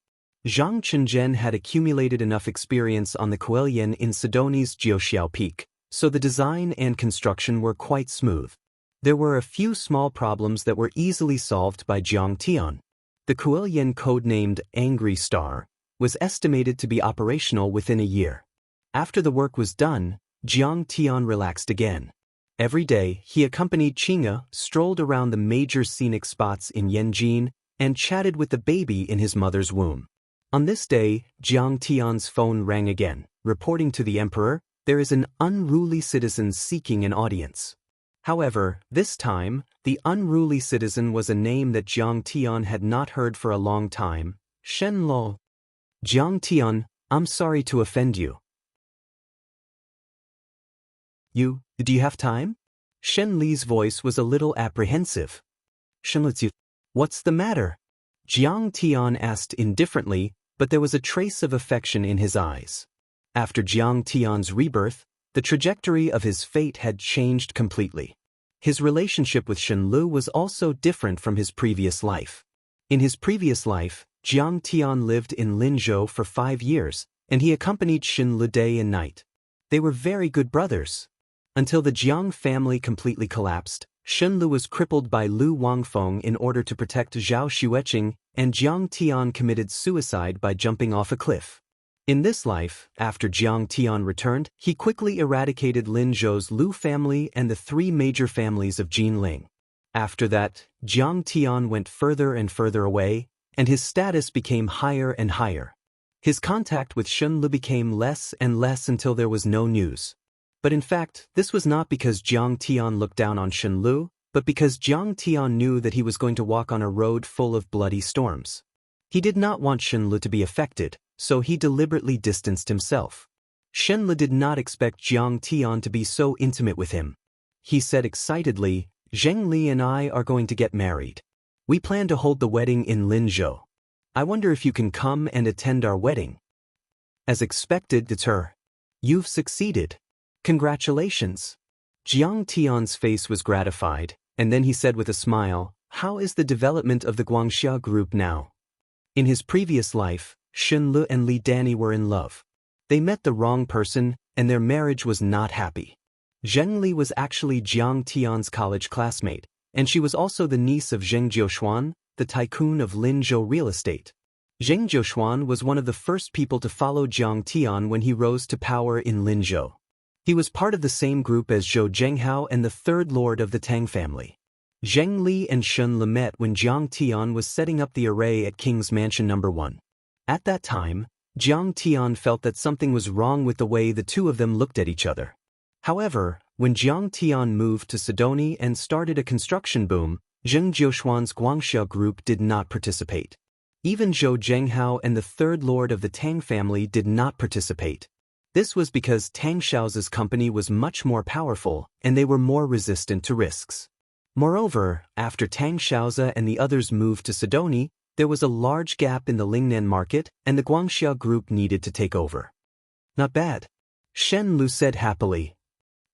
Zhang Chenjian had accumulated enough experience on the Kuelian in Sidoni's Jiuxiao Peak, so the design and construction were quite smooth. There were a few small problems that were easily solved by Jiang Tian. The Kuelian, codenamed Angry Star, was estimated to be operational within a year. After the work was done, Jiang Tian relaxed again. Every day, he accompanied Qing'e, strolled around the major scenic spots in Yanjin, and chatted with the baby in his mother's womb. On this day, Jiang Tian's phone rang again, reporting to the emperor, there is an unruly citizen seeking an audience. However, this time, the unruly citizen was a name that Jiang Tian had not heard for a long time, Shen Lo. Jiang Tian, I'm sorry to offend you. Do you have time? Shen Li's voice was a little apprehensive. Shen Li, what's the matter? Jiang Tian asked indifferently, but there was a trace of affection in his eyes. After Jiang Tian's rebirth, the trajectory of his fate had changed completely. His relationship with Shen Lu was also different from his previous life. In his previous life, Jiang Tian lived in Linzhou for 5 years, and he accompanied Shen Lu day and night. They were very good brothers. Until the Jiang family completely collapsed, Shen Lu was crippled by Lu Wangfeng in order to protect Zhao Xueqing, and Jiang Tian committed suicide by jumping off a cliff. In this life, after Jiang Tian returned, he quickly eradicated Linzhou's Lu family and the 3 major families of Jinling. After that, Jiang Tian went further and further away, and his status became higher and higher. His contact with Shen Lu became less and less until there was no news. But in fact, this was not because Jiang Tian looked down on Shen Lu, but because Jiang Tian knew that he was going to walk on a road full of bloody storms. He did not want Shen Lu to be affected, so he deliberately distanced himself. Shen Lu did not expect Jiang Tian to be so intimate with him. He said excitedly, Zheng Li and I are going to get married. We plan to hold the wedding in Linzhou. I wonder if you can come and attend our wedding. As expected, it's her. You've succeeded. Congratulations. Jiang Tian's face was gratified, and then he said with a smile, how is the development of the Guangxia group now? In his previous life, Shen Lu and Li Danny were in love. They met the wrong person, and their marriage was not happy. Zheng Li was actually Jiang Tian's college classmate, and she was also the niece of Zheng Jiushuan, the tycoon of Linzhou real estate. Zheng Jiushuan was one of the first people to follow Jiang Tian when he rose to power in Linzhou. He was part of the same group as Zhou Zhenghao and the third lord of the Tang family. Zheng Li and Shen Lu met when Jiang Tian was setting up the array at King's Mansion No. 1. At that time, Jiang Tian felt that something was wrong with the way the two of them looked at each other. However, when Jiang Tian moved to Sidoni and started a construction boom, Zheng Jiushuan's Guangxia group did not participate. Even Zhou Zhenghao and the third lord of the Tang family did not participate. This was because Tang Xiao's company was much more powerful, and they were more resistant to risks. Moreover, after Tang Xiaozi and the others moved to Sidoni, there was a large gap in the Lingnan market, and the Guangxia group needed to take over. Not bad. Shen Lu said happily.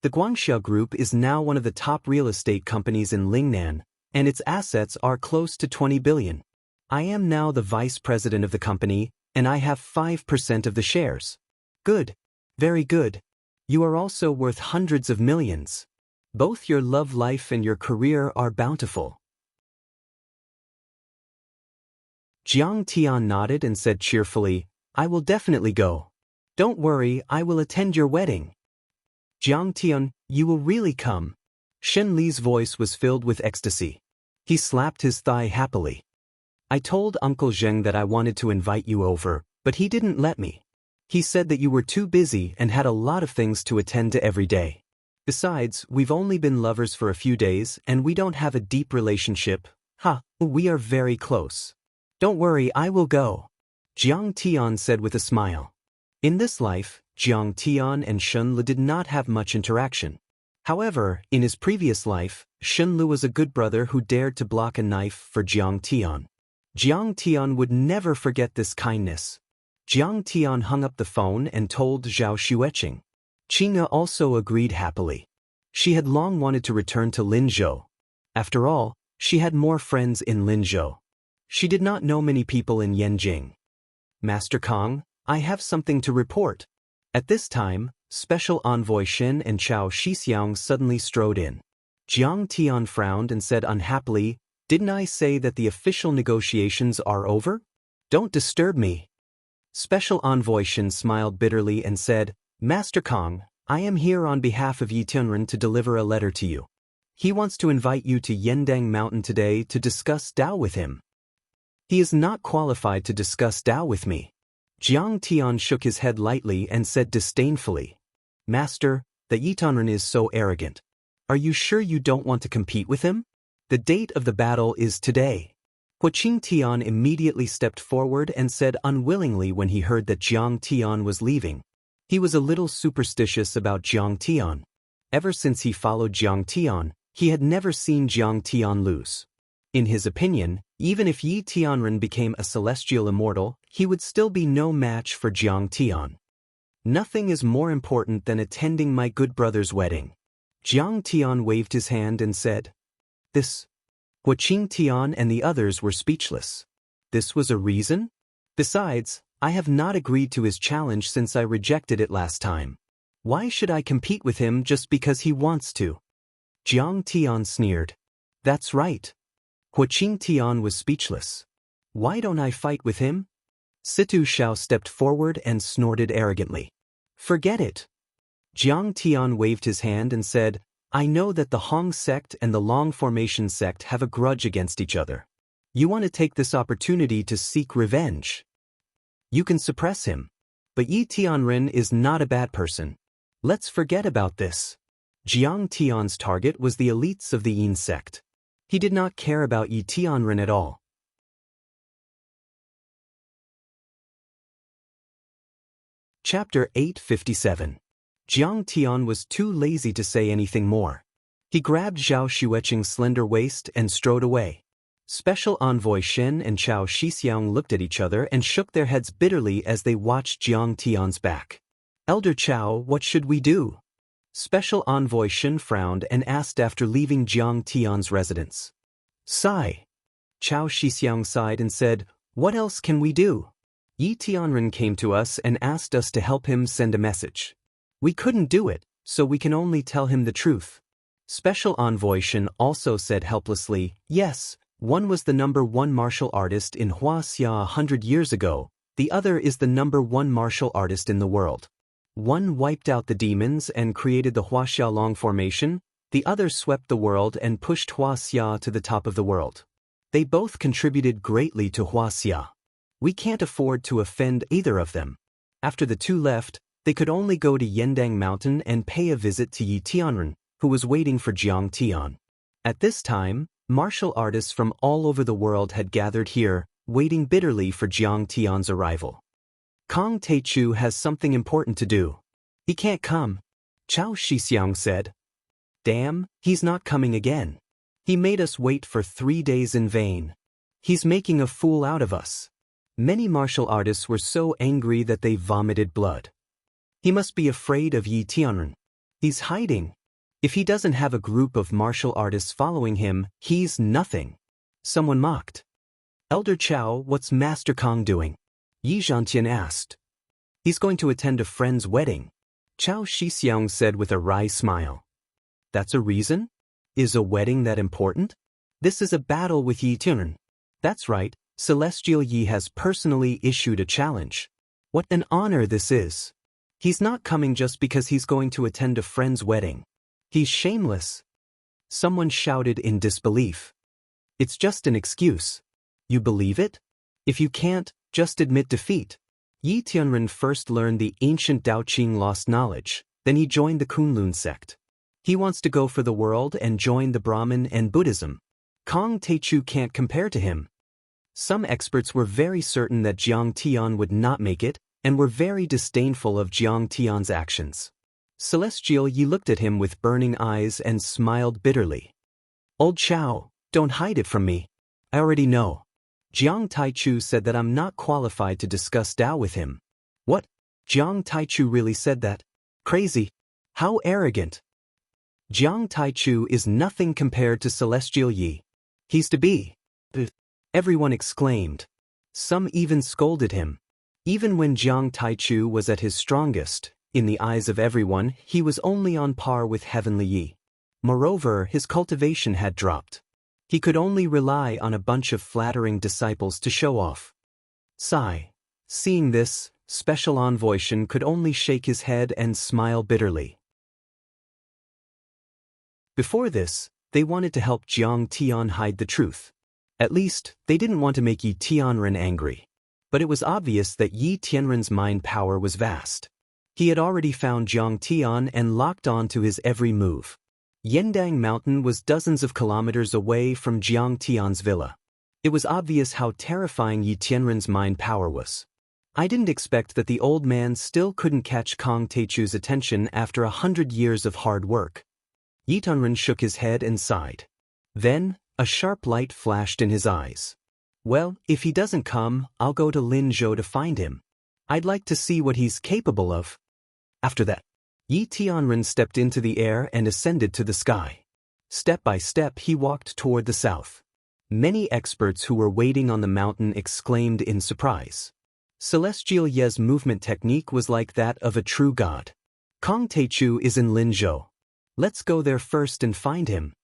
The Guangxia group is now one of the top real estate companies in Lingnan, and its assets are close to 20 billion. I am now the vice president of the company, and I have 5% of the shares. Good. Very good. You are also worth hundreds of millions. Both your love life and your career are bountiful. Jiang Tian nodded and said cheerfully, I will definitely go. Don't worry, I will attend your wedding. Jiang Tian, you will really come. Shen Li's voice was filled with ecstasy. He slapped his thigh happily. I told Uncle Zheng that I wanted to invite you over, but he didn't let me. He said that you were too busy and had a lot of things to attend to every day. Besides, we've only been lovers for a few days and we don't have a deep relationship. We are very close. Don't worry, I will go, Jiang Tian said with a smile. In this life, Jiang Tian and Shunlu did not have much interaction. However, in his previous life, Shunlu was a good brother who dared to block a knife for Jiang Tian. Jiang Tian would never forget this kindness. Jiang Tian hung up the phone and told Zhao Xueqing. Qing'e also agreed happily. She had long wanted to return to Linzhou. After all, she had more friends in Linzhou. She did not know many people in Yanjing. Master Kong, I have something to report. At this time, Special Envoy Xin and Chao Shixiang suddenly strode in. Jiang Tian frowned and said unhappily, "Didn't I say that the official negotiations are over? Don't disturb me." Special Envoy Xin smiled bitterly and said, "Master Kong, I am here on behalf of Yi Tianren to deliver a letter to you. He wants to invite you to Yendang Mountain today to discuss Dao with him." "He is not qualified to discuss Dao with me." Jiang Tian shook his head lightly and said disdainfully, "Master, that Yi Tianren is so arrogant. Are you sure you don't want to compete with him? The date of the battle is today." Huaqing Tian immediately stepped forward and said unwillingly when he heard that Jiang Tian was leaving. He was a little superstitious about Jiang Tian. Ever since he followed Jiang Tian, he had never seen Jiang Tian lose. In his opinion, even if Yi Tianren became a celestial immortal, he would still be no match for Jiang Tian. "Nothing is more important than attending my good brother's wedding." Jiang Tian waved his hand and said, "This." Huaqing Tian and the others were speechless. This was a reason? Besides, I have not agreed to his challenge since I rejected it last time. Why should I compete with him just because he wants to? Jiang Tian sneered. "That's right." Huaqing Tian was speechless. "Why don't I fight with him?" Situ Shao stepped forward and snorted arrogantly. "Forget it." Jiang Tian waved his hand and said, "I know that the Hong sect and the Long Formation sect have a grudge against each other. You want to take this opportunity to seek revenge. You can suppress him. But Yi Tianren is not a bad person. Let's forget about this." Jiang Tian's target was the elites of the Yin sect. He did not care about Yi Tianren at all. Chapter 857. Jiang Tian was too lazy to say anything more. He grabbed Zhao Xueqing's slender waist and strode away. Special Envoy Xin and Chao Shixiang looked at each other and shook their heads bitterly as they watched Jiang Tian's back. "Elder Chao, what should we do?" Special Envoy Xin frowned and asked after leaving Jiang Tian's residence. "Sigh." Chao Shixiang sighed and said, "What else can we do? Yi Tianren came to us and asked us to help him send a message. We couldn't do it, so we can only tell him the truth." Special Envoy Xin also said helplessly, "Yes, one was the #1 martial artist in Huaxia 100 years ago, the other is the #1 martial artist in the world. One wiped out the demons and created the Huaxia Long Formation, the other swept the world and pushed Huaxia to the top of the world. They both contributed greatly to Huaxia. We can't afford to offend either of them. After the two left, they could only go to Yendang Mountain and pay a visit to Yi Tianren, who was waiting for Jiang Tian. At this time, martial artists from all over the world had gathered here, waiting bitterly for Jiang Tian's arrival. Kong Teichu has something important to do. He can't come, Chao Shixiang said. Damn, he's not coming again. He made us wait for 3 days in vain. He's making a fool out of us. Many martial artists were so angry that they vomited blood. He must be afraid of Yi Tianren. He's hiding. If he doesn't have a group of martial artists following him, he's nothing. Someone mocked. Elder Chao, what's Master Kong doing? Yi Zhantian asked. He's going to attend a friend's wedding, Chao Shixiang said with a wry smile. That's a reason? Is a wedding that important? This is a battle with Yi Tianren. That's right, Celestial Yi has personally issued a challenge. What an honor this is. He's not coming just because he's going to attend a friend's wedding. He's shameless. Someone shouted in disbelief. It's just an excuse. You believe it? If you can't, just admit defeat. Yi Tianren first learned the ancient Dao Qing lost knowledge, then he joined the Kunlun sect. He wants to go for the world and join the Brahmin and Buddhism. Kong Teichu can't compare to him. Some experts were very certain that Jiang Tian would not make it, and were very disdainful of Jiang Tian's actions. Celestial Yi looked at him with burning eyes and smiled bitterly. Old Chow, don't hide it from me. I already know. Jiang Taichu said that I'm not qualified to discuss Tao with him. What? Jiang Taichu really said that? Crazy. How arrogant. Jiang Taichu is nothing compared to Celestial Yi. He's to be. Everyone exclaimed. Some even scolded him. Even when Jiang Taichu was at his strongest, in the eyes of everyone, he was only on par with Heavenly Yi. Moreover, his cultivation had dropped. He could only rely on a bunch of flattering disciples to show off. Sigh. Seeing this, Special Envoy Shen could only shake his head and smile bitterly. Before this, they wanted to help Jiang Tian hide the truth. At least, they didn't want to make Yi Tianren angry. But it was obvious that Yi Tianren's mind power was vast. He had already found Jiang Tian and locked on to his every move. Yendang Mountain was dozens of kilometers away from Jiang Tian's villa. It was obvious how terrifying Yi Tianren's mind power was. I didn't expect that the old man still couldn't catch Kong Teichu's attention after 100 years of hard work. Yi Tianren shook his head and sighed. Then, a sharp light flashed in his eyes. Well, if he doesn't come, I'll go to Linzhou to find him. I'd like to see what he's capable of. After that, Yi Tianren stepped into the air and ascended to the sky. Step by step he walked toward the south. Many experts who were waiting on the mountain exclaimed in surprise. Celestial Ye's movement technique was like that of a true god. Kong Teichu is in Linzhou. Let's go there first and find him.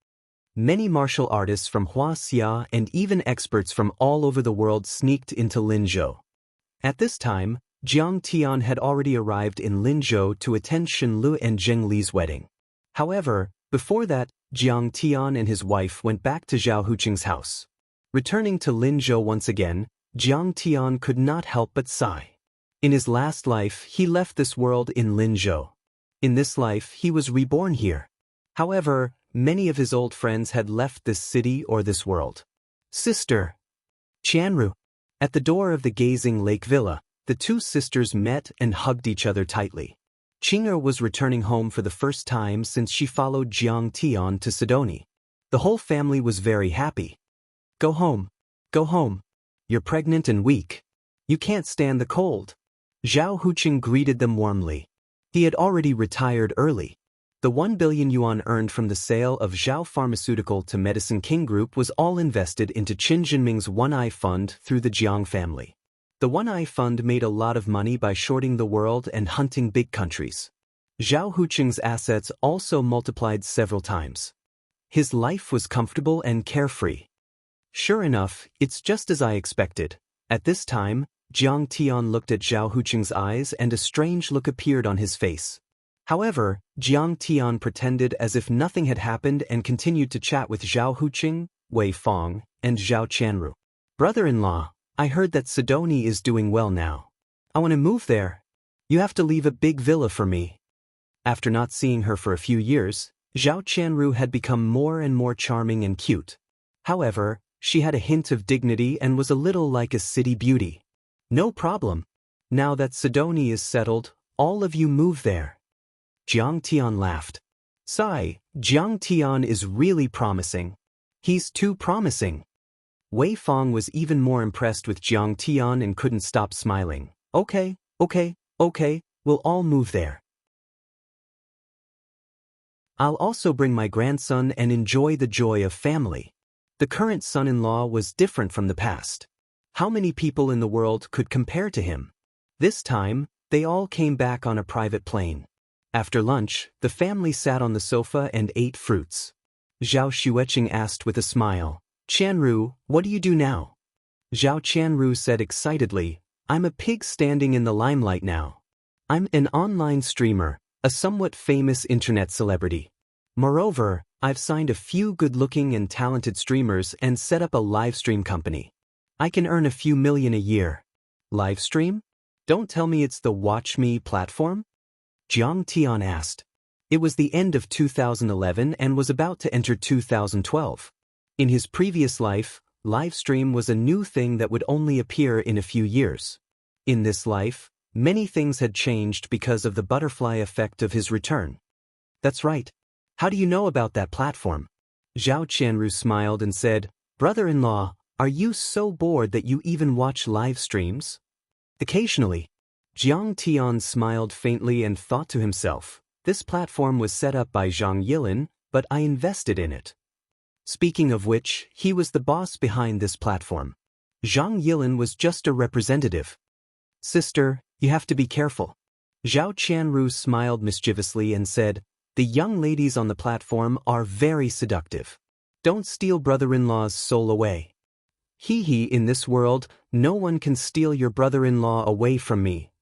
Many martial artists from Huaxia and even experts from all over the world sneaked into Linzhou. At this time, Jiang Tian had already arrived in Linzhou to attend Shen Lu and Zheng Li's wedding. However, before that, Jiang Tian and his wife went back to Zhao Huqing's house. Returning to Linzhou once again, Jiang Tian could not help but sigh. In his last life, he left this world in Linzhou. In this life, he was reborn here. However, many of his old friends had left this city or this world. Sister Qianru. At the door of the Gazing Lake Villa, the two sisters met and hugged each other tightly. Qing'er was returning home for the first time since she followed Jiang Tian to Sidoni. The whole family was very happy. Go home. Go home. You're pregnant and weak. You can't stand the cold. Zhao Huqing greeted them warmly. He had already retired early. The 1 billion yuan earned from the sale of Zhao Pharmaceutical to Medicine King Group was all invested into Qin Jinming's One Eye Fund through the Jiang family. The One Eye Fund made a lot of money by shorting the world and hunting big countries. Zhao Huqing's assets also multiplied several times. His life was comfortable and carefree. Sure enough, it's just as I expected. At this time, Jiang Tian looked at Zhao Huqing's eyes and a strange look appeared on his face. However, Jiang Tian pretended as if nothing had happened and continued to chat with Zhao Huqing, Wei Fong, and Zhao Qianru. Brother-in-law, I heard that Sidoni is doing well now. I want to move there. You have to leave a big villa for me. After not seeing her for a few years, Zhao Qianru had become more and more charming and cute. However, she had a hint of dignity and was a little like a city beauty. No problem. Now that Sidoni is settled, all of you move there. Jiang Tian laughed. Sigh, Jiang Tian is really promising. He's too promising. Wei Fong was even more impressed with Jiang Tian and couldn't stop smiling. Okay, we'll all move there. I'll also bring my grandson and enjoy the joy of family. The current son-in-law was different from the past. How many people in the world could compare to him? This time, they all came back on a private plane. After lunch, the family sat on the sofa and ate fruits. Zhao Xueqing asked with a smile, Qianru, what do you do now? Zhao Qianru said excitedly, I'm a pig standing in the limelight now. I'm an online streamer, a somewhat famous internet celebrity. Moreover, I've signed a few good-looking and talented streamers and set up a live stream company. I can earn a few million a year. Live stream? Don't tell me it's the Watch Me platform? Jiang Tian asked. It was the end of 2011 and was about to enter 2012. In his previous life, livestream was a new thing that would only appear in a few years. In this life, many things had changed because of the butterfly effect of his return. That's right. How do you know about that platform? Zhao Qianru smiled and said, "Brother-in-law, are you so bored that you even watch live streams?" Occasionally. Jiang Tian smiled faintly and thought to himself, this platform was set up by Zhang Yilin, but I invested in it. Speaking of which, he was the boss behind this platform. Zhang Yilin was just a representative. Sister, you have to be careful. Zhao Qianru smiled mischievously and said, the young ladies on the platform are very seductive. Don't steal brother-in-law's soul away. In this world, no one can steal your brother-in-law away from me.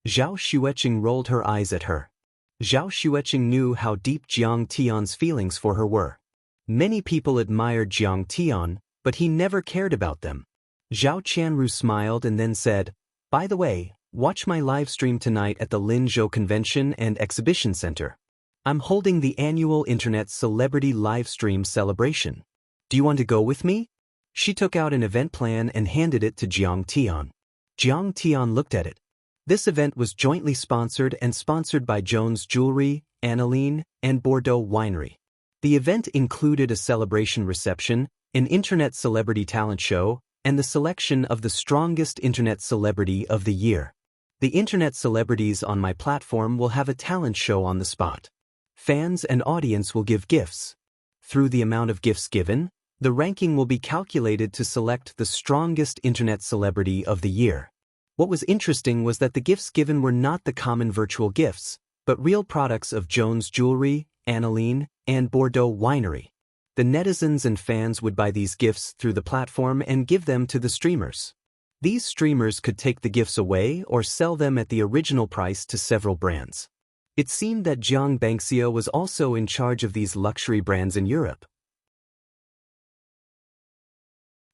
Zhao Xueqing rolled her eyes at her. Zhao Xueqing knew how deep Jiang Tian's feelings for her were. Many people admired Jiang Tian, but he never cared about them. Zhao Qianru smiled and then said, by the way, watch my live stream tonight at the Linzhou Convention and Exhibition Center. I'm holding the annual Internet Celebrity Livestream celebration. Do you want to go with me? She took out an event plan and handed it to Jiang Tian. Jiang Tian looked at it. This event was jointly sponsored by Jones Jewelry, Aniline, and Bordeaux Winery. The event included a celebration reception, an Internet Celebrity Talent Show, and the selection of the strongest Internet Celebrity of the year. The Internet celebrities on my platform will have a talent show on the spot. Fans and audience will give gifts. Through the amount of gifts given, the ranking will be calculated to select the strongest Internet Celebrity of the year. What was interesting was that the gifts given were not the common virtual gifts, but real products of Jones Jewelry, Aniline, and Bordeaux Winery. The netizens and fans would buy these gifts through the platform and give them to the streamers. These streamers could take the gifts away or sell them at the original price to several brands. It seemed that Jiang Bangxia was also in charge of these luxury brands in Europe.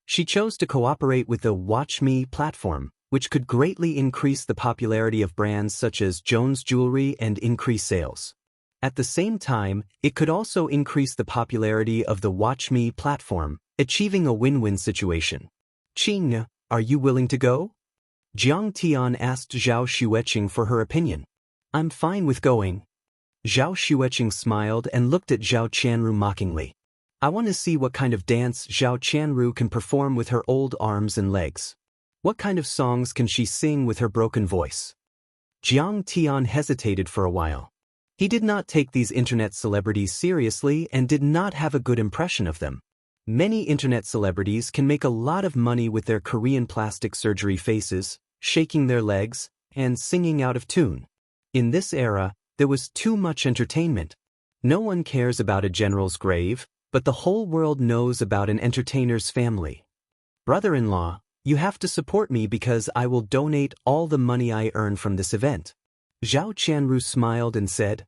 She chose to cooperate with the Watch Me platform, which could greatly increase the popularity of brands such as Jones Jewelry and increase sales. At the same time, it could also increase the popularity of the Watch Me platform, achieving a win-win situation. Qing, are you willing to go? Jiang Tian asked Zhao Xueqing for her opinion. I'm fine with going. Zhao Xueqing smiled and looked at Zhao Qianru mockingly. I want to see what kind of dance Zhao Qianru can perform with her old arms and legs. What kind of songs can she sing with her broken voice? Jiang Tian hesitated for a while. He did not take these Internet celebrities seriously and did not have a good impression of them. Many Internet celebrities can make a lot of money with their Korean plastic surgery faces, shaking their legs, and singing out of tune. In this era, there was too much entertainment. No one cares about a general's grave, but the whole world knows about an entertainer's family. Brother-in-law, you have to support me because I will donate all the money I earn from this event. Zhao Qianru smiled and said,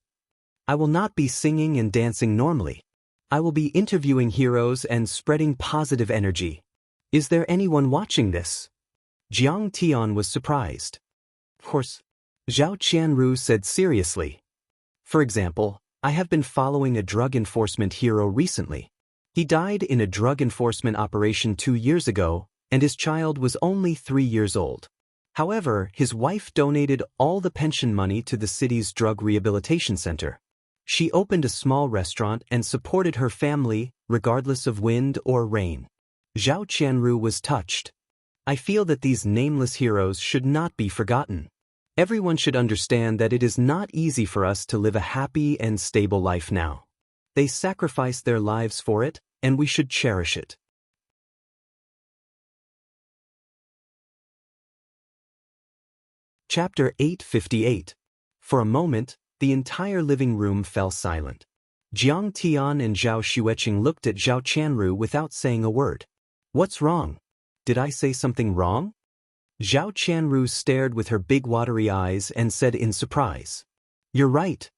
I will not be singing and dancing normally. I will be interviewing heroes and spreading positive energy. Is there anyone watching this? Jiang Tian was surprised. Of course. Zhao Qianru said seriously. For example, I have been following a drug enforcement hero recently. He died in a drug enforcement operation 2 years ago, and his child was only 3 years old. However, his wife donated all the pension money to the city's drug rehabilitation center. She opened a small restaurant and supported her family, regardless of wind or rain. Zhao Qianru was touched. I feel that these nameless heroes should not be forgotten. Everyone should understand that it is not easy for us to live a happy and stable life now. They sacrificed their lives for it, and we should cherish it. Chapter 858. For a moment, the entire living room fell silent. Jiang Tian and Zhao Xueqing looked at Zhao Qianru without saying a word. What's wrong? Did I say something wrong? Zhao Qianru stared with her big watery eyes and said in surprise. You're right.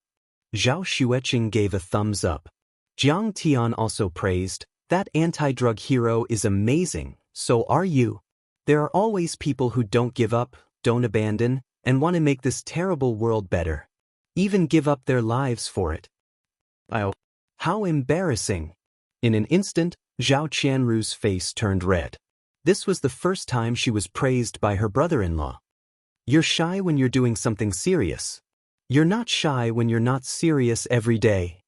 Zhao Xueqing gave a thumbs up. Jiang Tian also praised, that anti-drug hero is amazing, so are you. There are always people who don't give up, don't abandon, and want to make this terrible world better. Even give up their lives for it. Oh, how embarrassing. In an instant, Zhao Qianru's face turned red. This was the first time she was praised by her brother-in-law. You're shy when you're doing something serious. You're not shy when you're not serious every day,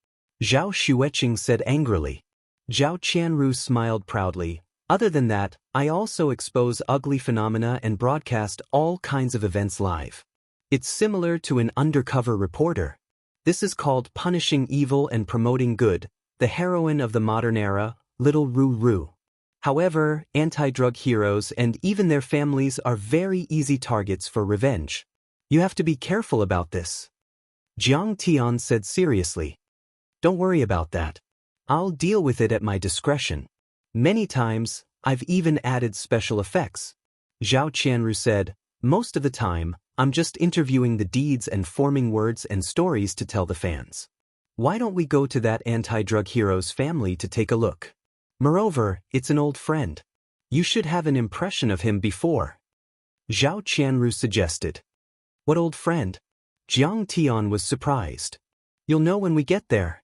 Zhao Xueqing said angrily. Zhao Qianru smiled proudly. Other than that, I also expose ugly phenomena and broadcast all kinds of events live. It's similar to an undercover reporter. This is called punishing evil and promoting good, the heroine of the modern era, Little Ru. However, anti-drug heroes and even their families are very easy targets for revenge. You have to be careful about this, Jiang Tian said seriously. Don't worry about that. I'll deal with it at my discretion. Many times, I've even added special effects. Zhao Qianru said, most of the time, I'm just interviewing the deeds and forming words and stories to tell the fans. Why don't we go to that anti-drug hero's family to take a look? Moreover, it's an old friend. You should have an impression of him before. Zhao Qianru suggested. What old friend? Jiang Tian was surprised. You'll know when we get there.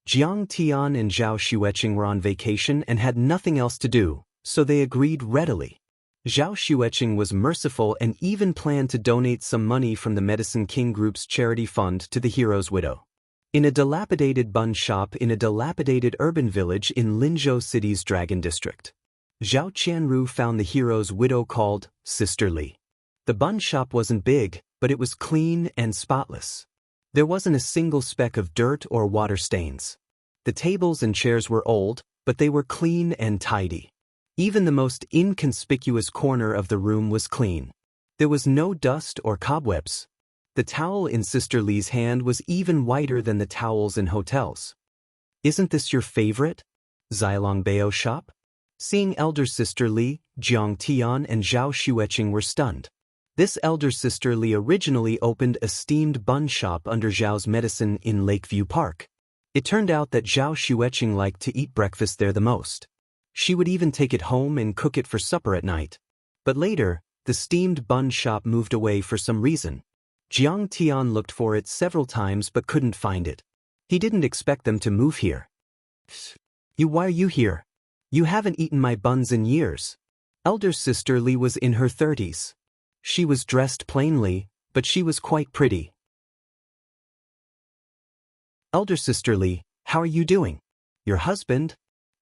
Jiang Tian and Zhao Xueqing were on vacation and had nothing else to do, so they agreed readily. Zhao Xueqing was merciful and even planned to donate some money from the Medicine King Group's charity fund to the hero's widow. In a dilapidated bun shop in a dilapidated urban village in Linzhou City's Dragon District, Zhao Qianru found the hero's widow called Sister Li. The bun shop wasn't big, but it was clean and spotless. There wasn't a single speck of dirt or water stains. The tables and chairs were old, but they were clean and tidy. Even the most inconspicuous corner of the room was clean. There was no dust or cobwebs. The towel in Sister Li's hand was even whiter than the towels in hotels. Isn't this your favorite Zilongbao shop? Seeing elder Sister Li, Jiang Tian and Zhao Xueqing were stunned. This elder Sister Li originally opened a steamed bun shop under Zhao's medicine in Lakeview Park. It turned out that Zhao Xueqing liked to eat breakfast there the most. She would even take it home and cook it for supper at night. But later, the steamed bun shop moved away for some reason. Jiang Tian looked for it several times but couldn't find it. He didn't expect them to move here. Why are you here? You haven't eaten my buns in years. Elder Sister Li was in her 30s. She was dressed plainly, but she was quite pretty. Elder Sister Li, how are you doing? Your husband?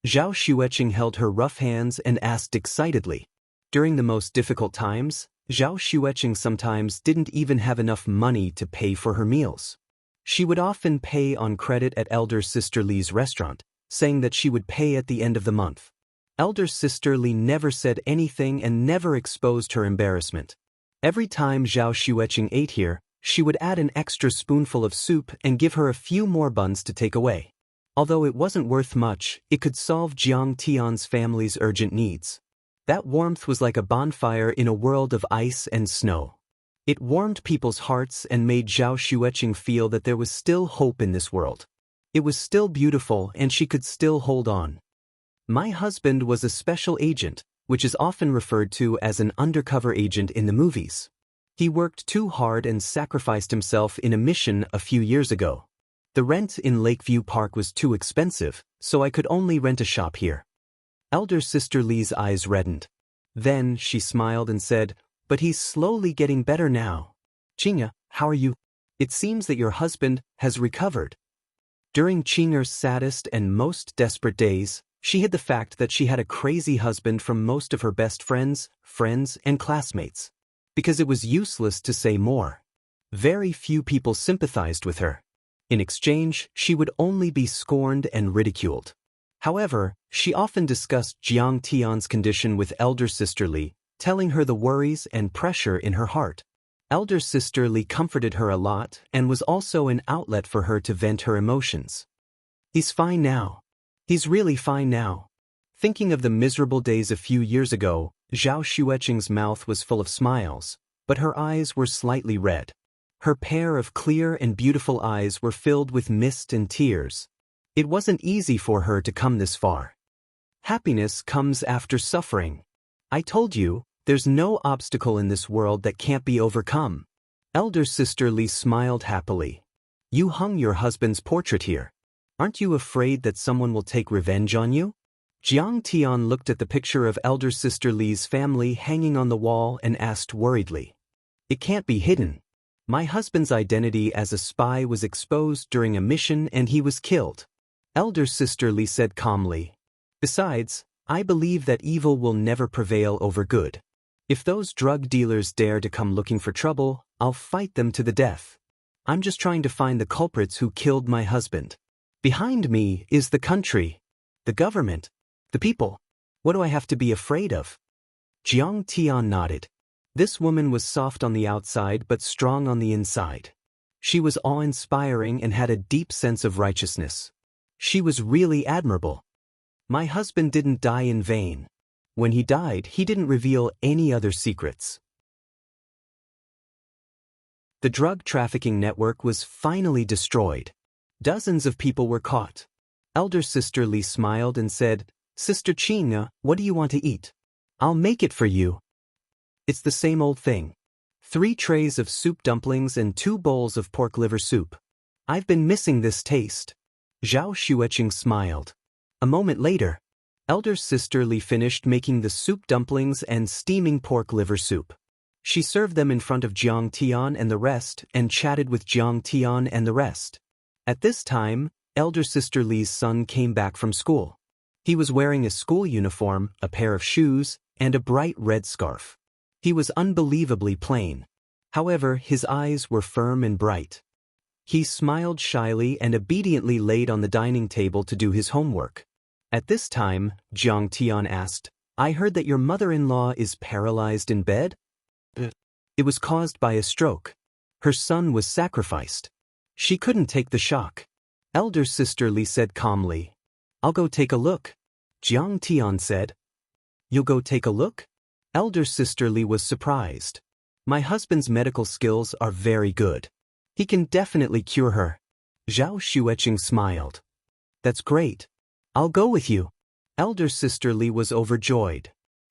Zhao Xueqing held her rough hands and asked excitedly. During the most difficult times, Zhao Xueqing sometimes didn't even have enough money to pay for her meals. She would often pay on credit at Elder Sister Li's restaurant, saying that she would pay at the end of the month. Elder Sister Li never said anything and never exposed her embarrassment. Every time Zhao Xueqing ate here, she would add an extra spoonful of soup and give her a few more buns to take away. Although it wasn't worth much, it could solve Jiang Tian's family's urgent needs. That warmth was like a bonfire in a world of ice and snow. It warmed people's hearts and made Zhao Xueqing feel that there was still hope in this world. It was still beautiful and she could still hold on. My husband was a special agent, which is often referred to as an undercover agent in the movies. He worked too hard and sacrificed himself in a mission a few years ago. The rent in Lakeview Park was too expensive, so I could only rent a shop here. Elder Sister Li's eyes reddened. Then she smiled and said, but he's slowly getting better now. Qingya, how are you? It seems that your husband has recovered. During Qingya's saddest and most desperate days, she hid the fact that she had a crazy husband from most of her best friends, and classmates. Because it was useless to say more. Very few people sympathized with her. In exchange, she would only be scorned and ridiculed. However, she often discussed Jiang Tian's condition with Elder Sister Li, telling her the worries and pressure in her heart. Elder Sister Li comforted her a lot and was also an outlet for her to vent her emotions. He's fine now. He's really fine now. Thinking of the miserable days a few years ago, Zhao Xueqing's mouth was full of smiles, but her eyes were slightly red. Her pair of clear and beautiful eyes were filled with mist and tears. It wasn't easy for her to come this far. Happiness comes after suffering. I told you, there's no obstacle in this world that can't be overcome. Elder Sister Li smiled happily. You hung your husband's portrait here. Aren't you afraid that someone will take revenge on you? Jiang Tian looked at the picture of elder sister Li's family hanging on the wall and asked worriedly. It can't be hidden. My husband's identity as a spy was exposed during a mission and he was killed. Elder sister Li said calmly. Besides, I believe that evil will never prevail over good. If those drug dealers dare to come looking for trouble, I'll fight them to the death. I'm just trying to find the culprits who killed my husband. Behind me is the country, the government, the people. What do I have to be afraid of? Jiang Tian nodded. This woman was soft on the outside but strong on the inside. She was awe-inspiring and had a deep sense of righteousness. She was really admirable. My husband didn't die in vain. When he died, he didn't reveal any other secrets. The drug trafficking network was finally destroyed. Dozens of people were caught. Elder sister Li smiled and said, Sister Qina, what do you want to eat? I'll make it for you. It's the same old thing. 3 trays of soup dumplings and 2 bowls of pork liver soup. I've been missing this taste. Zhao Xueqing smiled. A moment later, elder sister Li finished making the soup dumplings and steaming pork liver soup. She served them in front of Jiang Tian and the rest and chatted with Jiang Tian and the rest. At this time, elder sister Li's son came back from school. He was wearing a school uniform, a pair of shoes, and a bright red scarf. He was unbelievably plain. However, his eyes were firm and bright. He smiled shyly and obediently laid on the dining table to do his homework. At this time, Jiang Tian asked, I heard that your mother-in-law is paralyzed in bed? It was caused by a stroke. Her son was sacrificed. She couldn't take the shock. Elder sister Li said calmly. I'll go take a look. Jiang Tian said. You'll go take a look? Elder sister Li was surprised. My husband's medical skills are very good. He can definitely cure her. Zhao Xueqing smiled. That's great. I'll go with you. Elder sister Li was overjoyed.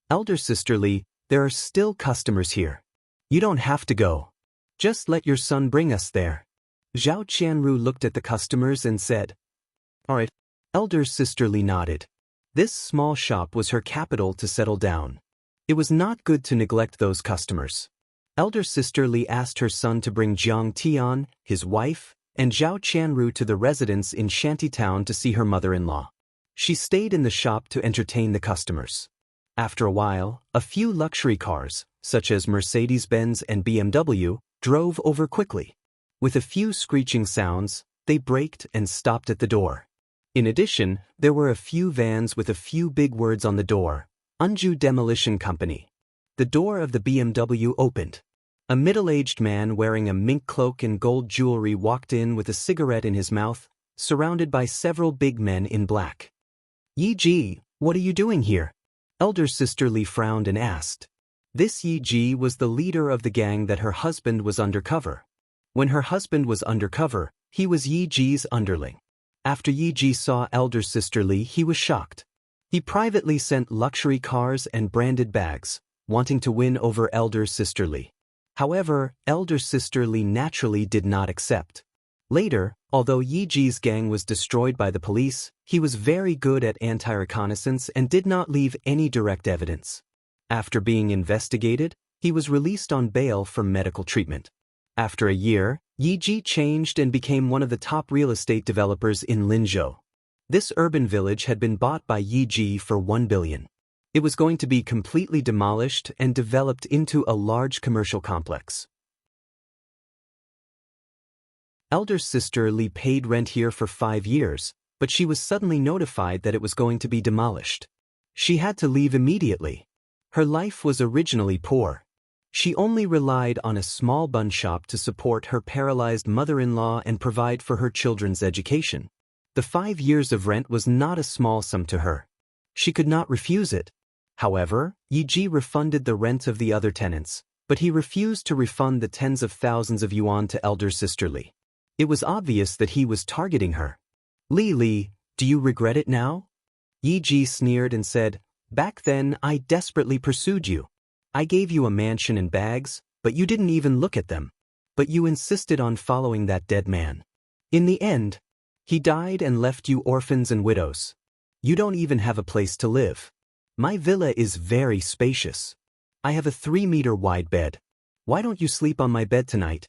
Elder sister Li, there are still customers here. You don't have to go. Just let your son bring us there. Zhao Qianru looked at the customers and said, All right. Elder sister Li nodded. This small shop was her capital to settle down. It was not good to neglect those customers. Elder sister Li asked her son to bring Jiang Tian, his wife, and Zhao Qianru to the residence in Shantytown to see her mother-in-law. She stayed in the shop to entertain the customers. After a while, a few luxury cars, such as Mercedes-Benz and BMW, drove over quickly. With a few screeching sounds, they braked and stopped at the door. In addition, there were a few vans with a few big words on the door, Unju Demolition Company. The door of the BMW opened. A middle-aged man wearing a mink cloak and gold jewelry walked in with a cigarette in his mouth, surrounded by several big men in black. Yi Ji, what are you doing here? Elder sister Li frowned and asked. This Yi Ji was the leader of the gang that her husband was undercover. When her husband was undercover, he was Yi Ji's underling. After Yi Ji saw elder sister Li, he was shocked. He privately sent luxury cars and branded bags, wanting to win over elder sister Li. However, elder sister Li naturally did not accept. Later, although Yi Ji's gang was destroyed by the police, he was very good at anti-reconnaissance and did not leave any direct evidence. After being investigated, he was released on bail for medical treatment. After a year, Yi Ji changed and became one of the top real estate developers in Linzhou. This urban village had been bought by Yi Ji for 1 billion. It was going to be completely demolished and developed into a large commercial complex. Elder sister Li paid rent here for 5 years, but she was suddenly notified that it was going to be demolished. She had to leave immediately. Her life was originally poor. She only relied on a small bun shop to support her paralyzed mother-in-law and provide for her children's education. The 5 years of rent was not a small sum to her. She could not refuse it. However, Yi Ji refunded the rent of the other tenants, but he refused to refund the tens of thousands of yuan to elder sister Li. It was obvious that he was targeting her. Li, do you regret it now? Yi Ji sneered and said, Back then I desperately pursued you. I gave you a mansion and bags, but you didn't even look at them. But you insisted on following that dead man. In the end, he died and left you orphans and widows. You don't even have a place to live. My villa is very spacious. I have a 3-meter wide bed. Why don't you sleep on my bed tonight?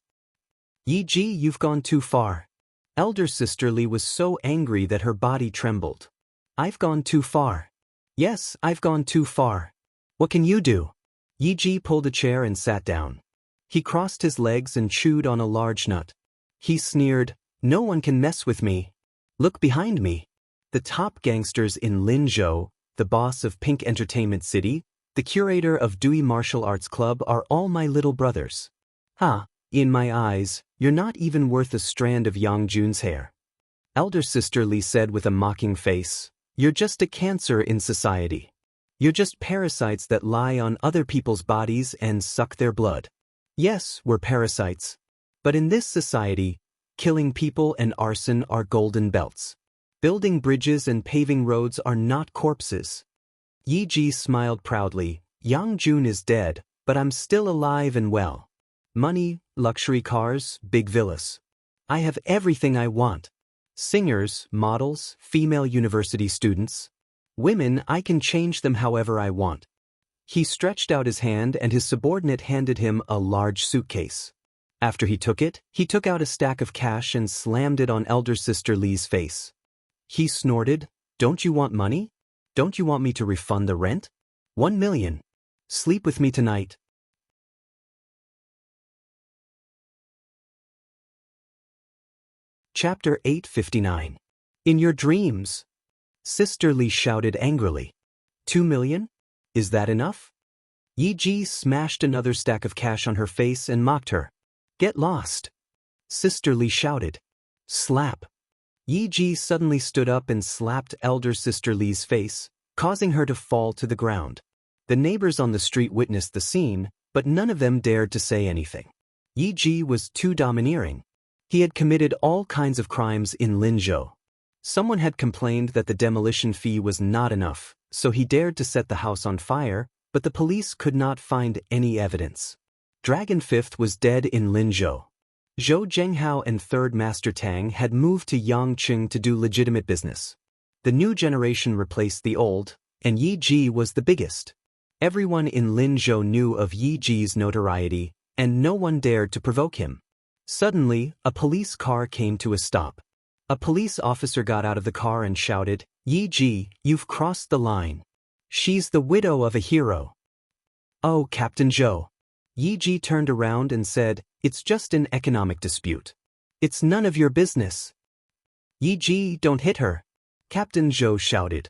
Yi-ji, you've gone too far. Elder sister Li was so angry that her body trembled. I've gone too far. Yes, I've gone too far. What can you do? Yi-ji pulled a chair and sat down. He crossed his legs and chewed on a large nut. He sneered, no one can mess with me. Look behind me. The top gangsters in Linzhou, the boss of Pink Entertainment City, the curator of Dewey Martial Arts Club are all my little brothers. In my eyes, you're not even worth a strand of Yang Jun's hair. Elder sister Li said with a mocking face, you're just a cancer in society. You're just parasites that lie on other people's bodies and suck their blood. Yes, we're parasites. But in this society, killing people and arson are golden belts. Building bridges and paving roads are not corpses. Yi-ji smiled proudly. Yang Jun is dead, but I'm still alive and well. Money, luxury cars, big villas. I have everything I want. Singers, models, female university students. Women, I can change them however I want. He stretched out his hand and his subordinate handed him a large suitcase. After he took out a stack of cash and slammed it on elder sister Li's face. He snorted, don't you want money? Don't you want me to refund the rent? 1 million. Sleep with me tonight. Chapter 859. In your dreams. Sister Li shouted angrily. 2 million? Is that enough? Yi-ji smashed another stack of cash on her face and mocked her. Get lost. Sister Li shouted. Slap. Yi-ji suddenly stood up and slapped elder sister Li's face, causing her to fall to the ground. The neighbors on the street witnessed the scene, but none of them dared to say anything. Yi-ji was too domineering. He had committed all kinds of crimes in Linzhou. Someone had complained that the demolition fee was not enough, so he dared to set the house on fire, but the police could not find any evidence. Dragon Fifth was dead in Linzhou. Zhou Zhenghao and Third Master Tang had moved to Yangqing to do legitimate business. The new generation replaced the old, and Yi-ji was the biggest. Everyone in Linzhou knew of Yi-ji's notoriety, and no one dared to provoke him. Suddenly, a police car came to a stop. A police officer got out of the car and shouted, Yi-ji, you've crossed the line. She's the widow of a hero. Oh, Captain Zhou. Yi-ji turned around and said, it's just an economic dispute. It's none of your business. Yi-ji, don't hit her. Captain Zhou shouted.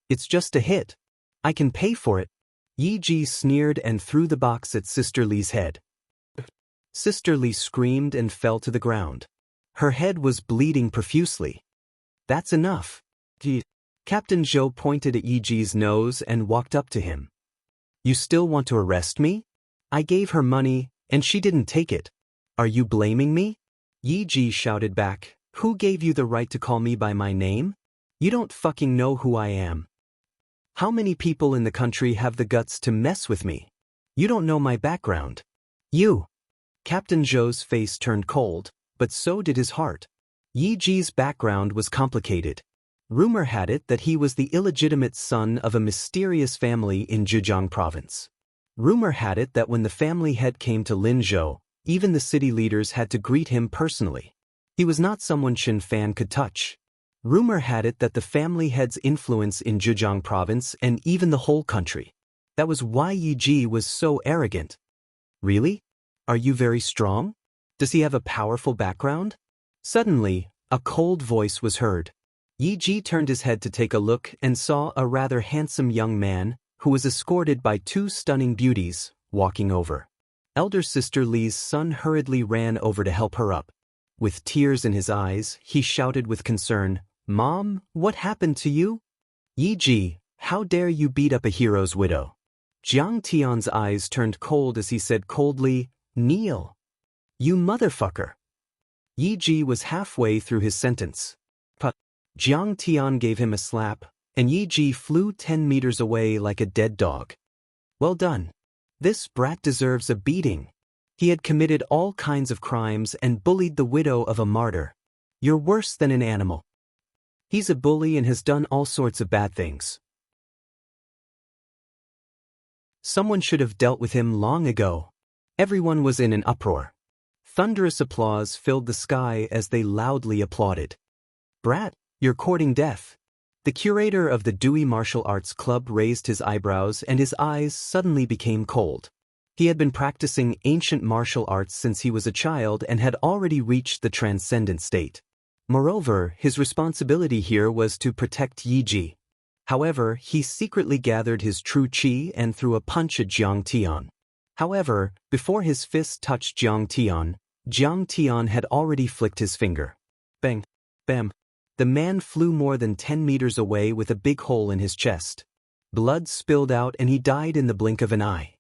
It's just a hit. I can pay for it. Yi-ji sneered and threw the box at Sister Li's head. Sister Li screamed and fell to the ground. Her head was bleeding profusely. That's enough. Captain Zhou pointed at Yi-ji's nose and walked up to him. You still want to arrest me? I gave her money, and she didn't take it. Are you blaming me? Yi-ji shouted back, who gave you the right to call me by my name? You don't fucking know who I am. How many people in the country have the guts to mess with me? You don't know my background. You. Captain Zhou's face turned cold, but so did his heart. Yi-ji's background was complicated. Rumor had it that he was the illegitimate son of a mysterious family in Zhejiang province. Rumor had it that when the family head came to Linzhou, even the city leaders had to greet him personally. He was not someone Xin Fan could touch. Rumor had it that the family head's influence in Zhejiang province and even the whole country. That was why Yi-ji was so arrogant. Really? Are you very strong? Does he have a powerful background? Suddenly, a cold voice was heard. Yi-ji turned his head to take a look and saw a rather handsome young man, who was escorted by 2 stunning beauties, walking over. Elder sister Li's son hurriedly ran over to help her up. With tears in his eyes, he shouted with concern, Mom, what happened to you? Yi-ji, how dare you beat up a hero's widow? Jiang Tian's eyes turned cold as he said coldly, Kneel. You motherfucker. Yi-ji was halfway through his sentence. But Jiang Tian gave him a slap, and Yi-ji flew 10 meters away like a dead dog. Well done. This brat deserves a beating. He had committed all kinds of crimes and bullied the widow of a martyr. You're worse than an animal. He's a bully and has done all sorts of bad things. Someone should have dealt with him long ago. Everyone was in an uproar. Thunderous applause filled the sky as they loudly applauded. Brat, you're courting death. The curator of the Dewey Martial Arts Club raised his eyebrows and his eyes suddenly became cold. He had been practicing ancient martial arts since he was a child and had already reached the transcendent state. Moreover, his responsibility here was to protect Yi. However, he secretly gathered his true chi and threw a punch at Jiang Tian. However, before his fist touched Jiang Tian had already flicked his finger. Bang! Bam! The man flew more than 10 meters away with a big hole in his chest. Blood spilled out and he died in the blink of an eye.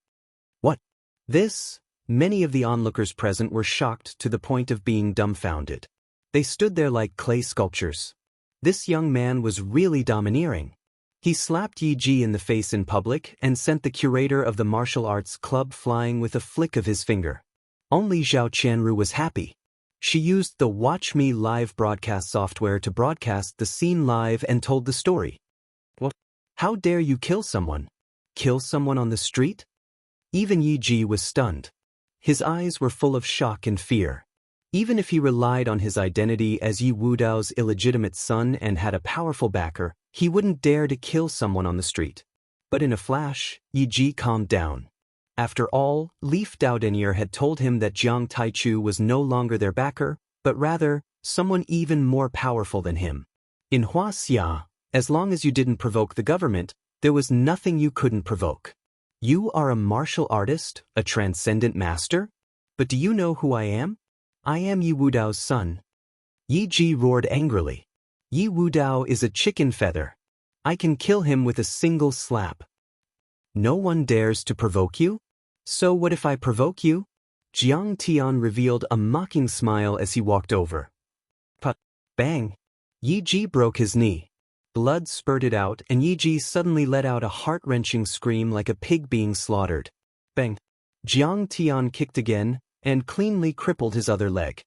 What? This? Many of the onlookers present were shocked to the point of being dumbfounded. They stood there like clay sculptures. This young man was really domineering. He slapped Yi in the face in public and sent the curator of the martial arts club flying with a flick of his finger. Only Zhao Qianru was happy. She used the Watch Me Live broadcast software to broadcast the scene live and told the story. What? How dare you kill someone? Kill someone on the street? Even Yi was stunned. His eyes were full of shock and fear. Even if he relied on his identity as Yi Wudao's illegitimate son and had a powerful backer, he wouldn't dare to kill someone on the street. But in a flash, Yi calmed down. After all, Leaf Dao Denier had told him that Jiang Taichu was no longer their backer, but rather, someone even more powerful than him. In Huaxia, as long as you didn't provoke the government, there was nothing you couldn't provoke. You are a martial artist, a transcendent master? But do you know who I am? I am Yi Wudao's son. Yi roared angrily. Yi Wudao is a chicken feather. I can kill him with a single slap. No one dares to provoke you? So what if I provoke you? Jiang Tian revealed a mocking smile as he walked over. Put! Bang! Yi broke his knee. Blood spurted out and Yi suddenly let out a heart-wrenching scream like a pig being slaughtered. Bang! Jiang Tian kicked again and cleanly crippled his other leg.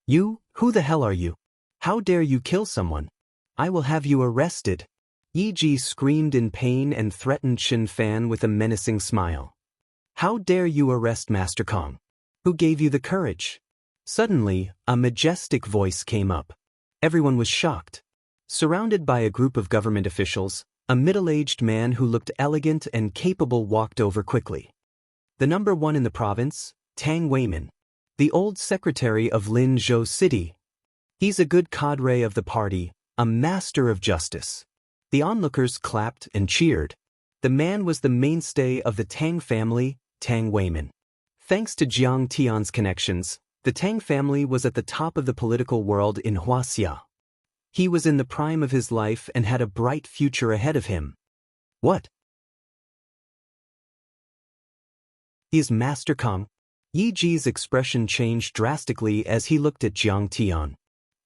You, who the hell are you? How dare you kill someone? I will have you arrested. Yi screamed in pain and threatened Shin Fan with a menacing smile. How dare you arrest Master Kong? Who gave you the courage? Suddenly, a majestic voice came up. Everyone was shocked. Surrounded by a group of government officials, a middle-aged man who looked elegant and capable walked over quickly. The number one in the province, Tang Weimin, the old secretary of Linzhou City. He's a good cadre of the party, a master of justice. The onlookers clapped and cheered. The man was the mainstay of the Tang family, Tang Weimin. Thanks to Jiang Tian's connections, the Tang family was at the top of the political world in Huaxia. He was in the prime of his life and had a bright future ahead of him. What? He is Master Kong? Yi's expression changed drastically as he looked at Jiang Tian.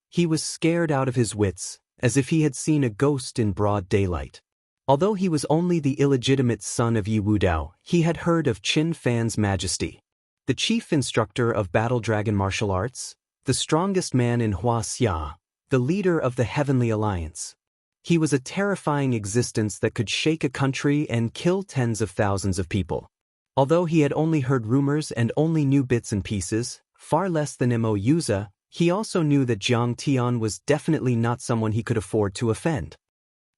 He was scared out of his wits, as if he had seen a ghost in broad daylight. Although he was only the illegitimate son of Yi Wudao, he had heard of Qin Fan's majesty. The chief instructor of Battle Dragon martial arts, the strongest man in Huaxia, the leader of the Heavenly Alliance. He was a terrifying existence that could shake a country and kill tens of thousands of people. Although he had only heard rumors and only knew bits and pieces, far less than Mo Yuza, he also knew that Jiang Tian was definitely not someone he could afford to offend.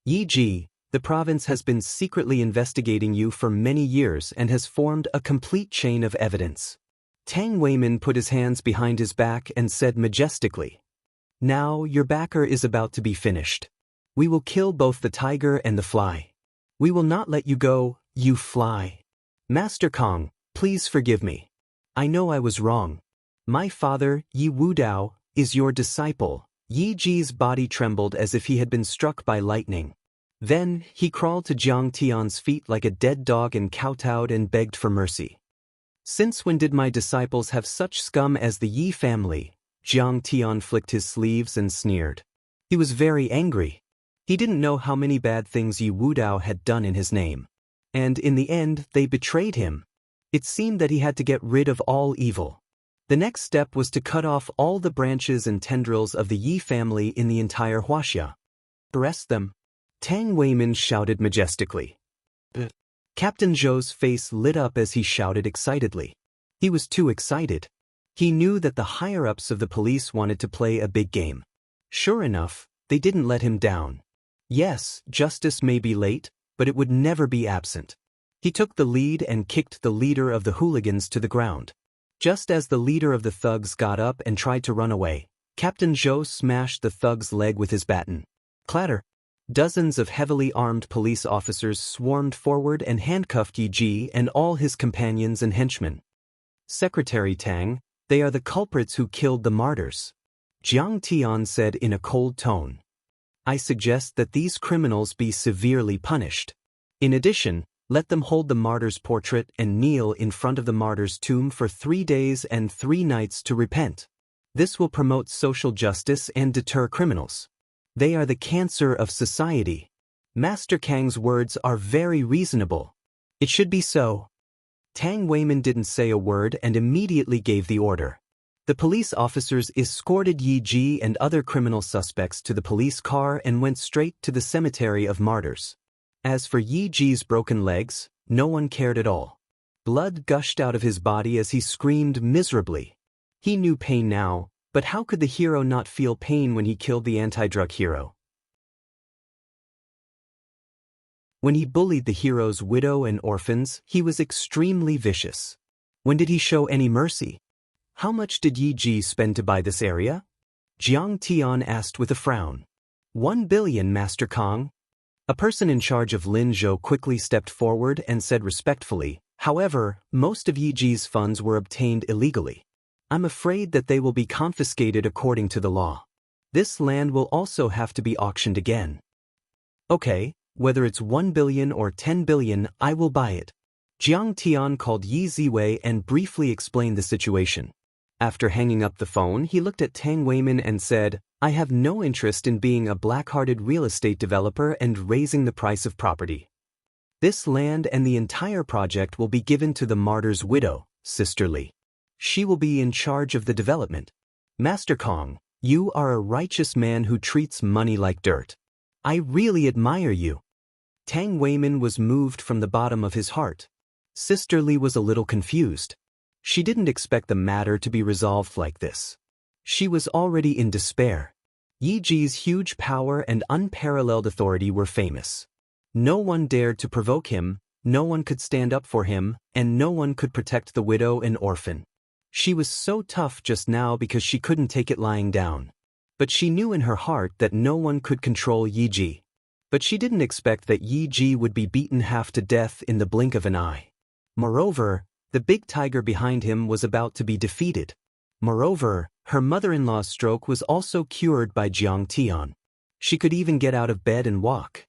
Yi, the province has been secretly investigating you for many years and has formed a complete chain of evidence. Tang Weimin put his hands behind his back and said majestically, Now your backer is about to be finished. We will kill both the tiger and the fly. We will not let you go, you fly. Master Kong, please forgive me. I know I was wrong. My father, Yi Wudao, is your disciple. Yi's body trembled as if he had been struck by lightning. Then, he crawled to Jiang Tian's feet like a dead dog and kowtowed and begged for mercy. Since when did my disciples have such scum as the Yi family? Jiang Tian flicked his sleeves and sneered. He was very angry. He didn't know how many bad things Yi Wudao had done in his name. And in the end, they betrayed him. It seemed that he had to get rid of all evil. The next step was to cut off all the branches and tendrils of the Yi family in the entire Huaxia. Arrest them. Tang Weimin shouted majestically. Captain Zhou's face lit up as he shouted excitedly. He was too excited. He knew that the higher-ups of the police wanted to play a big game. Sure enough, they didn't let him down. Yes, justice may be late, but it would never be absent. He took the lead and kicked the leader of the hooligans to the ground. Just as the leader of the thugs got up and tried to run away, Captain Zhou smashed the thug's leg with his baton. Clatter! Dozens of heavily armed police officers swarmed forward and handcuffed Yi Ji and all his companions and henchmen. Secretary Tang, they are the culprits who killed the martyrs. Jiang Tian said in a cold tone. I suggest that these criminals be severely punished. In addition, let them hold the martyr's portrait and kneel in front of the martyr's tomb for 3 days and 3 nights to repent. This will promote social justice and deter criminals. They are the cancer of society. Master Kang's words are very reasonable. It should be so. Tang Weimin didn't say a word and immediately gave the order. The police officers escorted Yi Ji and other criminal suspects to the police car and went straight to the cemetery of martyrs. As for Yi Ji's broken legs, no one cared at all. Blood gushed out of his body as he screamed miserably. He knew pain now, but how could the hero not feel pain when he killed the anti-drug hero? When he bullied the hero's widow and orphans, he was extremely vicious. When did he show any mercy? How much did Yi Ji spend to buy this area? Jiang Tian asked with a frown. 1 billion, Master Kong. A person in charge of Lin Zhou quickly stepped forward and said respectfully, however, most of Yi Ji's funds were obtained illegally. I'm afraid that they will be confiscated according to the law. This land will also have to be auctioned again. Okay, whether it's 1 billion or 10 billion, I will buy it. Jiang Tian called Yi Ziwei and briefly explained the situation. After hanging up the phone, he looked at Tang Weimin and said, I have no interest in being a black-hearted real estate developer and raising the price of property. This land and the entire project will be given to the martyr's widow, Sister Li. She will be in charge of the development. Master Kong, you are a righteous man who treats money like dirt. I really admire you. Tang Weimin was moved from the bottom of his heart. Sister Li was a little confused. She didn't expect the matter to be resolved like this. She was already in despair. Yi Ji's huge power and unparalleled authority were famous. No one dared to provoke him, no one could stand up for him, and no one could protect the widow and orphan. She was so tough just now because she couldn't take it lying down. But she knew in her heart that no one could control Yi Ji. But she didn't expect that Yi Ji would be beaten half to death in the blink of an eye. Moreover, the big tiger behind him was about to be defeated. Moreover, her mother-in-law's stroke was also cured by Jiang Tian. She could even get out of bed and walk.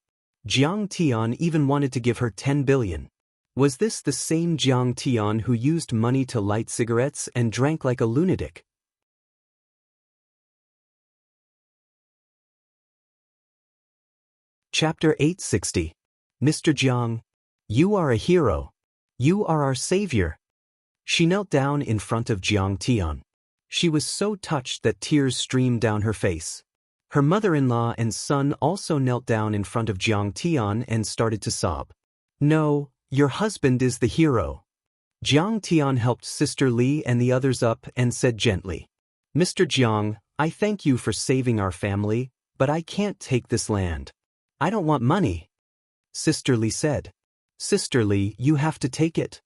Jiang Tian even wanted to give her 10 billion. Was this the same Jiang Tian who used money to light cigarettes and drank like a lunatic? Chapter 860. Mr. Jiang, you are a hero. You are our savior. She knelt down in front of Jiang Tian. She was so touched that tears streamed down her face. Her mother-in-law and son also knelt down in front of Jiang Tian and started to sob. No, your husband is the hero. Jiang Tian helped Sister Li and the others up and said gently, Mr. Jiang, I thank you for saving our family, but I can't take this land. I don't want money. Sister Li said. Sister Li, you have to take it.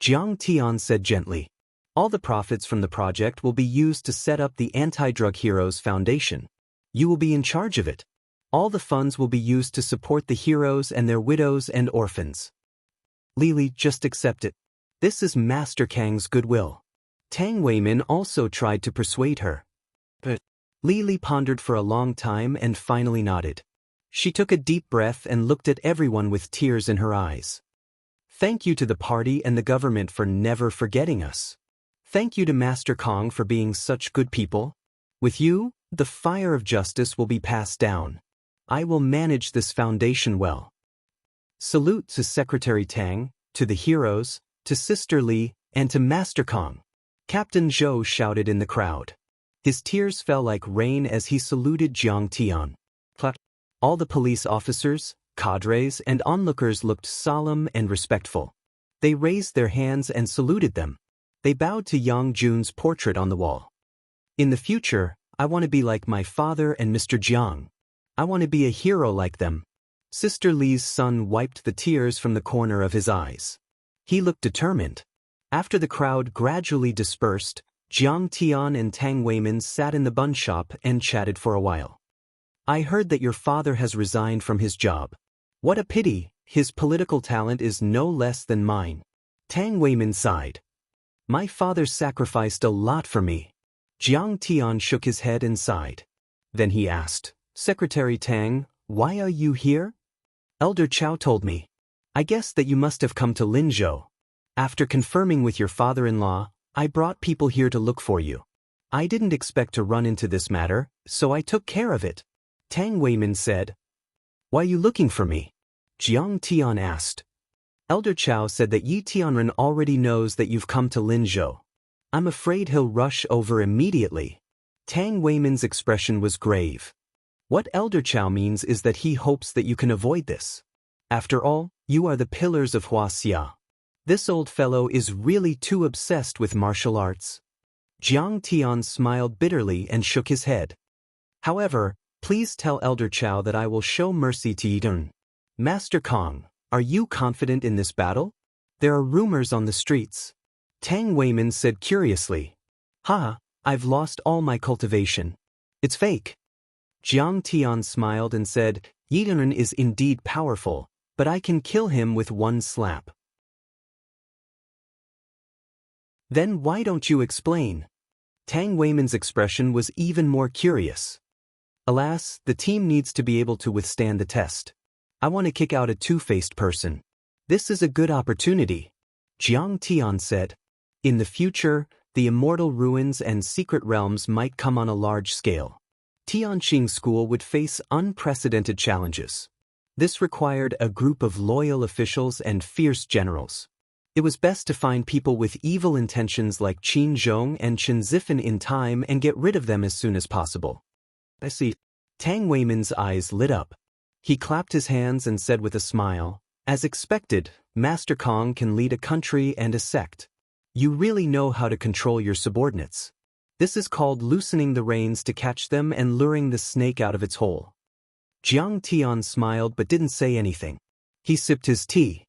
Jiang Tian said gently. All the profits from the project will be used to set up the Anti-Drug Heroes Foundation. You will be in charge of it. All the funds will be used to support the heroes and their widows and orphans. Lili, just accept it. This is Master Kang's goodwill. Tang Weimin also tried to persuade her. But Lili pondered for a long time and finally nodded. She took a deep breath and looked at everyone with tears in her eyes. Thank you to the party and the government for never forgetting us. Thank you to Master Kong for being such good people. With you, the fire of justice will be passed down. I will manage this foundation well. Salute to Secretary Tang, to the heroes, to Sister Li, and to Master Kong. Captain Zhou shouted in the crowd. His tears fell like rain as he saluted Jiang Tian. All the police officers, cadres, and onlookers looked solemn and respectful. They raised their hands and saluted them. They bowed to Yang Jun's portrait on the wall. In the future, I want to be like my father and Mr. Jiang. I want to be a hero like them. Sister Li's son wiped the tears from the corner of his eyes. He looked determined. After the crowd gradually dispersed, Jiang Tian and Tang Weimin sat in the bun shop and chatted for a while. I heard that your father has resigned from his job. What a pity, his political talent is no less than mine. Tang Weimin sighed. My father sacrificed a lot for me. Jiang Tian shook his head and sighed. Then he asked, Secretary Tang, why are you here? Elder Chow told me. I guess that you must have come to Linzhou. After confirming with your father-in-law, I brought people here to look for you. I didn't expect to run into this matter, so I took care of it. Tang Weimin said. Why are you looking for me? Jiang Tian asked. Elder Chow said that Yi Tianren already knows that you've come to Linzhou. I'm afraid he'll rush over immediately. Tang Weimin's expression was grave. What Elder Chow means is that he hopes that you can avoid this. After all, you are the pillars of Huaxia. This old fellow is really too obsessed with martial arts. Jiang Tian smiled bitterly and shook his head. However, please tell Elder Chow that I will show mercy to Yidun. Master Kong, are you confident in this battle? There are rumors on the streets. Tang Weimin said curiously. I've lost all my cultivation. It's fake. Jiang Tian smiled and said, Yidun is indeed powerful, but I can kill him with one slap. Then why don't you explain? Tang Weimin's expression was even more curious. Alas, the team needs to be able to withstand the test. I want to kick out a two-faced person. This is a good opportunity. Jiang Tian said. In the future, the immortal ruins and secret realms might come on a large scale. Tianqing School would face unprecedented challenges. This required a group of loyal officials and fierce generals. It was best to find people with evil intentions like Qin Zhong and Chen Zifen in time and get rid of them as soon as possible. I see. Tang Weimin's eyes lit up. He clapped his hands and said with a smile, as expected, Master Kong can lead a country and a sect. You really know how to control your subordinates. This is called loosening the reins to catch them and luring the snake out of its hole. Jiang Tian smiled but didn't say anything. He sipped his tea.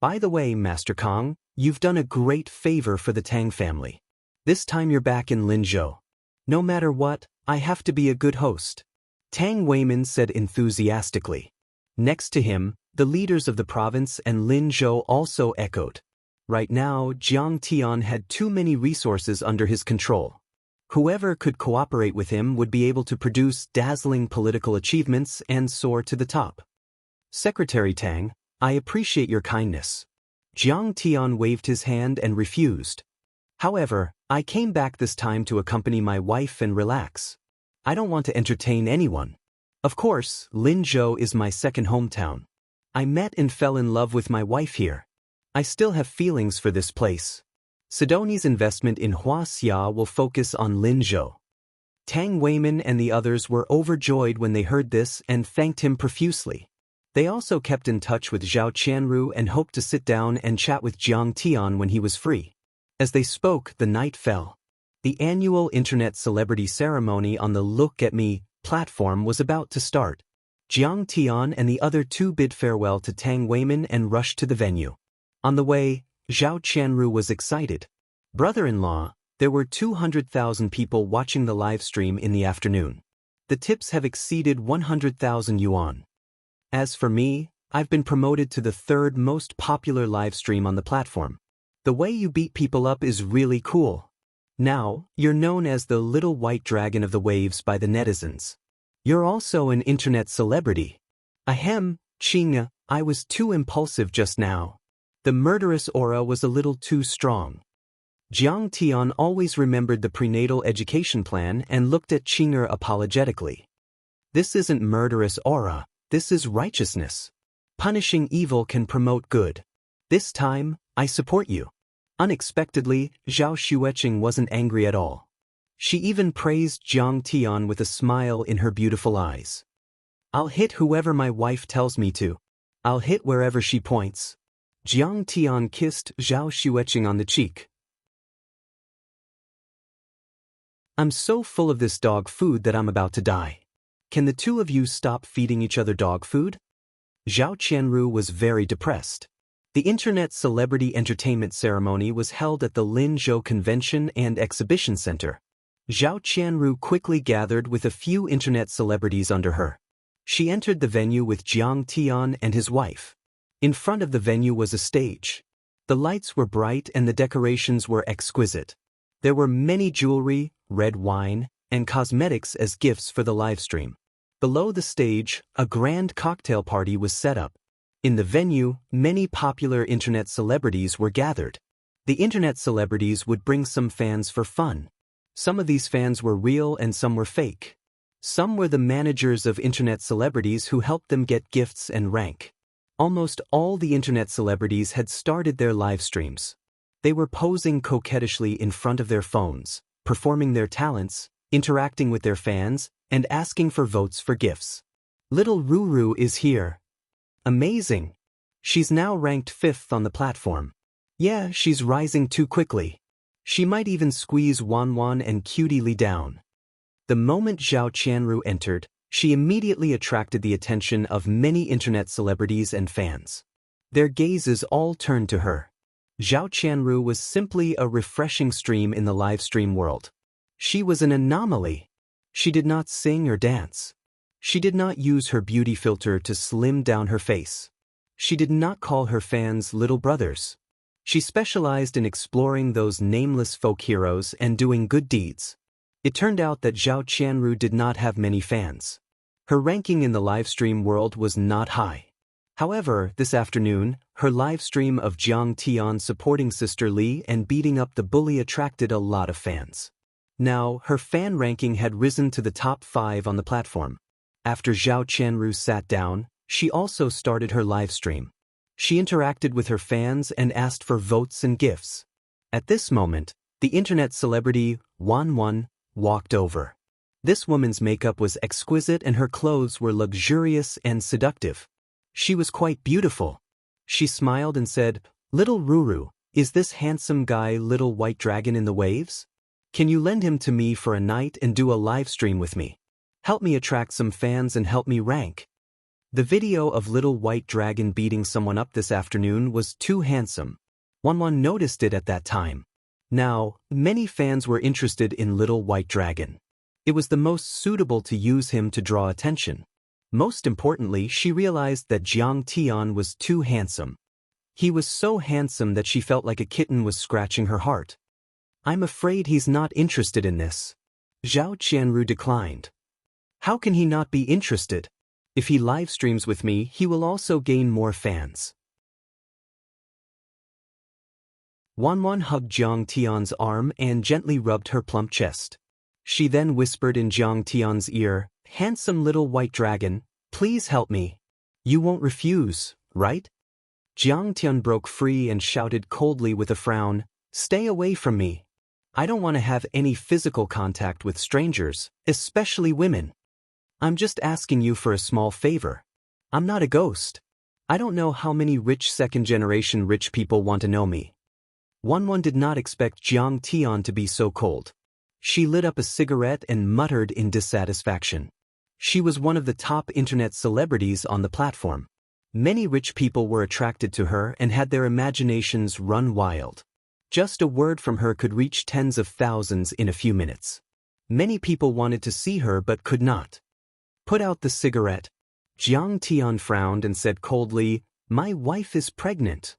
By the way, Master Kong, you've done a great favor for the Tang family. This time you're back in Linzhou. No matter what, I have to be a good host. Tang Weimin said enthusiastically. Next to him, the leaders of the province and Linzhou also echoed. Right now, Jiang Tian had too many resources under his control. Whoever could cooperate with him would be able to produce dazzling political achievements and soar to the top. Secretary Tang, I appreciate your kindness. Jiang Tian waved his hand and refused. However, I came back this time to accompany my wife and relax. I don't want to entertain anyone. Of course, Linzhou is my second hometown. I met and fell in love with my wife here. I still have feelings for this place. Sidoni's investment in Huaxia will focus on Linzhou. Tang Weimin and the others were overjoyed when they heard this and thanked him profusely. They also kept in touch with Zhao Qianru and hoped to sit down and chat with Jiang Tian when he was free. As they spoke, the night fell. The annual Internet Celebrity Ceremony on the Look at Me platform was about to start. Jiang Tian and the other two bid farewell to Tang Weimin and rushed to the venue. On the way, Zhao Qianru was excited. Brother-in-law, there were 200,000 people watching the live stream in the afternoon. The tips have exceeded 100,000 yuan. As for me, I've been promoted to the third most popular live stream on the platform. The way you beat people up is really cool. Now, you're known as the little white dragon of the waves by the netizens. You're also an internet celebrity. Ahem, Qing, I was too impulsive just now. The murderous aura was a little too strong. Jiang Tian always remembered the prenatal education plan and looked at Qinger apologetically. This isn't murderous aura, this is righteousness. Punishing evil can promote good. This time, I support you. Unexpectedly, Zhao Xueqing wasn't angry at all. She even praised Jiang Tian with a smile in her beautiful eyes. I'll hit whoever my wife tells me to. I'll hit wherever she points. Jiang Tian kissed Zhao Xueqing on the cheek. I'm so full of this dog food that I'm about to die. Can the two of you stop feeding each other dog food? Zhao Qianru was very depressed. The Internet Celebrity Entertainment Ceremony was held at the Linzhou Convention and Exhibition Center. Zhao Qianru quickly gathered with a few Internet celebrities under her. She entered the venue with Jiang Tian and his wife. In front of the venue was a stage. The lights were bright and the decorations were exquisite. There were many jewelry, red wine, and cosmetics as gifts for the livestream. Below the stage, a grand cocktail party was set up. In the venue, many popular Internet celebrities were gathered. The Internet celebrities would bring some fans for fun. Some of these fans were real and some were fake. Some were the managers of Internet celebrities who helped them get gifts and rank. Almost all the Internet celebrities had started their live streams. They were posing coquettishly in front of their phones, performing their talents, interacting with their fans, and asking for votes for gifts. Little Ruru is here. Amazing. She's now ranked 5th on the platform. Yeah, she's rising too quickly. She might even squeeze Wanwan and Cutie Li down. The moment Zhao Qianru entered, she immediately attracted the attention of many Internet celebrities and fans. Their gazes all turned to her. Zhao Qianru was simply a refreshing stream in the live stream world. She was an anomaly. She did not sing or dance. She did not use her beauty filter to slim down her face. She did not call her fans little brothers. She specialized in exploring those nameless folk heroes and doing good deeds. It turned out that Zhao Qianru did not have many fans. Her ranking in the livestream world was not high. However, this afternoon, her livestream of Jiang Tian supporting Sister Li and beating up the bully attracted a lot of fans. Now, her fan ranking had risen to the top 5 on the platform. After Zhao Qianru sat down, she also started her livestream. She interacted with her fans and asked for votes and gifts. At this moment, the Internet celebrity Wanwan walked over. This woman's makeup was exquisite and her clothes were luxurious and seductive. She was quite beautiful. She smiled and said, "Little Ruru, is this handsome guy Little White Dragon in the waves? Can you lend him to me for a night and do a live stream with me? Help me attract some fans and help me rank." The video of Little White Dragon beating someone up this afternoon was too handsome. Wanwan noticed it at that time. Now, many fans were interested in Little White Dragon. It was the most suitable to use him to draw attention. Most importantly, she realized that Jiang Tian was too handsome. He was so handsome that she felt like a kitten was scratching her heart. "I'm afraid he's not interested in this." Zhao Qianru declined. "How can he not be interested? If he live streams with me, he will also gain more fans." Wanwan hugged Jiang Tian's arm and gently rubbed her plump chest. She then whispered in Jiang Tian's ear, "Handsome Little White Dragon, please help me. You won't refuse, right?" Jiang Tian broke free and shouted coldly with a frown, "Stay away from me. I don't want to have any physical contact with strangers, especially women. I'm just asking you for a small favor. I'm not a ghost. I don't know how many rich second-generation rich people want to know me." Wanwan did not expect Jiang Tian to be so cold. She lit up a cigarette and muttered in dissatisfaction. She was one of the top Internet celebrities on the platform. Many rich people were attracted to her and had their imaginations run wild. Just a word from her could reach tens of thousands in a few minutes. Many people wanted to see her but could not. "Put out the cigarette." Jiang Tian frowned and said coldly, "My wife is pregnant.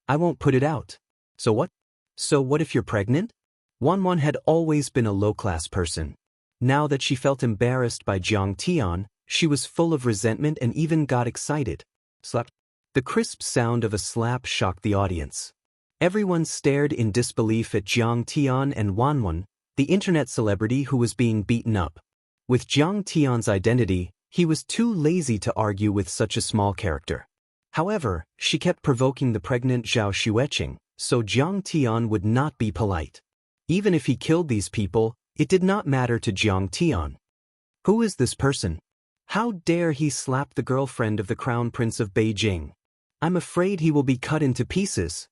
I won't put it out." "So what? So what if you're pregnant?" Wanwan had always been a low-class person. Now that she felt embarrassed by Jiang Tian, she was full of resentment and even got excited. Slap. The crisp sound of a slap shocked the audience. Everyone stared in disbelief at Jiang Tian and Wanwan, the Internet celebrity who was being beaten up. With Jiang Tian's identity, he was too lazy to argue with such a small character. However, she kept provoking the pregnant Zhao Xueqing, so Jiang Tian would not be polite. Even if he killed these people, it did not matter to Jiang Tian. "Who is this person? How dare he slap the girlfriend of the Crown Prince of Beijing? I'm afraid he will be cut into pieces.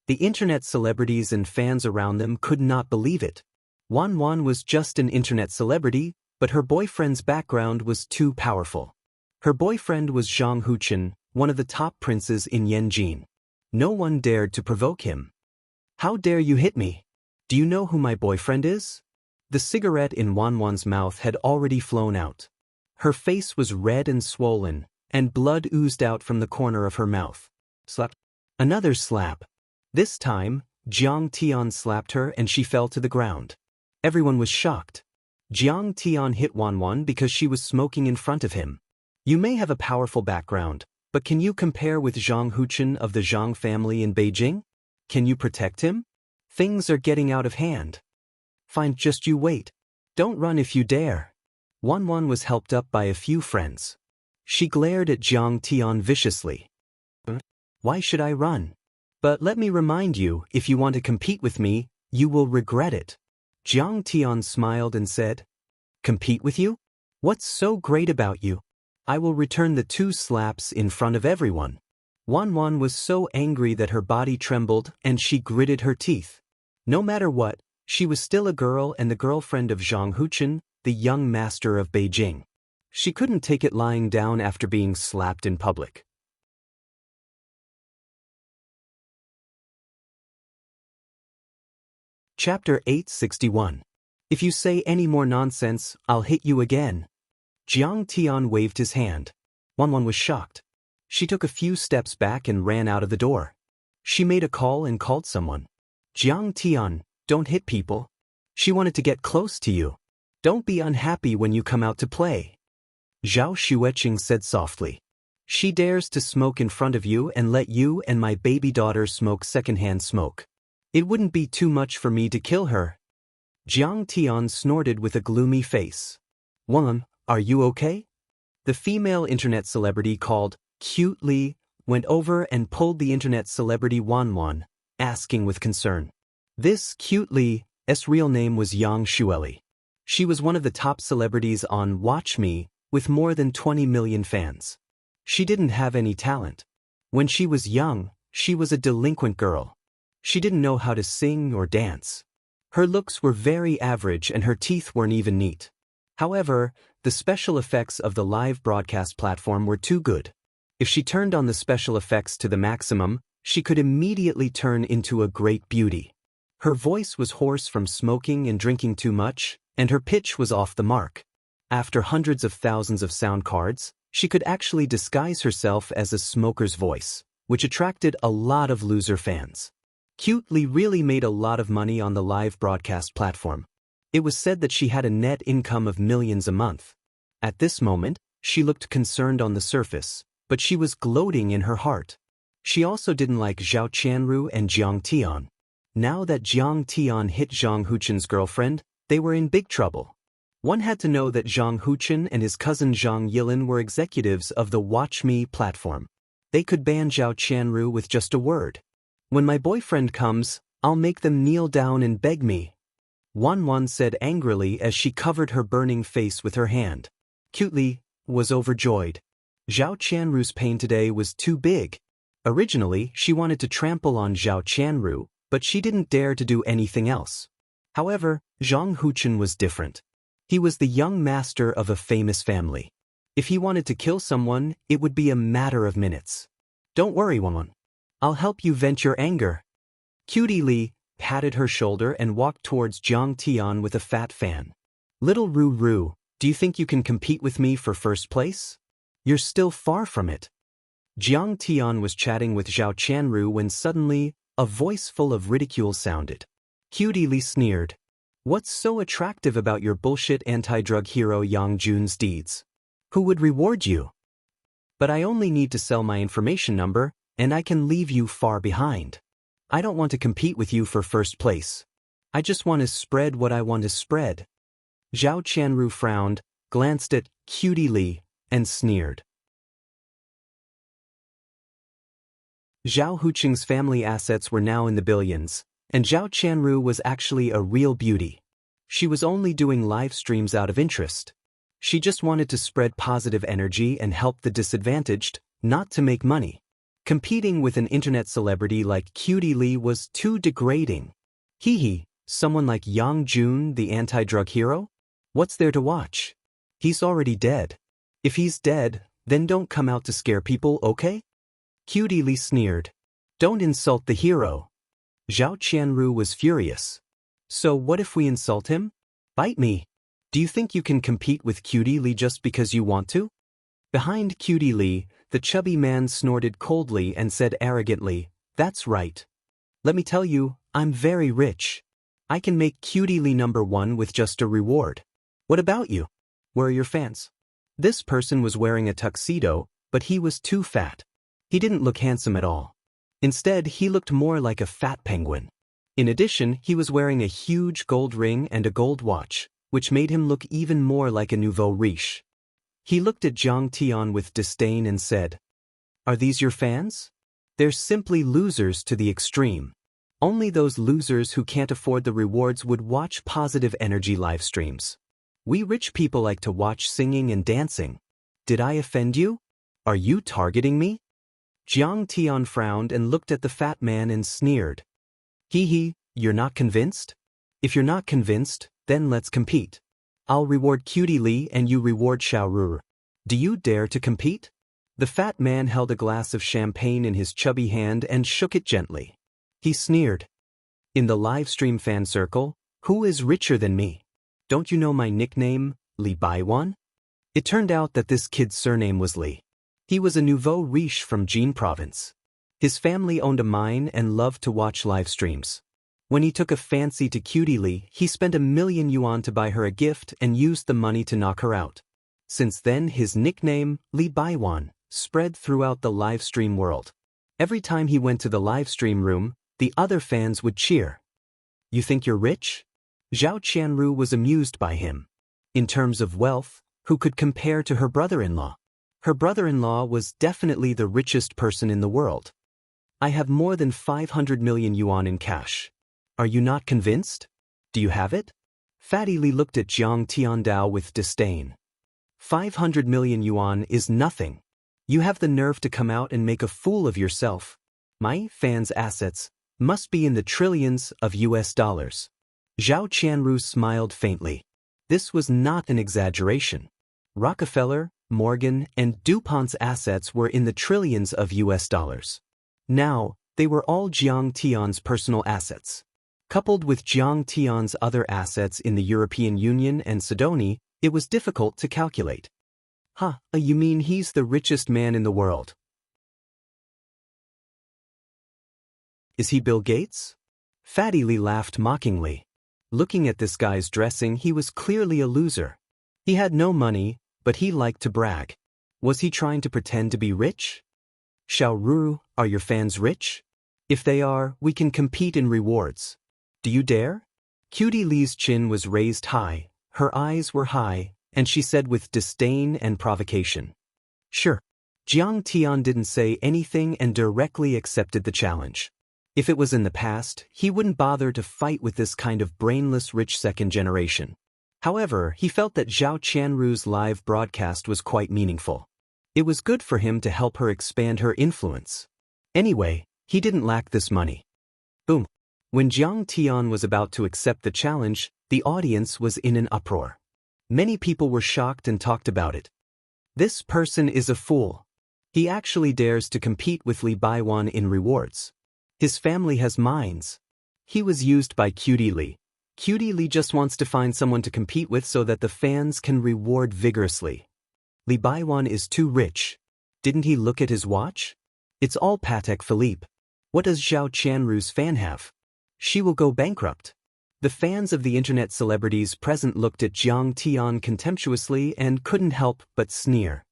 The internet celebrities and fans around them could not believe it. Wan was just an internet celebrity, but her boyfriend's background was too powerful. Her boyfriend was Zhang Huchen, one of the top princes in Yanjin. No one dared to provoke him. How dare you hit me? Do you know who my boyfriend is? The cigarette in Wan's mouth had already flown out. Her face was red and swollen, and blood oozed out from the corner of her mouth. Slap. Another slap. This time, Jiang Tian slapped her and she fell to the ground. Everyone was shocked. Jiang Tian hit Wan because she was smoking in front of him. You may have a powerful background, but can you compare with Zhang Huchen of the Zhang family in Beijing? Can you protect him? Things are getting out of hand. Fine, just you wait. Don't run if you dare. Wan was helped up by a few friends. She glared at Jiang Tian viciously. Why should I run? But let me remind you, if you want to compete with me, you will regret it. Jiang Tian smiled and said, Compete with you? What's so great about you? I will return the 2 slaps in front of everyone. Wan was so angry that her body trembled and she gritted her teeth. No matter what, she was still a girl and the girlfriend of Zhang Huchen, the young master of Beijing. She couldn't take it lying down after being slapped in public. Chapter 861. If you say any more nonsense, I'll hit you again. Jiang Tian waved his hand. Wan was shocked. She took a few steps back and ran out of the door. She made a call and called someone. Jiang Tian, don't hit people. She wanted to get close to you. Don't be unhappy when you come out to play. Zhao Xueqing said softly. She dares to smoke in front of you and let you and my baby daughter smoke secondhand smoke. It wouldn't be too much for me to kill her. Jiang Tian snorted with a gloomy face. Wan, are you okay? The female internet celebrity called Cute Li went over and pulled the internet celebrity Wan, asking with concern. This Cute Li's real name was Yang Xueli. She was one of the top celebrities on Watch Me, with more than 20 million fans. She didn't have any talent. When she was young, she was a delinquent girl. She didn't know how to sing or dance. Her looks were very average and her teeth weren't even neat. However, the special effects of the live broadcast platform were too good. If she turned on the special effects to the maximum, she could immediately turn into a great beauty. Her voice was hoarse from smoking and drinking too much, and her pitch was off the mark. After hundreds of thousands of sound cards, she could actually disguise herself as a smoker's voice, which attracted a lot of loser fans. Cute Li really made a lot of money on the live broadcast platform. It was said that she had a net income of millions a month. At this moment, she looked concerned on the surface, but she was gloating in her heart. She also didn't like Zhao Qianru and Jiang Tian. Now that Jiang Tian hit Zhang Huchen's girlfriend, they were in big trouble. One had to know that Zhang Huchen and his cousin Zhang Yilin were executives of the Watch Me platform. They could ban Zhao Qianru with just a word. When my boyfriend comes, I'll make them kneel down and beg me. Wan said angrily as she covered her burning face with her hand. Cute Li was overjoyed. Zhao Qianru's pain today was too big. Originally, she wanted to trample on Zhao Qianru, but she didn't dare to do anything else. However, Zhang Huchen was different. He was the young master of a famous family. If he wanted to kill someone, it would be a matter of minutes. Don't worry, Wan. I'll help you vent your anger. Cutie Li patted her shoulder and walked towards Jiang Tian with a fat fan. Little Ru, do you think you can compete with me for first place? You're still far from it. Jiang Tian was chatting with Zhao Qianru when suddenly, a voice full of ridicule sounded. Cutie Li sneered. What's so attractive about your bullshit anti-drug hero Yang Jun's deeds? Who would reward you? But I only need to sell my information number, and I can leave you far behind. I don't want to compete with you for first place. I just want to spread what I want to spread. Zhao Qianru frowned, glanced at Cutie Li, and sneered. Zhao Hucheng's family assets were now in the billions, and Zhao Qianru was actually a real beauty. She was only doing live streams out of interest. She just wanted to spread positive energy and help the disadvantaged, not to make money. Competing with an internet celebrity like Cutie Lee was too degrading. Hee, someone like Yang Jun, the anti-drug hero? What's there to watch? He's already dead. If he's dead, then don't come out to scare people, okay? Cutie Lee sneered. Don't insult the hero. Zhao Qianru was furious. So what if we insult him? Bite me. Do you think you can compete with Cutie Lee just because you want to? Behind Cutie Lee, the chubby man snorted coldly and said arrogantly, That's right. Let me tell you, I'm very rich. I can make Cutie Lee #1 with just a reward. What about you? Where are your fans? This person was wearing a tuxedo, but he was too fat. He didn't look handsome at all. Instead, he looked more like a fat penguin. In addition, he was wearing a huge gold ring and a gold watch, which made him look even more like a nouveau riche. He looked at Zhang Tian with disdain and said, Are these your fans? They're simply losers to the extreme. Only those losers who can't afford the rewards would watch positive energy live streams. We rich people like to watch singing and dancing. Did I offend you? Are you targeting me? Zhang Tian frowned and looked at the fat man and sneered. Hee, you're not convinced? If you're not convinced, then let's compete. I'll reward Cutie Lee and you reward Xiaoru. Do you dare to compete? The fat man held a glass of champagne in his chubby hand and shook it gently. He sneered. In the live stream fan circle, who is richer than me? Don't you know my nickname, Li Baiwan? It turned out that this kid's surname was Li. He was a nouveau riche from Jin province. His family owned a mine and loved to watch live streams. When he took a fancy to Cutie Lee, he spent 1,000,000 yuan to buy her a gift and used the money to knock her out. Since then, his nickname, Li Baiwan, spread throughout the live stream world. Every time he went to the live stream room, the other fans would cheer. You think you're rich? Zhao Qianru was amused by him. In terms of wealth, who could compare to her brother-in-law? Her brother-in-law was definitely the richest person in the world. I have more than 500 million yuan in cash. Are you not convinced? Do you have it? Fatty Li looked at Zhang Tiandao with disdain. 500 million yuan is nothing. You have the nerve to come out and make a fool of yourself. My fans' assets must be in the trillions of US dollars. Zhao Qianru smiled faintly. This was not an exaggeration. Rockefeller, Morgan, and DuPont's assets were in the trillions of US dollars. Now, they were all Jiang Tian's personal assets. Coupled with Jiang Tian's other assets in the European Union and Sidoni, it was difficult to calculate. You mean he's the richest man in the world? Is he Bill Gates? Fatty Lee laughed mockingly. Looking at this guy's dressing, he was clearly a loser. He had no money, but he liked to brag. Was he trying to pretend to be rich? Xiaoru, are your fans rich? If they are, we can compete in rewards. Do you dare? Cutie Lee's chin was raised high, her eyes were high, and she said with disdain and provocation. Sure. Jiang Tian didn't say anything and directly accepted the challenge. If it was in the past, he wouldn't bother to fight with this kind of brainless rich second generation. However, he felt that Zhao Qianru's live broadcast was quite meaningful. It was good for him to help her expand her influence. Anyway, he didn't lack this money. Boom. When Jiang Tian was about to accept the challenge, the audience was in an uproar. Many people were shocked and talked about it. This person is a fool. He actually dares to compete with Li Baiwan in rewards. His family has mines. He was used by Cutie Lee. Cutie Lee just wants to find someone to compete with so that the fans can reward vigorously. Li Baiwan is too rich. Didn't he look at his watch? It's all Patek Philippe. What does Zhao Qianru's fan have? She will go bankrupt. The fans of the internet celebrities present looked at Jiang Tian contemptuously and couldn't help but sneer.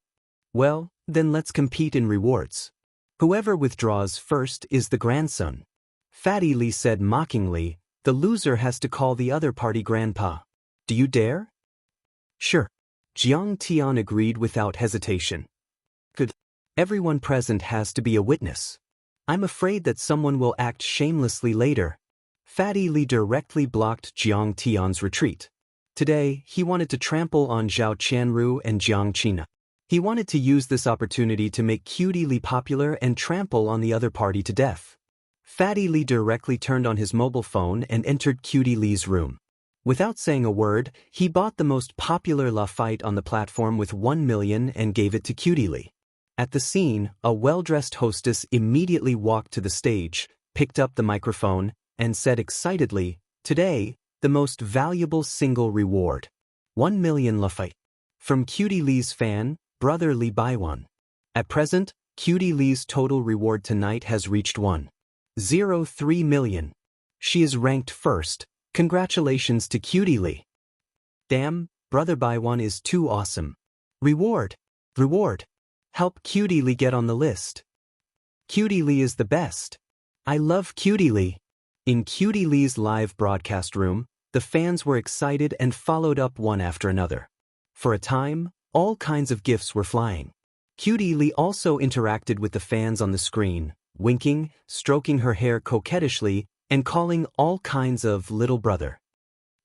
Well, then let's compete in rewards. Whoever withdraws first is the grandson. Fatty Lee said mockingly, the loser has to call the other party grandpa. Do you dare? Sure. Jiang Tian agreed without hesitation. Good. Everyone present has to be a witness. I'm afraid that someone will act shamelessly later. Fatty Lee directly blocked Jiang Tian's retreat. Today, he wanted to trample on Zhao Qianru and Jiang Qina. He wanted to use this opportunity to make Cutie Li popular and trample on the other party to death. Fatty Li directly turned on his mobile phone and entered Cutie Li's room. Without saying a word, he bought the most popular La fight on the platform with 1 million and gave it to Cutie Li. At the scene, a well-dressed hostess immediately walked to the stage, picked up the microphone, and said excitedly, "Today, the most valuable single reward. 1 million La fight. From Cutie Li's fan, Brother Li Baiwan. At present, Cutie Li's total reward tonight has reached 1.03 million. She is ranked first. Congratulations to Cutie Li. Damn, Brother Baiwan is too awesome. Reward. Help Cutie Li get on the list. Cutie Li is the best. I love Cutie Li." In Cutie Li's live broadcast room, the fans were excited and followed up one after another. For a time, all kinds of gifts were flying. Cutie Li also interacted with the fans on the screen, winking, stroking her hair coquettishly, and calling all kinds of little brother.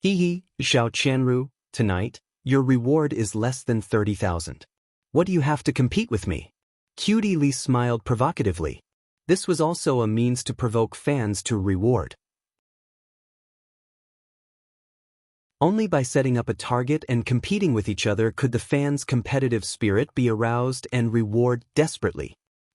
Hee, Zhao Qianru, tonight, your reward is less than 30,000. What do you have to compete with me? Cutie Li smiled provocatively. This was also a means to provoke fans to reward. Only by setting up a target and competing with each other could the fans' competitive spirit be aroused and reward desperately.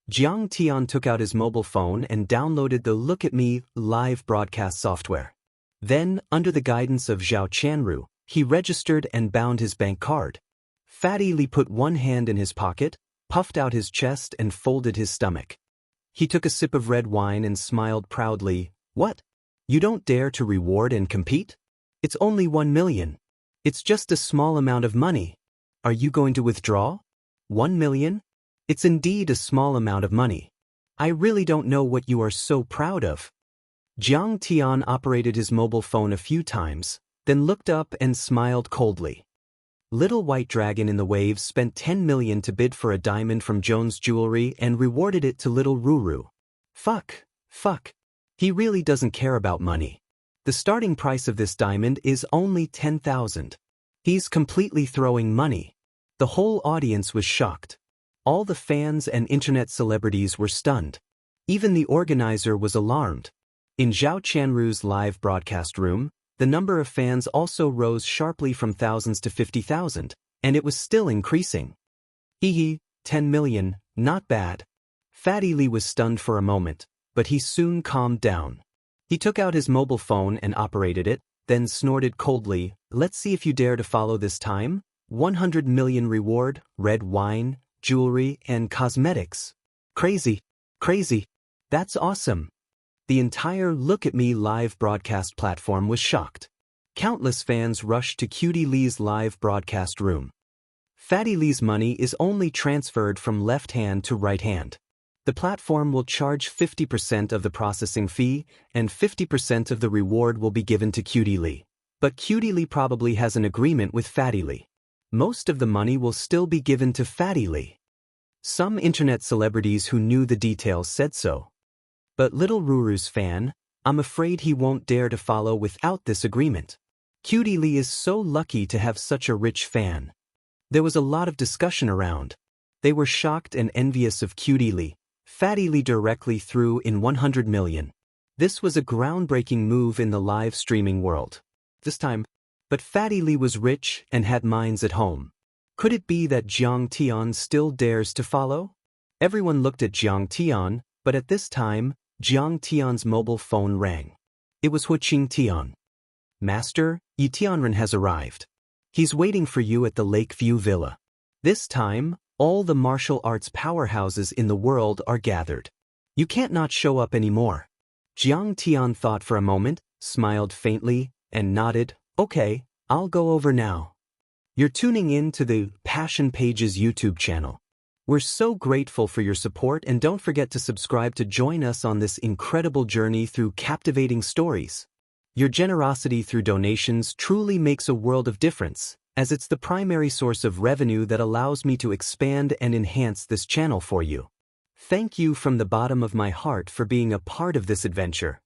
Jiang Tian took out his mobile phone and downloaded the Look at Me live broadcast software. Then, under the guidance of Zhao Qianru, he registered and bound his bank card. Fatty Li put one hand in his pocket, puffed out his chest and folded his stomach. He took a sip of red wine and smiled proudly. "What? You don't dare to reward and compete? It's only 1 million. It's just a small amount of money. Are you going to withdraw? 1 million? It's indeed a small amount of money. I really don't know what you are so proud of." Jiang Tian operated his mobile phone a few times, then looked up and smiled coldly. Little White Dragon in the Waves spent 10 million to bid for a diamond from Jones Jewelry and rewarded it to Little Ruru. Fuck. He really doesn't care about money. The starting price of this diamond is only 10,000. He's completely throwing money. The whole audience was shocked. All the fans and internet celebrities were stunned. Even the organizer was alarmed. In Zhao Qianru's live broadcast room, the number of fans also rose sharply from thousands to 50,000, and it was still increasing. 10 million, not bad. Fatty Li was stunned for a moment, but he soon calmed down. He took out his mobile phone and operated it, then snorted coldly, "Let's see if you dare to follow this time. 100 million reward, red wine, jewelry, and cosmetics. Crazy. That's awesome." The entire Look at Me live broadcast platform was shocked. Countless fans rushed to Cutie Li's live broadcast room. Fatty Li's money is only transferred from left hand to right hand. The platform will charge 50% of the processing fee, and 50% of the reward will be given to Cutie Li. But Cutie Li probably has an agreement with Fatty Li. Most of the money will still be given to Fatty Li. Some internet celebrities who knew the details said so. But Little Ruru's fan, "I'm afraid he won't dare to follow without this agreement. Cutie Li is so lucky to have such a rich fan." There was a lot of discussion around. They were shocked and envious of Cutie Li. Fatty Li directly threw in 100 million. This was a groundbreaking move in the live streaming world. But Fatty Li was rich and had mines at home. Could it be that Jiang Tian still dares to follow? Everyone looked at Jiang Tian, but at this time, Jiang Tian's mobile phone rang. It was Huqing Tian. "Master, Yi Tianren has arrived. He's waiting for you at the Lakeview Villa. This time, all the martial arts powerhouses in the world are gathered. You can't not show up anymore." Jiang Tian thought for a moment, smiled faintly, and nodded, "Okay, I'll go over now." You're tuning in to the Passion Pages YouTube channel. We're so grateful for your support, and don't forget to subscribe to join us on this incredible journey through captivating stories. Your generosity through donations truly makes a world of difference, as it's the primary source of revenue that allows me to expand and enhance this channel for you. Thank you from the bottom of my heart for being a part of this adventure.